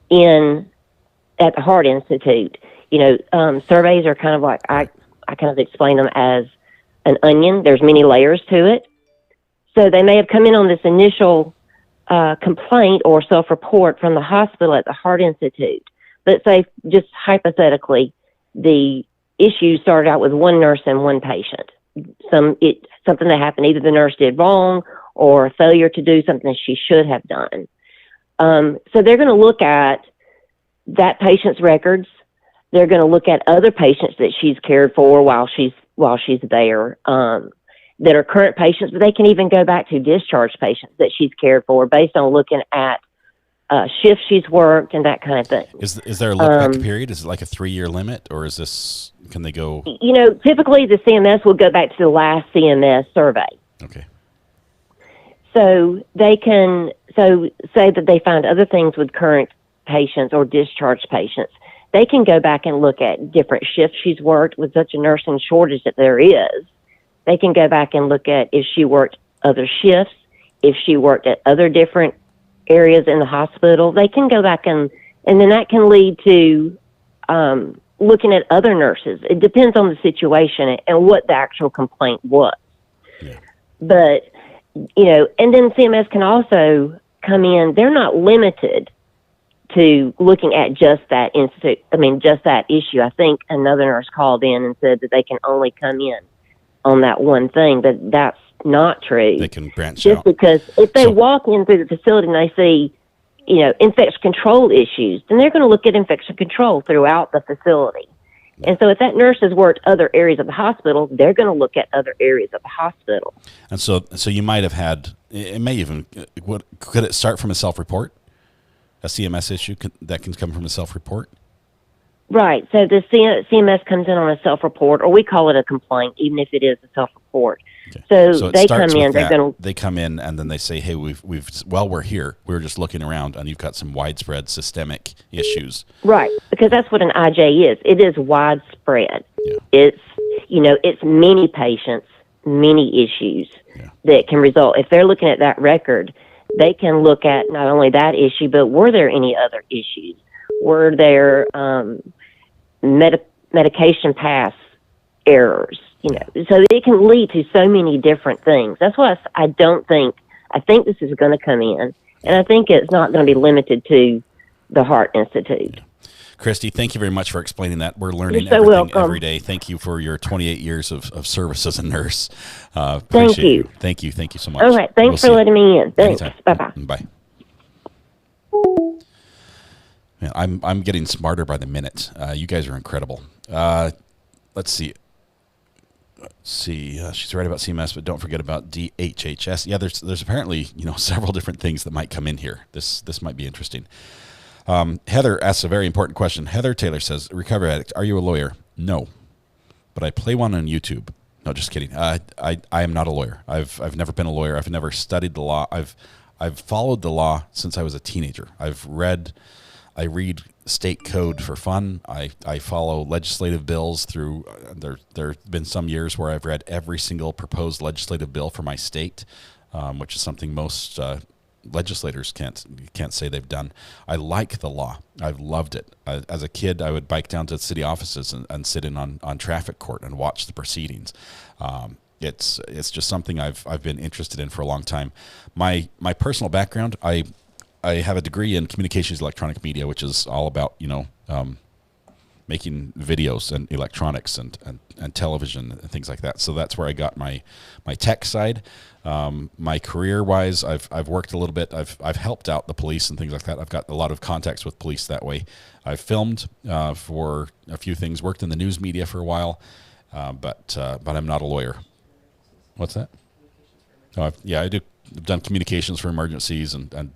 at the Heart Institute. You know, surveys are kind of like, I kind of explain them as an onion. There's many layers to it. So they may have come in on this initial complaint or self-report from the hospital at the Heart Institute. Let's say, just hypothetically, the issue started out with one nurse and one patient. Something that happened, either the nurse did wrong or a failure to do something she should have done. So they're going to look at that patient's records. They're going to look at other patients that she's cared for while she's there, that are current patients, but they can even go back to discharged patients that she's cared for based on looking at shifts she's worked and that kind of thing. Is there a look-back period? Is it like a 3-year limit, or can they go? You know, typically the CMS will go back to the last CMS survey. Okay. So they can say that they find other things with current patients or discharged patients. They can go back and look at different shifts she's worked with such a nursing shortage that there is. They can go back and look at if she worked other shifts, if she worked at other different areas in the hospital. They can go back and then that can lead to looking at other nurses. It depends on the situation and what the actual complaint was. Yeah. But, you know, and then CMS can also come in. They're not limited to looking at just that just that issue. I think another nurse called in and said that they can only come in on that one thing, but that's not true. They can branch just out. Because if they walk in through the facility and they see, infection control issues, then they're going to look at infection control throughout the facility. And so if that nurse has worked other areas of the hospital, they're going to look at other areas of the hospital. And so you might have had, it may even, could it start from a self-report? A CMS issue that can come from a self-report? Right. So the CMS comes in on a self-report, or we call it a complaint, even if it is a self-report. Okay. So they come in. They come in and then they say, "Hey, we're here. We're just looking around, and you've got some widespread systemic issues." Right, because that's what an IJ is. It is widespread. Yeah. It's many patients, many issues that can result. If they're looking at that record, they can look at not only that issue, but were there any other issues? Were there medication pass errors? So it can lead to so many different things. That's why I think this is going to come in, and I think it's not going to be limited to the Heart Institute. Yeah. Christy, thank you very much for explaining that. We're learning You're so everything welcome. every day. Thank you for your 28 years of service as a nurse. Thank you. Thank you so much. All right. Thanks for letting me in. Thanks. Anytime. Bye-bye. Bye. Man, I'm getting smarter by the minute. You guys are incredible. Let's see. She's right about CMS, but don't forget about DHHS. Yeah, there's apparently several different things that might come in here. This might be interesting. Heather asks a very important question. Heather Taylor says, "Recovery Addict, are you a lawyer?" No, but I play one on YouTube. No, just kidding. I am not a lawyer. I've never been a lawyer. I've never studied the law. I've followed the law since I was a teenager. I read state code for fun. I follow legislative bills through. There have been some years where I've read every single proposed legislative bill for my state, which is something most legislators can't say they've done. I like the law. I've loved it. As a kid, I would bike down to the city offices and sit in on traffic court and watch the proceedings. It's just something I've been interested in for a long time. My personal background, I have a degree in communications electronic media, which is all about making videos and electronics and television and things like that. So that's where I got my tech side. My career wise, I've worked a little bit. I've helped out the police and things like that. I've got a lot of contacts with police that way. I've filmed for a few things, worked in the news media for a while, but I'm not a lawyer. What's that? I do. I've done communications for emergencies and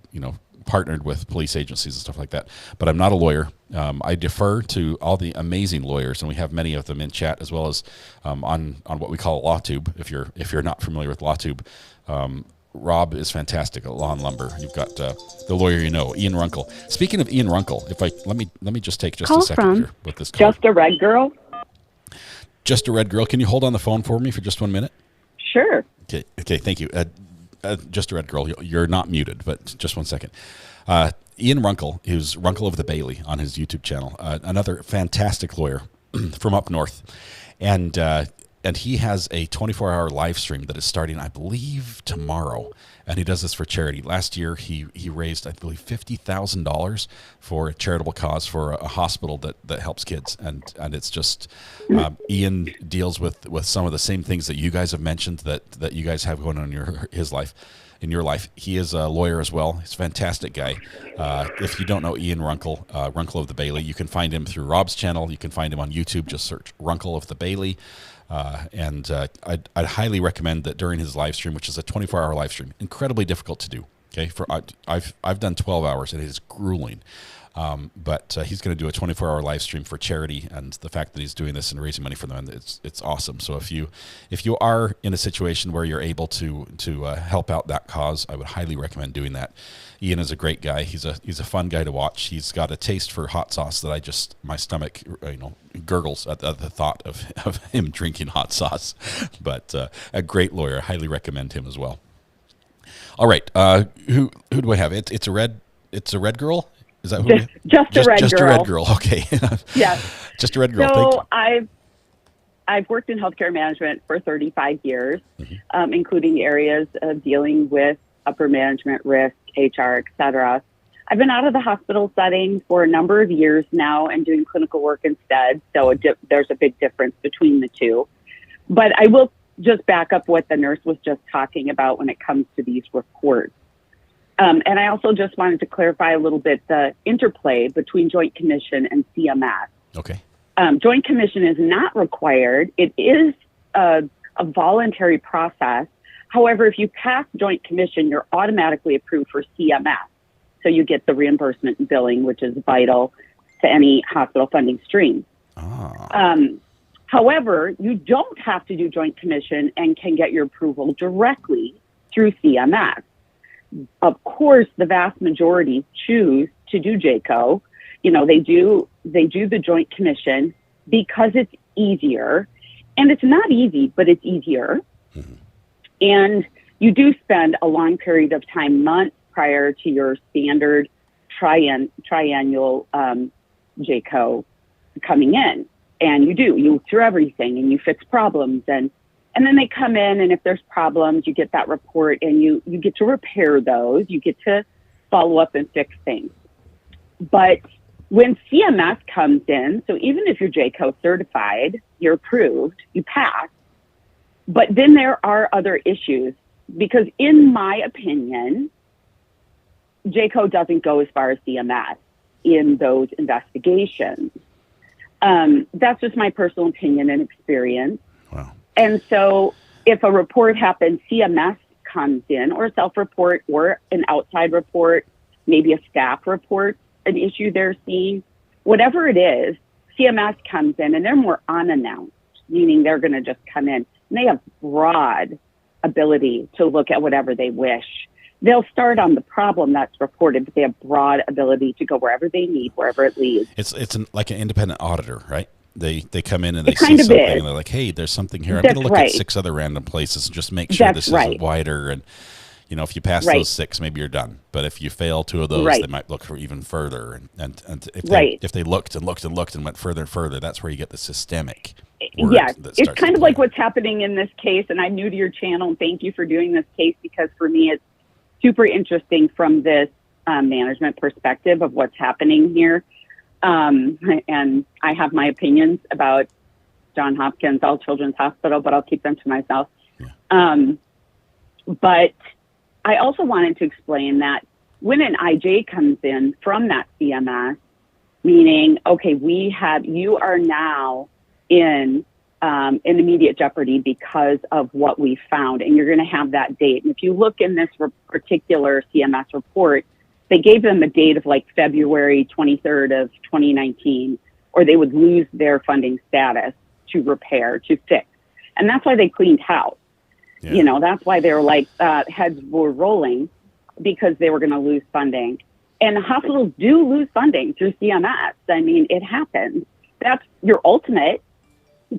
partnered with police agencies and stuff like that. But I'm not a lawyer. I defer to all the amazing lawyers, and we have many of them in chat, as well as on what we call LawTube. If you're not familiar with LawTube, Rob is fantastic at Law and Lumber. You've got the lawyer Ian Runkle. Speaking of Ian Runkle, let me just take just a second here with this call. Just a Red Girl. Just a Red Girl. Can you hold on the phone for me for just 1 minute? Sure. Okay. Thank you. Just a Red Girl. You're not muted, but just 1 second. Ian Runkle, who's Runkle of the Bailey on his YouTube channel, another fantastic lawyer from up north, and he has a 24-hour live stream that is starting, I believe, tomorrow, and he does this for charity. Last year, he raised, I believe, $50,000 for a charitable cause for a hospital that helps kids, and it's just Ian deals with some of the same things that you guys have mentioned that you guys have going on in your life. He is a lawyer as well. He's a fantastic guy. If you don't know Ian Runkle, Runkle of the Bailey, you can find him through Rob's channel. You can find him on YouTube. Just search Runkle of the Bailey. I'd highly recommend that during his live stream, which is a 24-hour live stream, incredibly difficult to do. Okay, I've done 12 hours and it is grueling. But he's going to do a 24-hour live stream for charity, and the fact that he's doing this and raising money for them, it's awesome. So if you are in a situation where you're able to help out that cause, I would highly recommend doing that. Ian is a great guy. He's a fun guy to watch. He's got a taste for hot sauce that my stomach gurgles at the thought of him drinking hot sauce. But a great lawyer. I highly recommend him as well. All right, who do I have? It's a red girl. Is that who? Just a red girl. Just a red girl. Okay. Yes. Just a red girl. So Thank you. I've worked in healthcare management for 35 years, including areas of dealing with upper management, risk, HR, et cetera. I've been out of the hospital setting for a number of years now and doing clinical work instead. So there's a big difference between the two. But I will just back up what the nurse was just talking about when it comes to these reports. And I also just wanted to clarify a little bit the interplay between Joint Commission and CMS. Okay. Joint Commission is not required. It is a voluntary process. However, if you pass Joint Commission, you're automatically approved for CMS. So you get the reimbursement and billing, which is vital to any hospital funding stream. However, you don't have to do Joint Commission and can get your approval directly through CMS. Of course, the vast majority choose to do JCO. You know, they do the Joint Commission because it's easier. And it's not easy, but it's easier. And you do spend a long period of time, months prior to your standard triennial JCO coming in. And you look through everything and you fix problems. And then they come in, and if there's problems, you get that report and you get to repair those. You get to follow up and fix things. But when CMS comes in, so even if you're JCO certified, you're approved, you pass, but then there are other issues, because in my opinion, JCO doesn't go as far as CMS in those investigations. That's just my personal opinion and experience. Wow. And so if a report happens, CMS comes in, or a self-report, or an outside report, maybe a staff report, an issue they're seeing, whatever it is, CMS comes in and they're more unannounced, meaning they're going to just come in and they have broad ability to look at whatever they wish. They'll start on the problem that's reported, but they have broad ability to go wherever they need, wherever it leads. It's like an independent auditor, right? They come in and they see something and they're like, hey, there's something here. I'm going to look at 6 other random places and just make sure this is wider. And, you know, if you pass those 6, maybe you're done. But if you fail 2 of those, they might look for even further. And if they looked and looked and looked and went further and further, that's where you get the systemic. Yes, it's kind of like what's happening in this case. And I'm new to your channel, and thank you for doing this case, because for me, it's super interesting from this management perspective of what's happening here. And I have my opinions about Johns Hopkins All Children's Hospital, but I'll keep them to myself. But I also wanted to explain that when an IJ comes in from that CMS, meaning, okay, you are now in immediate jeopardy because of what we found, and you're going to have that date. And if you look in this particular CMS report, they gave them a date of like February 23rd of 2019, or they would lose their funding status to repair, to fix. And that's why they cleaned house. Yeah. You know, that's why they were like, heads were rolling, because they were going to lose funding. And hospitals do lose funding through CMS. I mean, it happens. That's your ultimate,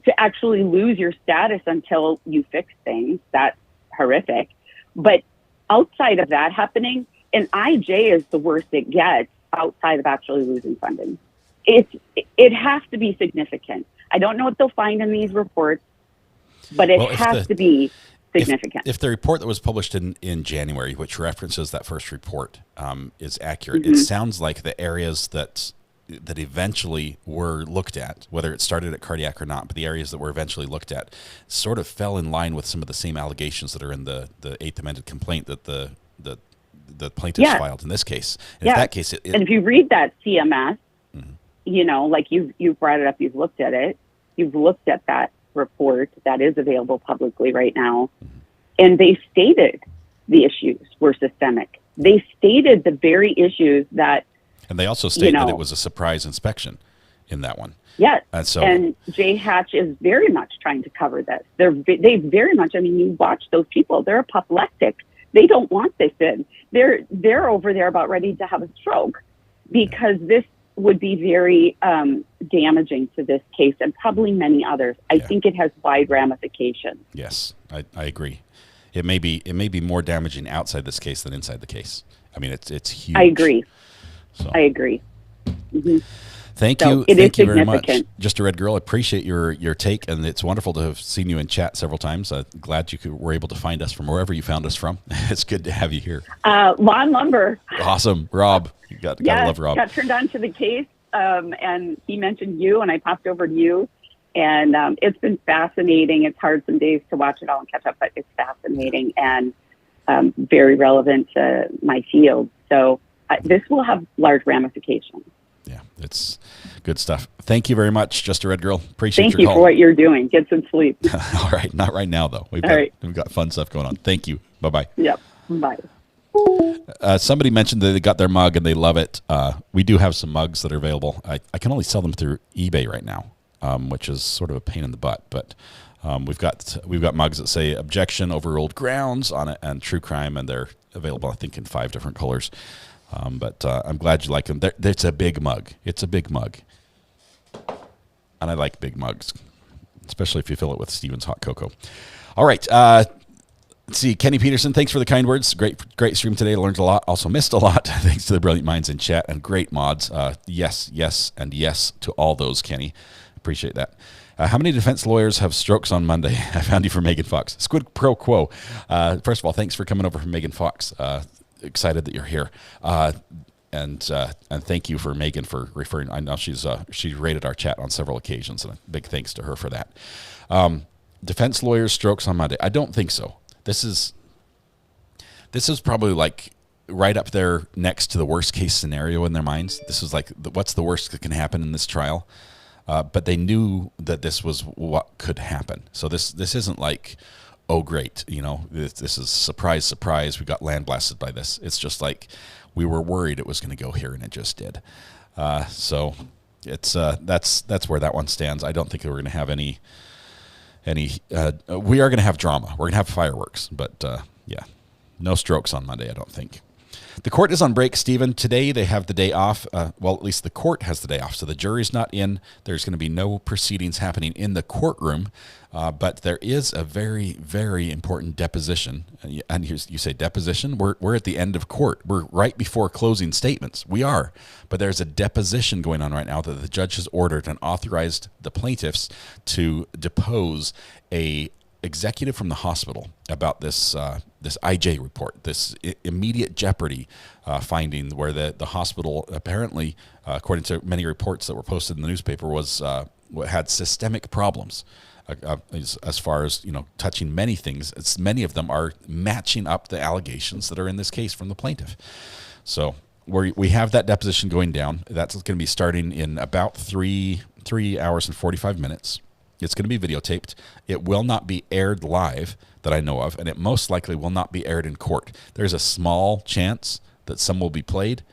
to actually lose your status until you fix things. That's horrific. But outside of that happening, an IJ is the worst it gets outside of actually losing funding. It has to be significant. I don't know what they'll find in these reports, but it has to be significant. If the report that was published in January, which references that first report, is accurate, it sounds like the areas that eventually were looked at, whether it started at cardiac or not, but the areas that were eventually looked at sort of fell in line with some of the same allegations that are in the 8th amended complaint that the plaintiffs filed in this case. And in that case, and if you read that CMS, you know, like you've brought it up, you've looked at it, you've looked at that report that is available publicly right now, and they stated the issues were systemic. They stated the very issu's that. And they also state that it was a surprise inspection in that one. Yes. And Jay Hatch is very much trying to cover this. They very much, I mean, you watch those people, they're apoplectic. They don't want this in. They're over there about ready to have a stroke, because this would be very damaging to this case and probably many others. I think it has wide ramifications. Yes, I agree. It may be more damaging outside this case than inside the case. I mean, it's huge. I agree. So. I agree. Thank you very much. Just a Red Girl, I appreciate your take, and it's wonderful to have seen you in chat several times. Glad you were able to find us from wherever you found us from. It's good to have you here. Lawn Lumber. Awesome. Rob. Gotta love Rob. Got turned on to the case, and he mentioned you, and I popped over to you, And it's been fascinating. It's hard some days to watch it all and catch up, but it's fascinating and very relevant to my field. So this will have large ramifications. Yeah, it's good stuff. Thank you very much, Just a Red Girl. Appreciate Thank your you call. for what you're doing. Get some sleep. All right, not right now though. We've got fun stuff going on. Thank you. Bye-bye. Yep. Bye. Somebody mentioned that they got their mug and they love it. We do have some mugs that are available. I can only sell them through eBay right now, which is sort of a pain in the butt. But we've got mugs that say "Objection, Overruled Grounds" on it and "True Crime," and they're available, I think, in 5 different colors. But I'm glad you like them. It's a big mug. It's a big mug, and I like big mugs, especially if you fill it with Stevens hot cocoa. All right. Let's see, Kenny Peterson, thanks for the kind words. Great stream today. Learned a lot. Also missed a lot. Thanks to the brilliant minds in chat and great mods. Yes, and yes to all those, Kenny. Appreciate that. How many defense lawyers have strokes on Monday? I found you from Megan Fox. Squid pro quo. First of all, thanks for coming over from Megan Fox. Excited that you're here. And thank you for Megan for referring. I know she's rated our chat on several occasions, and a big thanks to her for that. Defense lawyers strokes on Monday. I don't think so. This is probably like right up there next to the worst case scenario in their minds. This is like, what's the worst that can happen in this trial? But they knew that this was what could happen. So this isn't like, oh great, this is surprise, we got land blasted by this. It's just like we were worried it was going to go here, and it just did. So it's that's where that one stands. I don't think we're going to have any. We are going to have drama. We're going to have fireworks, but yeah, no strokes on Monday, I don't think. The court is on break, Stephen. Today they have the day off. Well, at least the court has the day off, so the jury's not in. There's going to be no proceedings happening in the courtroom, but there is a very, very important deposition. And you say deposition? We're at the end of court. We're right before closing statements. We are. But there's a deposition going on right now that the judge has ordered and authorized the plaintiffs to depose a executive from the hospital about this this IJ report, this immediate jeopardy finding, where the hospital apparently, according to many reports that were posted in the newspaper, had systemic problems as far as touching many things. Many of them are matching up the allegations that are in this case from the plaintiff. So we have that deposition going down. That's going to be starting in about 3 hours and 45 minutes. It's going to be videotaped. It will not be aired live that I know of, and it most likely will not be aired in court. There's a small chance that some will be played,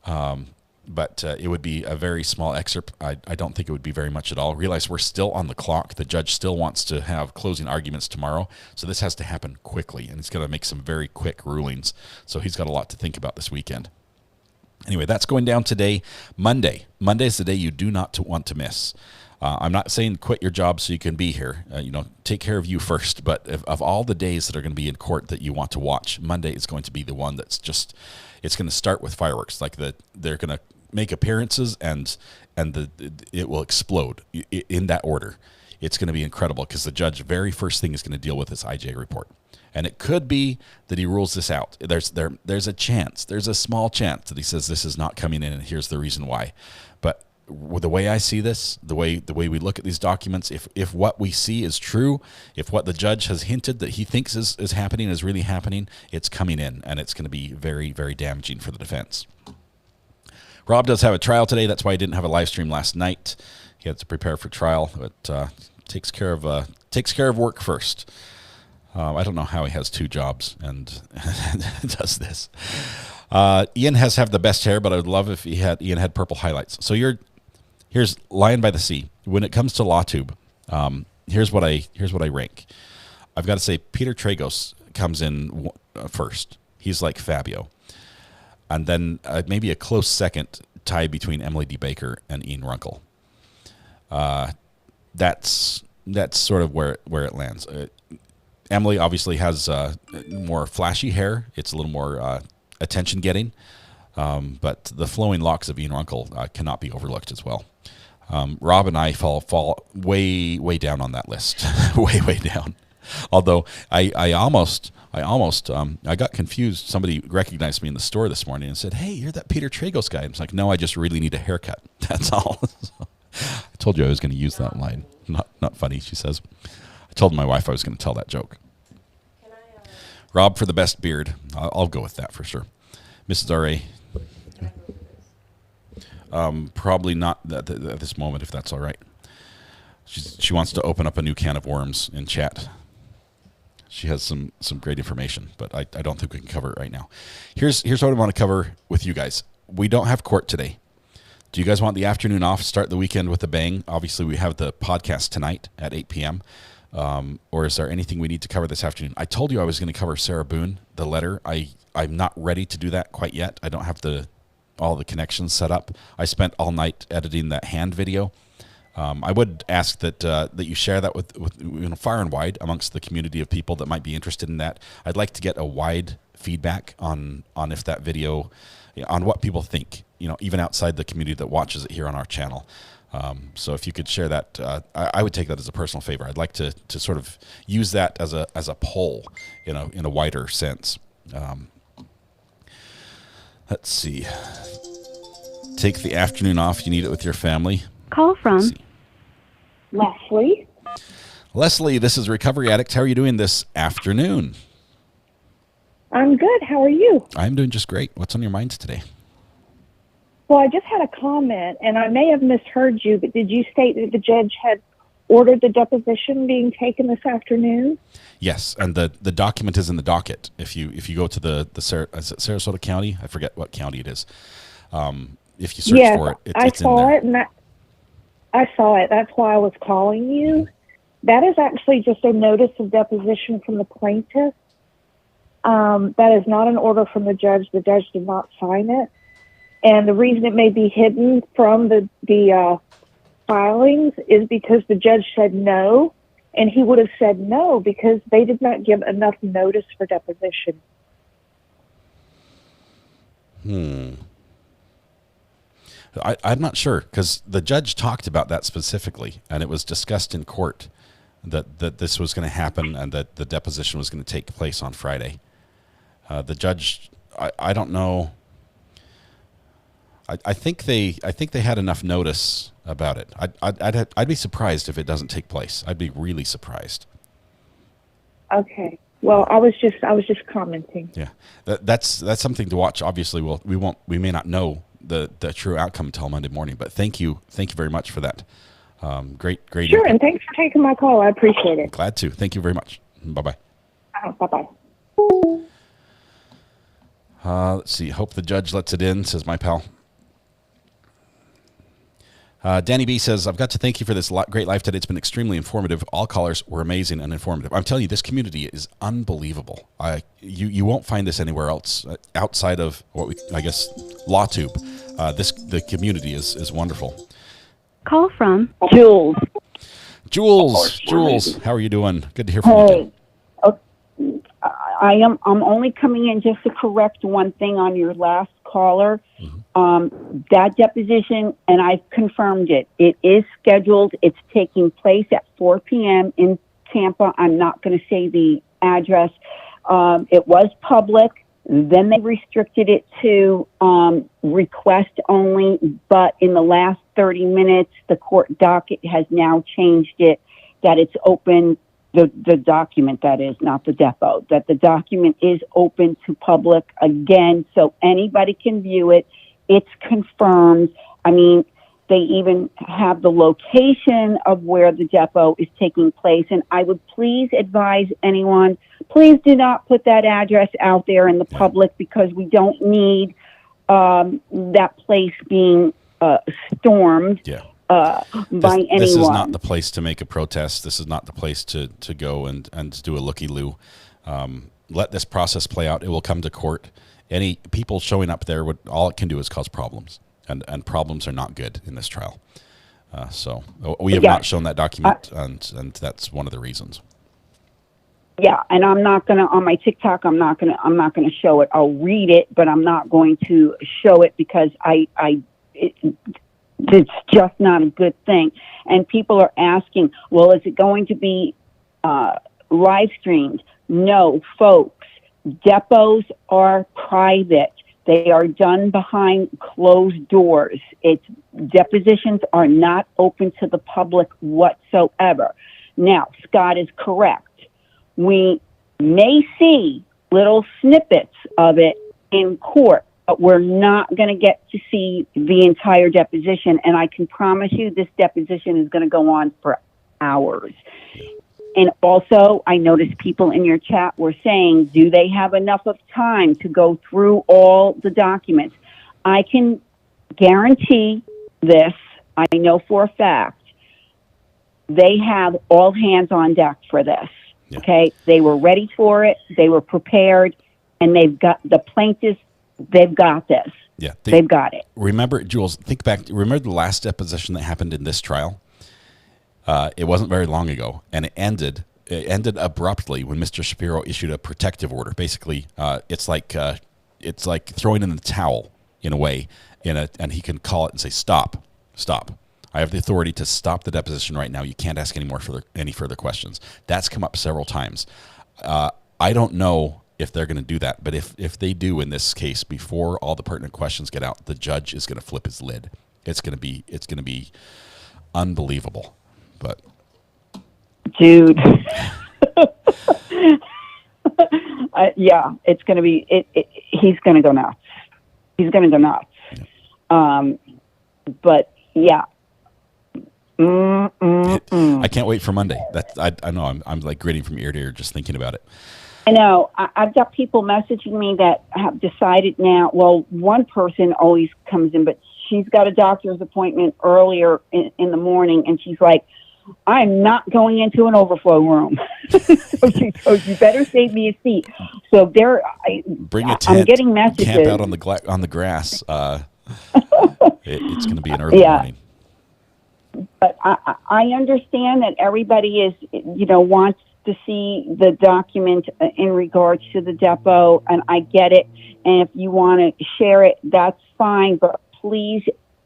but it would be a very small excerpt. I don't think it would be very much at all. Realize we're still on the clock. The judge still wants to have closing arguments tomorrow, so this has to happen quickly, and he's going to make some very quick rulings. So he's got a lot to think about this weekend. Anyway, that's going down today. Monday is the day you do not want to miss. I'm not saying quit your job so you can be here. Take care of you first. But of all the days that are going to be in court that you want to watch, Monday is going to be the one that's just, it's going to start with fireworks. Like they're going to make appearances and it will explode in that order. It's going to be incredible because the judge, very first thing, is going to deal with this IJ report. And it could be that he rules this out. There's a chance. There's a small chance that he says this is not coming in, and here's the reason why. But the way I see this, the way we look at these documents, if what we see is true, if what the judge has hinted that he thinks is happening is really happening, it's coming in, and it's going to be very, very damaging for the defense. Rob does have a trial today. That's why he didn't have a live stream last night. He had to prepare for trial, but takes care of work first. I don't know how he has 2 jobs and does this. Ian has the best hair, but I would love if Ian had purple highlights. So here's Lion by the Sea. When it comes to LawTube, here's what I rank. I've got to say Peter Tragos comes in first. He's like Fabio. And then maybe a close second tie between Emily D. Baker and Ian Runkle. That's sort of where it lands. Emily obviously has more flashy hair. It's a little more attention-getting. But the flowing locks of Ian Runkle cannot be overlooked as well. Rob and I fall way, way down on that list. way, way down. Although I almost got confused. Somebody recognized me in the store this morning and said, "Hey, you're that Peter Tragos guy." I was like, "No, I just really need a haircut. That's all." I told you I was going to use that line. Not funny, she says. I told my wife I was going to tell that joke. Rob for the best beard. I'll go with that for sure. Mrs. R.A. Probably not at this moment, if that's all right. She wants to open up a new can of worms in chat. She has some great information, but I don't think we can cover it right now. Here's what I want to cover with you guys. We don't have court today. Do you guys want the afternoon off, start the weekend with a bang? Obviously, we have the podcast tonight at 8 p.m. Or is there anything we need to cover this afternoon? I told you I was going to cover Sarah Boone, the letter. I'm not ready to do that quite yet. I don't have all the connections set up. I spent all night editing that hand video. I would ask that you share that with far and wide amongst the community of people that might be interested in that. I'd like to get a wide feedback on if that video, on what people think, even outside the community that watches it here on our channel. So if you could share that, I would take that as a personal favor. I'd like to sort of use that as a poll, in a wider sense. Let's see. Take the afternoon off. You need it with your family. Call from Leslie. Leslie, this is Recovery Addict. How are you doing this afternoon? I'm good. How are you? I'm doing just great. What's on your mind today? Well, I just had a comment, and I may have misheard you, but did you state that the judge had ordered the deposition being taken this afternoon? Yes, and the document is in the docket. If you go to the is it Sarasota County? I forget what county it is. If you search for it, it's in there. I saw it, and I saw it. That's why I was calling you. That is actually just a notice of deposition from the plaintiff. That is not an order from the judge. The judge did not sign it. And the reason it may be hidden from the filings is because the judge said no, and he would have said no because they did not give enough notice for deposition. I'm not sure, because the judge talked about that specifically, and it was discussed in court that this was going to happen and that the deposition was going to take place on Friday. The judge, I don't know. I think they had enough notice about it. I'd be surprised if it doesn't take place. I'd be really surprised. Okay. Well, I was just commenting. Yeah, that's something to watch. Obviously, we may not know the true outcome until Monday morning. But thank you very much for that. Great. Sure, input. and thanks for taking my call. I appreciate it. Glad to. Thank you very much. Bye-bye. Bye-bye. Let's see. Hope the judge lets it in, says my pal. Danny B says, I've got to thank you for this great live today. It's been extremely informative. All callers were amazing and informative. I'm telling you, this community is unbelievable. You won't find this anywhere else outside of LawTube. The community is wonderful. Call from Jules. Jules, how are you doing? Good to hear from you. I'm only coming in just to correct one thing on your last caller. That deposition, and I've confirmed it. It is scheduled. It's taking place at 4 p.m. in Tampa. I'm not going to say the address. It was public. Then they restricted it to request only. But in the last 30 minutes, the court docket has now changed it that it's open. The document, that is, not the depo, that the document is open to public again, so anybody can view it. It's confirmed. I mean, they even have the location of where the depo is taking place, and I would please advise anyone, please do not put that address out there in the public, because we don't need that place being stormed. By anyone. This is not the place to make a protest. This is not the place to go and do a looky-loo. Let this process play out. It will come to court. Any people showing up there, all it can do is cause problems, and problems are not good in this trial. So we have not shown that document, and that's one of the reasons. Yeah, and I'm not gonna on my TikTok. I'm not gonna show it. I'll read it, but I'm not going to show it because it's just not a good thing. And people are asking, well, is it going to be live streamed? No, folks. Depots are private. They are done behind closed doors. Depositions are not open to the public whatsoever. Now, Scott is correct. We may see little snippets of it in court, but we're not going to get to see the entire deposition. And I can promise you this deposition is going to go on for hours. And also, I noticed people in your chat were saying, do they have enough of time to go through all the documents? I can guarantee this. I know for a fact. They have all hands on deck for this. Yeah. Okay? They were ready for it. They were prepared. And they've got the plaintiffs. They've got this. Yeah, they've got it. Remember, Jules, think back. Remember the last deposition that happened in this trial? It wasn't very long ago, and it ended abruptly when Mr. Shapiro issued a protective order. Basically, it's like throwing in the towel in a way, and he can call it and say, "Stop. I have the authority to stop the deposition right now. You can't ask any further questions." That's come up several times. I don't know if they're going to do that, but if they do in this case, before all the pertinent questions get out, the judge is going to flip his lid. It's going to be unbelievable. But dude, yeah, it's going to be. He's going to go nuts. He's going to go nuts. Yeah. But yeah. I can't wait for Monday. I know. I'm like gritting from ear to ear just thinking about it. I know. I've got people messaging me that have decided now. Well, one person always comes in, but she's got a doctor's appointment earlier in the morning, and she's like, "I'm not going into an overflow room." So she goes, "You better save me a seat." So bring a tent. I'm getting messages. Camp out on the grass. It's going to be an early morning. But I understand that everybody is, wants to see the document in regards to the depot, and I get it. And if you want to share it, that's fine. But please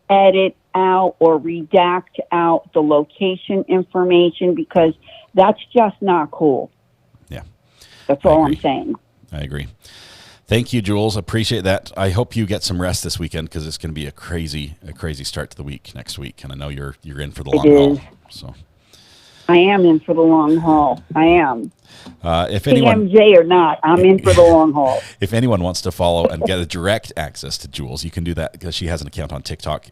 edit out or redact out the location information, because that's just not cool. Yeah. That's all I'm saying. I agree. Thank you, Jules. Appreciate that. I hope you get some rest this weekend, because it's going to be a crazy start to the week next week. And I know you're in for the long haul. So I am in for the long haul. I am. If anyone, TMJ or not, I'm in for the long haul. If anyone wants to follow and get a direct access to Jules, you can do that, because she has an account on TikTok.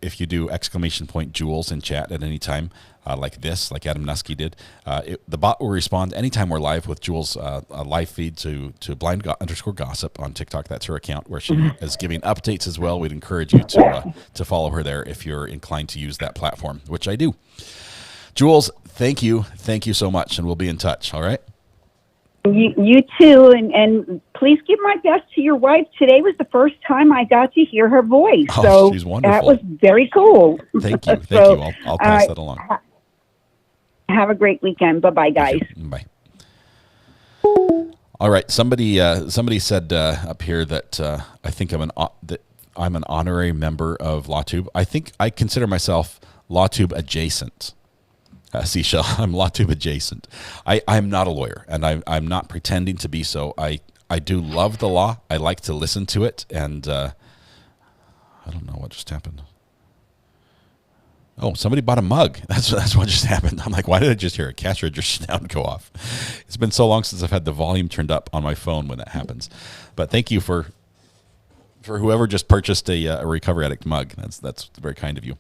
If you do _Jules in chat at any time, like Adam Nusky did, the bot will respond anytime we're live with Jules' a live feed to blind_gossip on TikTok. That's her account, where she is giving updates as well. We'd encourage you to follow her there if you're inclined to use that platform, which I do. Jules, thank you so much, and we'll be in touch. All right. You too, and please give my best to your wife. Today was the first time I got to hear her voice, so she's wonderful. That was very cool. Thank you. I'll pass that along. Have a great weekend. Bye-bye, guys. Bye. All right. Somebody said up here that I think I'm an honorary member of LawTube. I think I consider myself LawTube adjacent. Seashell, I'm LawTube adjacent. I'm not a lawyer, and I'm not pretending to be so. I do love the law. I like to listen to it, and I don't know what just happened. Oh, somebody bought a mug. That's what just happened. I'm like, why did I just hear a cash register sound go off? It's been so long since I've had the volume turned up on my phone when that happens. But thank you for whoever just purchased a Recovery Addict mug. That's very kind of you.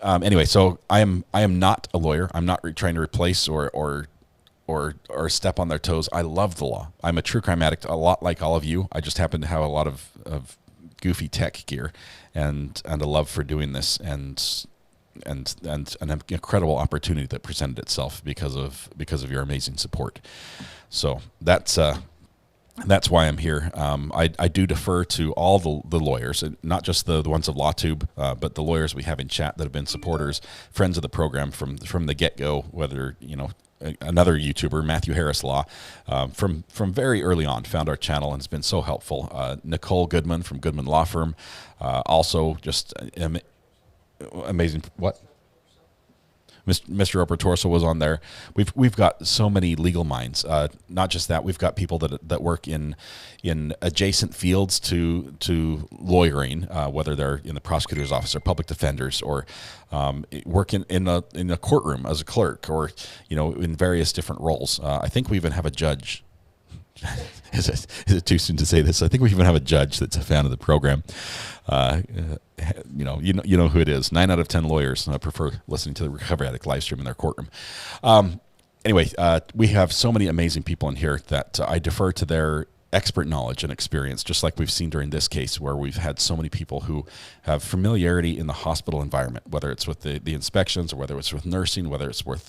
Anyway, so I am not a lawyer. I'm not trying to replace or step on their toes. I love the law. I'm a true crime addict, a lot like all of you. I just happen to have a lot of goofy tech gear and a love for doing this and an incredible opportunity that presented itself because of your amazing support. So that's why I'm here. I do defer to all the lawyers, not just the ones of LawTube, but the lawyers we have in chat that have been supporters, friends of the program from the get-go, whether, another YouTuber, Matthew Harris Law, from very early on, found our channel and has been so helpful. Nicole Goodman from Goodman Law Firm, also just amazing. What? Mr. Opertorso was on there. We've got so many legal minds. Not just that, we've got people that work in adjacent fields to lawyering, whether they're in the prosecutor's office or public defenders, or work in a courtroom as a clerk, or in various different roles. I think we even have a judge. Is it too soon to say this? I think we even have a judge that's a fan of the program. You know who it is. 9 out of 10 lawyers prefer listening to the Recovery Addict live stream in their courtroom. Anyway, we have so many amazing people in here that I defer to their expert knowledge and experience, just like we've seen during this case, where we've had so many people who have familiarity in the hospital environment, whether it's with the inspections, or whether it's with nursing, whether it's with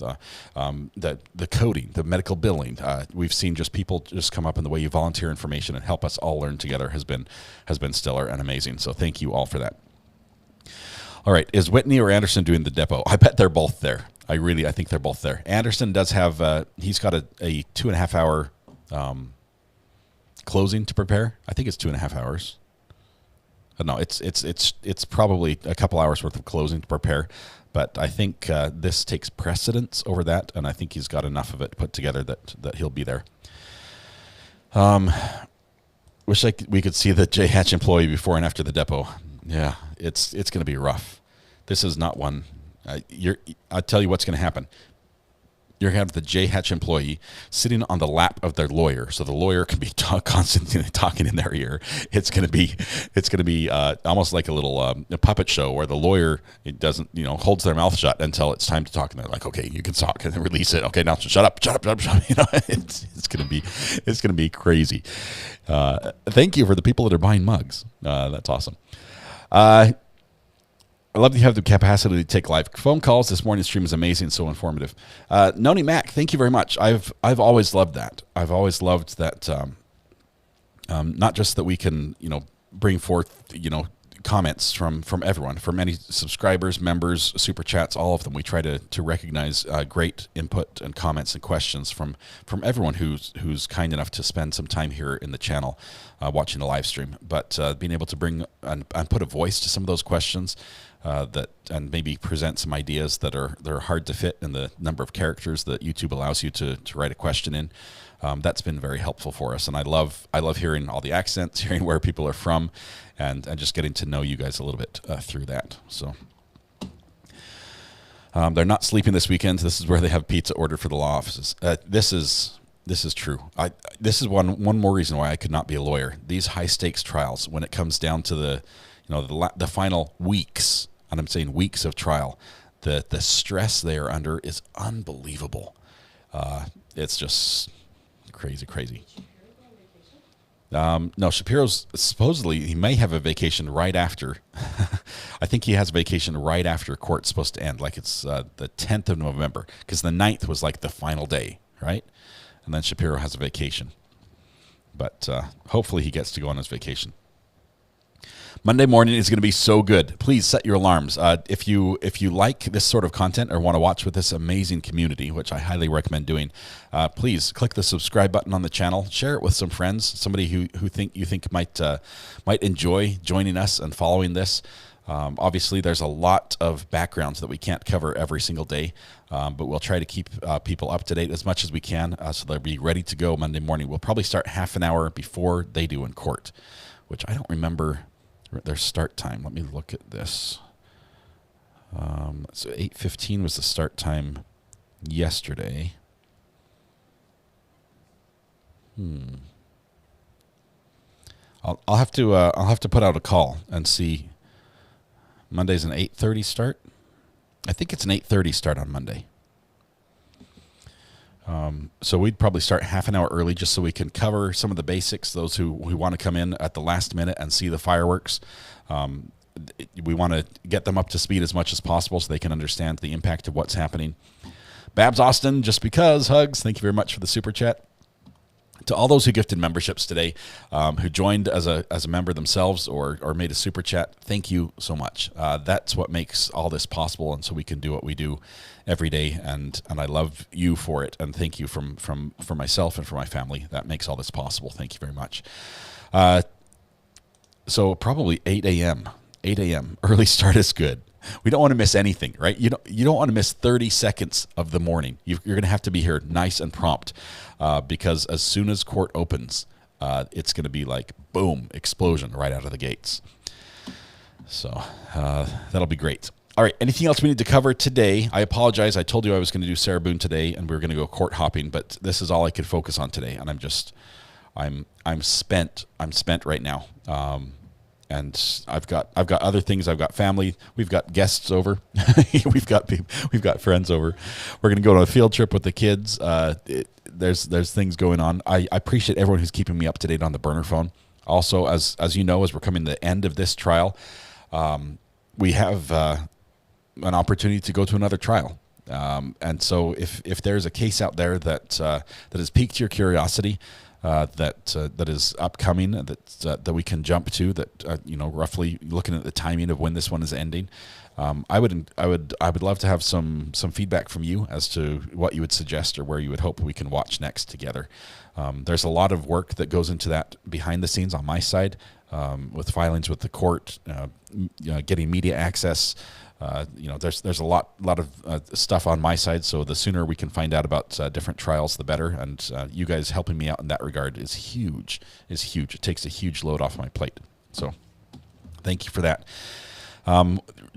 the coding, the medical billing. We've seen just people just come up, in the way you volunteer information and help us all learn together has been stellar and amazing. So thank you all for that. All right, is Whitney or Anderson doing the depot? I bet they're both there. I think they're both there. Anderson does have he's got a 2.5 hour closing to prepare. I think it's 2.5 hours. No, it's probably a couple hours worth of closing to prepare, but I think this takes precedence over that, and I think he's got enough of it put together that he'll be there. Wish we could see the J Hatch employee before and after the depot. Yeah, it's going to be rough. This is not one. I'll tell you what's going to happen. You're going to have the J Hatch employee sitting on the lap of their lawyer, so the lawyer can be constantly talking in their ear. It's going to be almost like a little a puppet show where the lawyer holds their mouth shut until it's time to talk, and they're like, okay, you can talk, and then release it. Okay, now shut up. It's going to be crazy. Thank you for the people that are buying mugs. That's awesome. I love that you have the capacity to take live phone calls. This morning's stream is amazing, so informative. Noni Mac, thank you very much. I've always loved that. I've always loved that. Not just that we can bring forth comments from everyone, from any subscribers, members, super chats, all of them. We try to recognize great input and comments and questions from everyone who's kind enough to spend some time here in the channel watching the live stream. But being able to bring and put a voice to some of those questions. And maybe present some ideas that are hard to fit in the number of characters that YouTube allows you to write a question in. That's been very helpful for us, and I love hearing all the accents, hearing where people are from, and just getting to know you guys a little bit through that. So they're not sleeping this weekend. This is where they have pizza ordered for the law offices. This is true. This is one more reason why I could not be a lawyer. These high stakes trials, when it comes down to the final weeks. And I'm saying weeks of trial, the stress they are under is unbelievable. It's just crazy. No, Shapiro's supposedly, he may have a vacation right after. I think he has a vacation right after court's supposed to end, like it's the 10th of November, because the 9th was like the final day, right? And then Shapiro has a vacation. But hopefully he gets to go on his vacation. Monday morning is going to be so good. Please set your alarms. If you like this sort of content or want to watch with this amazing community, which I highly recommend doing, please click the subscribe button on the channel. Share it with some friends, somebody who you think might enjoy joining us and following this. Obviously, there's a lot of backgrounds that we can't cover every single day, but we'll try to keep people up to date as much as we can, so they'll be ready to go Monday morning. We'll probably start half an hour before they do in court, which I don't remember their start time. Let me look at this. So 8:15 was the start time yesterday. I'll have to put out a call and see. Monday's an 8:30 start. I think it's an 8:30 start on Monday. So we'd probably start half an hour early just so we can cover some of the basics, those who want to come in at the last minute and see the fireworks. We want to get them up to speed as much as possible so they can understand the impact of what's happening. Babs Austin, just because, hugs. Thank you very much for the super chat. To all those who gifted memberships today, who joined as a member themselves or made a super chat, thank you so much. That's what makes all this possible, and so we can do what we do every day. And I love you for it, and thank you for myself and for my family. That makes all this possible. Thank you very much. So probably 8 a.m. 8 a.m. Early start is good. we don't want to miss anything, right? You don't want to miss 30 seconds of the morning. You're going to have to be here nice and prompt, because as soon as court opens, it's going to be like boom, explosion right out of the gates. So that'll be great. All right, anything else we need to cover today? I apologize. I told you I was going to do Sarah Boone today, and we were going to go court hopping, but this is all I could focus on today, and I'm spent. I'm spent right now. And I've got other things. I've got family. We've got guests over. we've got friends over. We're going to go on a field trip with the kids. There's things going on. I appreciate everyone who's keeping me up to date on the burner phone. Also, as you know, as we're coming to the end of this trial, we have an opportunity to go to another trial. And so if there's a case out there that has piqued your curiosity, that is upcoming, that we can jump to, that roughly looking at the timing of when this one is ending, I would love to have some feedback from you as to what you would suggest or where you would hope we can watch next together. There's a lot of work that goes into that behind the scenes on my side, with filings with the court, getting media access. There's a lot of stuff on my side, so the sooner we can find out about different trials, the better. And you guys helping me out in that regard is huge. It takes a huge load off my plate. So thank you for that.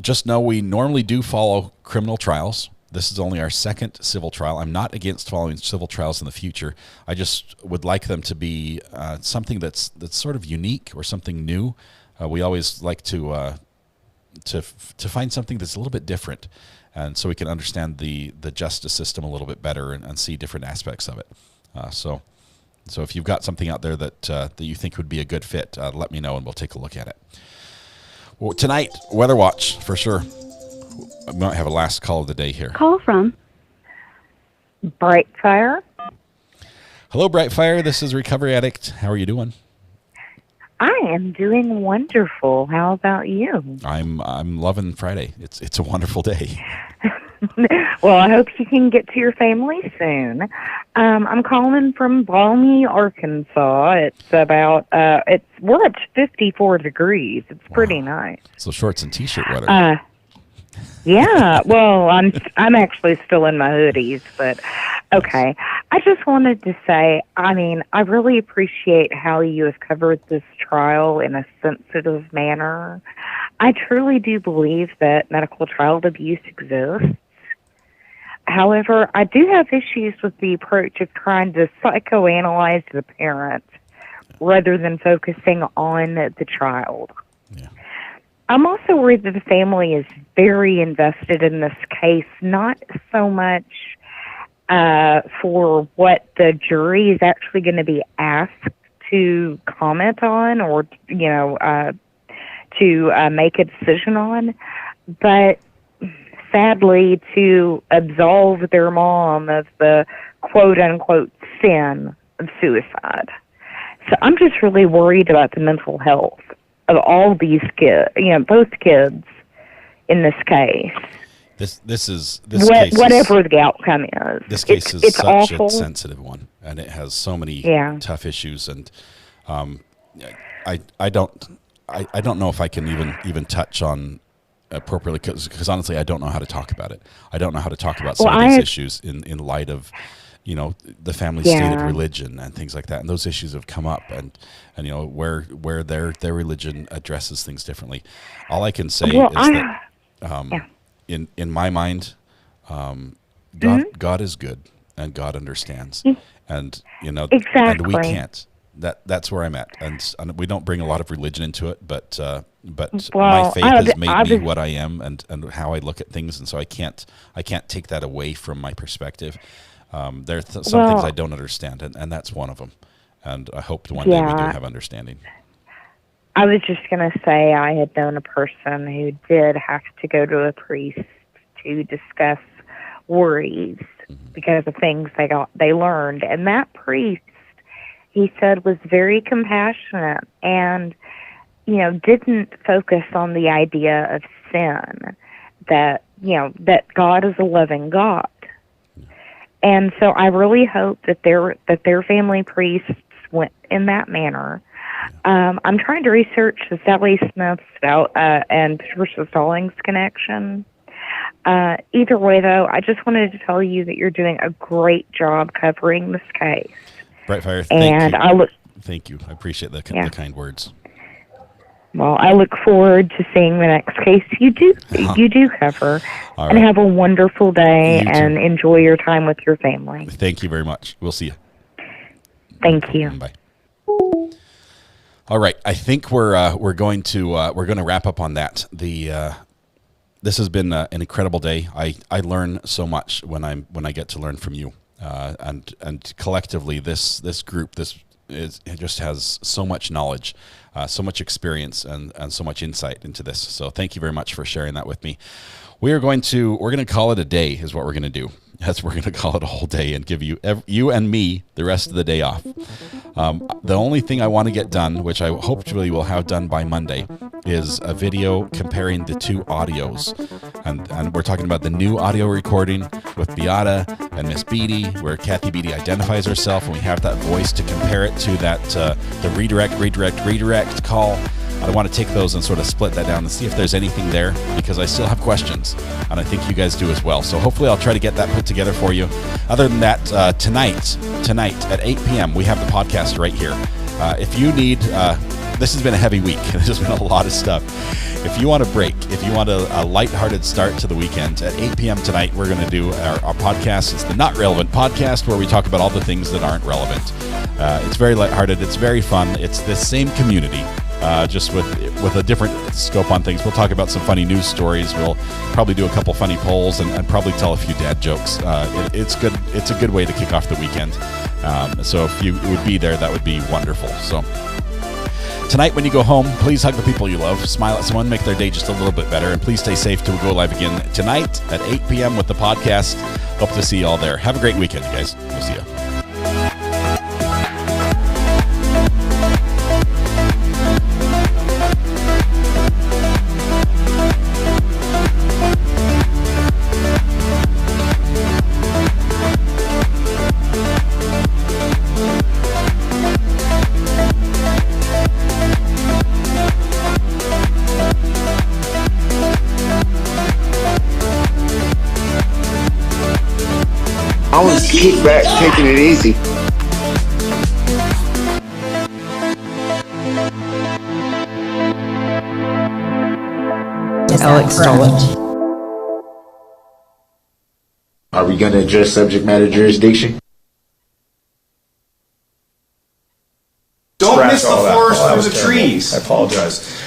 Just know we normally do follow criminal trials. This is only our second civil trial. I'm not against following civil trials in the future. I just would like them to be something that's sort of unique or something new. We always like to find something that's a little bit different, and so we can understand the justice system a little bit better and see different aspects of it. So if you've got something out there that you think would be a good fit, let me know and we'll take a look at it. Well, tonight, Weather Watch for sure. We might have a last call of the day here. Call from Brightfire. Hello, Brightfire. This is Recovery Addict. How are you doing? I am doing wonderful. How about you? I'm loving Friday. It's a wonderful day. Well, I hope you can get to your family soon. I'm calling from balmy Arkansas. It's about we're up to 54 degrees. It's pretty nice. So shorts and t-shirt weather. Yeah. Well, I'm actually still in my hoodies, but okay. I just wanted to say, I really appreciate how you have covered this trial in a sensitive manner. I truly do believe that medical child abuse exists. However, I do have issues with the approach of trying to psychoanalyze the parent rather than focusing on the child. Yeah. I'm also worried that the family is very invested in this case, not so much for what the jury is actually going to be asked to comment on or, to make a decision on, but sadly to absolve their mom of the quote-unquote sin of suicide. So I'm just really worried about the mental health of all these kids, both kids in this case. This case whatever the outcome is. This case is such awful. A sensitive one, and it has so many tough issues, and I don't know if I can even touch on appropriately, because honestly I don't know how to talk about it. I don't know how to talk about some of these issues in light of the family's stated religion and things like that, and those issues have come up, and where their religion addresses things differently. All I can say is that in my mind, God is good and God understands, and exactly. And we can't. That's where I'm at, and we don't bring a lot of religion into it, but my faith has made me what I am, and how I look at things, and so I can't take that away from my perspective. There are some things I don't understand, and that's one of them. And I hope one day we do have understanding. I was just going to say I had known a person who did have to go to a priest to discuss worries because of things they learned. And that priest, he said, was very compassionate and, didn't focus on the idea of sin, that God is a loving God. And so I really hope that their family priests went in that manner. I'm trying to research the Sally Smith's and Patricia Stallings connection. Either way, though, I just wanted to tell you that you're doing a great job covering this case. Brightfire, thank you. I appreciate the kind words. Well, I look forward to seeing the next case you do cover. All and right. have a wonderful day You too. and enjoy your time with your family. Thank you very much. We'll see you. Thank you. Bye. All right, I think we're going to wrap up on that. This has been an incredible day. I learn so much when I get to learn from you, and collectively this group it just has so much knowledge, so much experience, and so much insight into this. So thank you very much for sharing that with me. We're going to call it a day, is what we're going to do. Yes, we're going to call it a whole day and give you and me the rest of the day off. The only thing I want to get done, which I hopefully will have done by Monday, is a video comparing the two audios. And we're talking about the new audio recording with Beata and Miss Bedy, where Cathi Bedy identifies herself, and we have that voice to compare it to that the redirect call. I want to take those and sort of split that down and see if there's anything there, because I still have questions, and I think you guys do as well. So hopefully I'll try to get that put together for you. Other than that, tonight at 8 p.m., we have the podcast right here. If you need, this has been a heavy week. There's been a lot of stuff. If you want a break, if you want a lighthearted start to the weekend, at 8 p.m. tonight, we're going to do our podcast. It's the Not Relevant podcast, where we talk about all the things that aren't relevant. It's very lighthearted. It's very fun. It's the same community. Just with a different scope on things. We'll talk about some funny news stories. We'll probably do a couple funny polls and probably tell a few dad jokes. It's good. It's a good way to kick off the weekend. So if you would be there, that would be wonderful. So tonight when you go home, please hug the people you love, smile at someone, make their day just a little bit better, and please stay safe till we go live again tonight at 8 p.m. with the podcast. Hope to see you all there. Have a great weekend, you guys. We'll see you. I was kick back, taking it easy. Alex Stollett. Are we going to address subject matter jurisdiction? Don't miss the forest through the trees. I apologize.